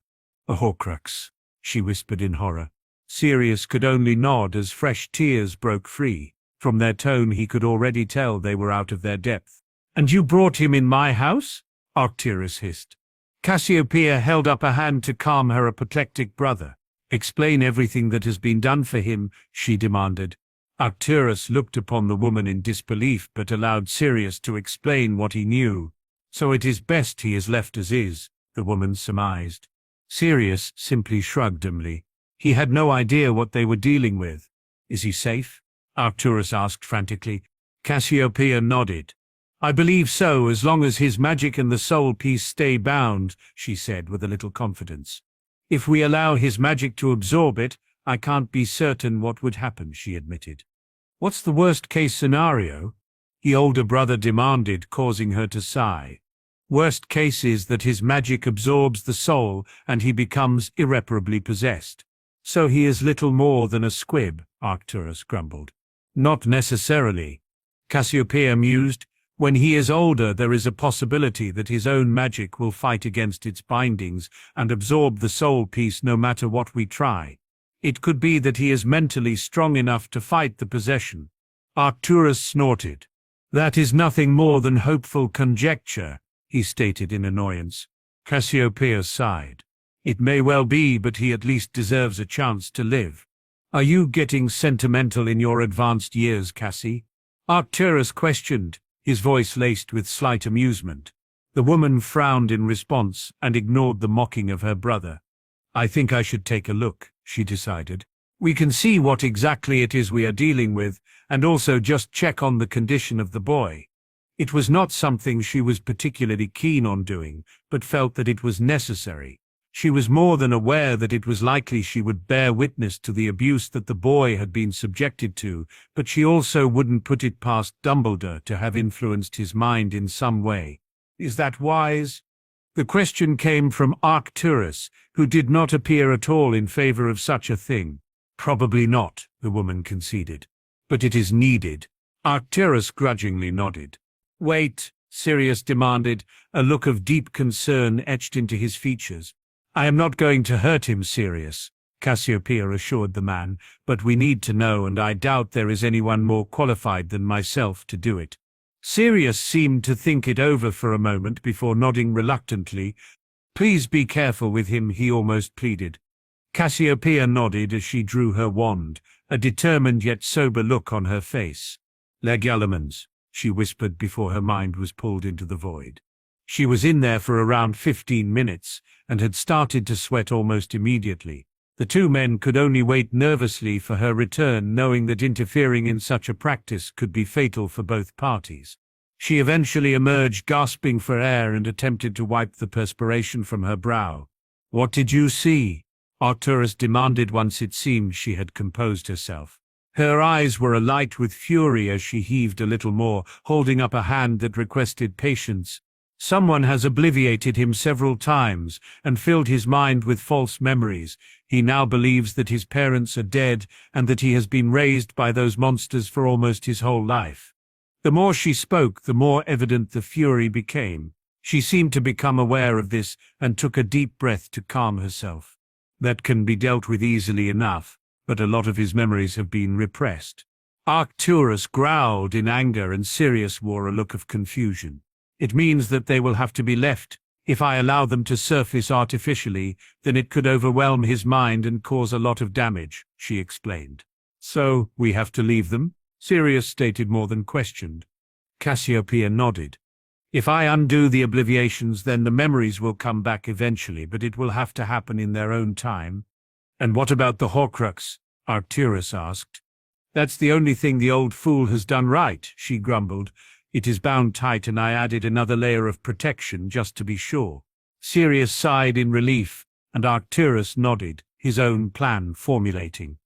"A Horcrux," she whispered in horror. Sirius could only nod as fresh tears broke free. From their tone he could already tell they were out of their depth. "And you brought him in my house?" Arcturus hissed. Cassiopeia held up a hand to calm her apoplectic brother. "Explain everything that has been done for him," she demanded. Arcturus looked upon the woman in disbelief but allowed Sirius to explain what he knew. "So it is best he is left as is," the woman surmised. Sirius simply shrugged dumbly. He had no idea what they were dealing with. "Is he safe?" Arcturus asked frantically. Cassiopeia nodded. "I believe so, as long as his magic and the soul piece stay bound," she said with a little confidence. "If we allow his magic to absorb it, I can't be certain what would happen," she admitted. "What's the worst-case scenario?" the older brother demanded, causing her to sigh. "Worst case is that his magic absorbs the soul and he becomes irreparably possessed." "So he is little more than a squib," Arcturus grumbled. "Not necessarily," Cassiopeia mused. "When he is older, there is a possibility that his own magic will fight against its bindings and absorb the soul piece no matter what we try. It could be that he is mentally strong enough to fight the possession." Arcturus snorted. "That is nothing more than hopeful conjecture," he stated in annoyance. Cassiopeia sighed. "It may well be, but he at least deserves a chance to live." "Are you getting sentimental in your advanced years, Cassie?" Arcturus questioned, his voice laced with slight amusement. The woman frowned in response and ignored the mocking of her brother. "I think I should take a look," she decided. "We can see what exactly it is we are dealing with, and also just check on the condition of the boy." It was not something she was particularly keen on doing, but felt that it was necessary. She was more than aware that it was likely she would bear witness to the abuse that the boy had been subjected to, but she also wouldn't put it past Dumbledore to have influenced his mind in some way. "Is that wise?" The question came from Arcturus, who did not appear at all in favor of such a thing. "Probably not," the woman conceded. "But it is needed." Arcturus grudgingly nodded. "Wait," Sirius demanded, a look of deep concern etched into his features. "I am not going to hurt him, Sirius," Cassiopeia assured the man, "but we need to know, and I doubt there is anyone more qualified than myself to do it." Sirius seemed to think it over for a moment before nodding reluctantly. "Please be careful with him," he almost pleaded. Cassiopeia nodded as she drew her wand, a determined yet sober look on her face. "Legulemens," she whispered before her mind was pulled into the void. She was in there for around 15 minutes and had started to sweat almost immediately. The two men could only wait nervously for her return, knowing that interfering in such a practice could be fatal for both parties. She eventually emerged, gasping for air, and attempted to wipe the perspiration from her brow. "What did you see?" Arcturus demanded once it seemed she had composed herself. Her eyes were alight with fury as she heaved a little more, holding up a hand that requested patience. "Someone has obliviated him several times and filled his mind with false memories. He now believes that his parents are dead and that he has been raised by those monsters for almost his whole life." The more she spoke, the more evident the fury became. She seemed to become aware of this and took a deep breath to calm herself. "That can be dealt with easily enough, but a lot of his memories have been repressed." Arcturus growled in anger, and Sirius wore a look of confusion. "It means that they will have to be left. If I allow them to surface artificially, then it could overwhelm his mind and cause a lot of damage," she explained. "So, we have to leave them?" Sirius stated more than questioned. Cassiopeia nodded. "If I undo the obliviations, then the memories will come back eventually, but it will have to happen in their own time." "And what about the Horcrux?" Arcturus asked. "That's the only thing the old fool has done right," she grumbled. "It is bound tight, and I added another layer of protection just to be sure." Sirius sighed in relief, and Arcturus nodded, his own plan formulating.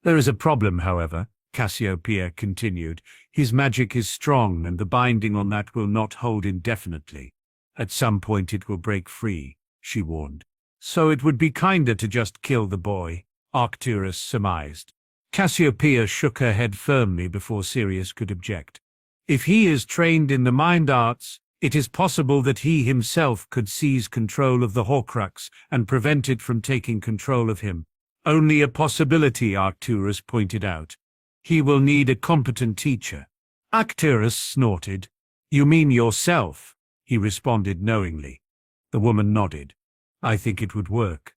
"There is a problem, however," Cassiopeia continued. "His magic is strong, and the binding on that will not hold indefinitely. At some point it will break free," she warned. "So it would be kinder to just kill the boy," Arcturus surmised. Cassiopeia shook her head firmly before Sirius could object. If he is trained in the mind arts, it is possible that he himself could seize control of the Horcrux and prevent it from taking control of him. Only a possibility, Arcturus pointed out. He will need a competent teacher. Arcturus snorted. You mean yourself? He responded knowingly. The woman nodded. I think it would work.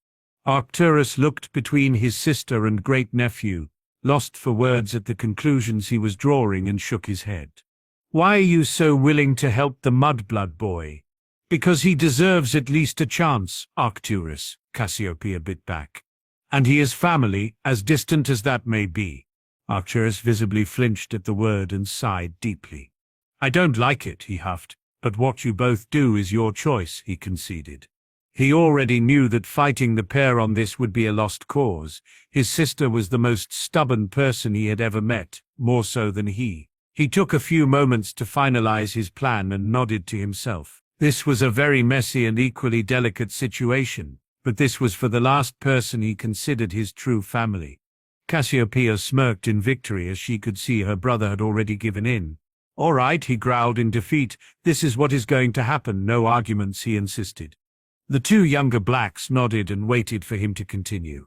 Arcturus looked between his sister and great-nephew, lost for words at the conclusions he was drawing, and shook his head. Why are you so willing to help the mudblood boy? Because he deserves at least a chance, Arcturus, Cassiopeia bit back. And he is family, as distant as that may be. Arcturus visibly flinched at the word and sighed deeply. I don't like it, he huffed, but what you both do is your choice, he conceded. He already knew that fighting the pair on this would be a lost cause. His sister was the most stubborn person he had ever met, more so than he. He took a few moments to finalize his plan and nodded to himself. This was a very messy and equally delicate situation, but this was for the last person he considered his true family. Cassiopeia smirked in victory as she could see her brother had already given in. All right, he growled in defeat. This is what is going to happen. No arguments, he insisted. The two younger blacks nodded and waited for him to continue.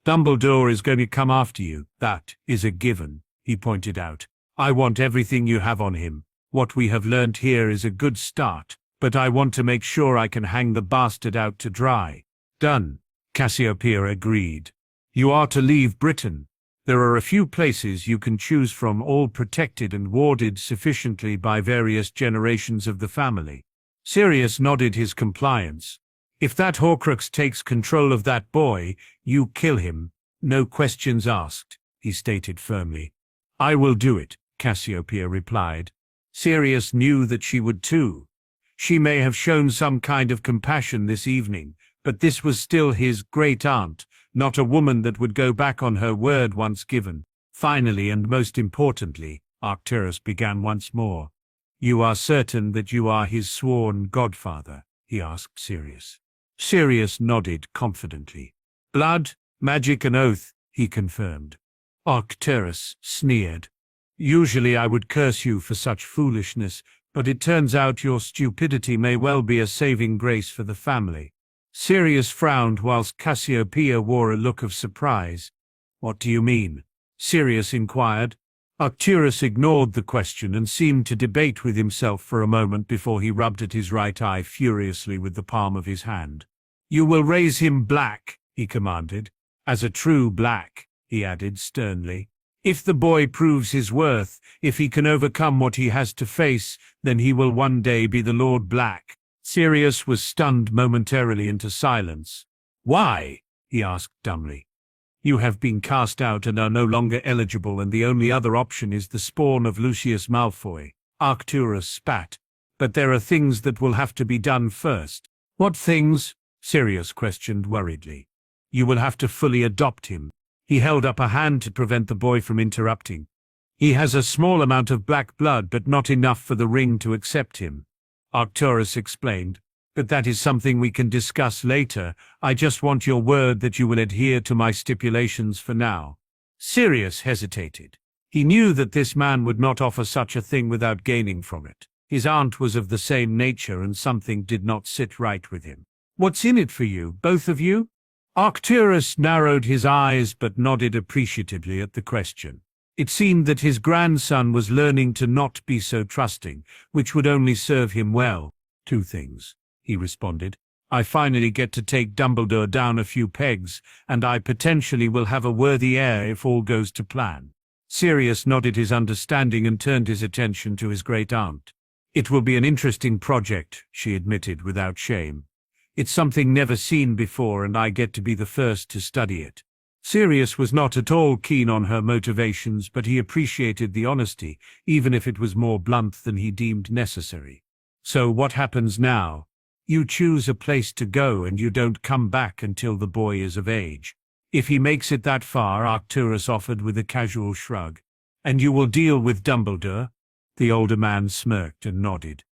Dumbledore is going to come after you. That is a given, he pointed out. I want everything you have on him. What we have learnt here is a good start, but I want to make sure I can hang the bastard out to dry. Done, Cassiopeia agreed. You are to leave Britain. There are a few places you can choose from, all protected and warded sufficiently by various generations of the family. Sirius nodded his compliance. If that Horcrux takes control of that boy, you kill him. No questions asked, he stated firmly. I will do it, Cassiopeia replied. Sirius knew that she would too. She may have shown some kind of compassion this evening, but this was still his great-aunt, not a woman that would go back on her word once given. Finally, and most importantly, Arcturus began once more. You are certain that you are his sworn godfather? He asked Sirius. Sirius nodded confidently. Blood, magic and oath, he confirmed. Arcturus sneered. Usually I would curse you for such foolishness, but it turns out your stupidity may well be a saving grace for the family. Sirius frowned whilst Cassiopeia wore a look of surprise. What do you mean? Sirius inquired. Arcturus ignored the question and seemed to debate with himself for a moment before he rubbed at his right eye furiously with the palm of his hand. You will raise him black, he commanded. As a true black, he added sternly. If the boy proves his worth, if he can overcome what he has to face, then he will one day be the Lord Black. Sirius was stunned momentarily into silence. Why? He asked dumbly. You have been cast out and are no longer eligible, and the only other option is the spawn of Lucius Malfoy. Arcturus spat. But there are things that will have to be done first. What things? Sirius questioned worriedly. You will have to fully adopt him. He held up a hand to prevent the boy from interrupting. He has a small amount of black blood, but not enough for the ring to accept him. Arcturus explained. But that is something we can discuss later. I just want your word that you will adhere to my stipulations for now. Sirius hesitated. He knew that this man would not offer such a thing without gaining from it. His aunt was of the same nature, and something did not sit right with him. What's in it for you, both of you? Arcturus narrowed his eyes but nodded appreciatively at the question. It seemed that his grandson was learning to not be so trusting, which would only serve him well. Two things, he responded. I finally get to take Dumbledore down a few pegs, and I potentially will have a worthy heir if all goes to plan. Sirius nodded his understanding and turned his attention to his great-aunt. It will be an interesting project, she admitted without shame. It's something never seen before, and I get to be the first to study it. Sirius was not at all keen on her motivations, but he appreciated the honesty, even if it was more blunt than he deemed necessary. So what happens now? You choose a place to go and you don't come back until the boy is of age. If he makes it that far, Arcturus offered with a casual shrug. And you will deal with Dumbledore? The older man smirked and nodded.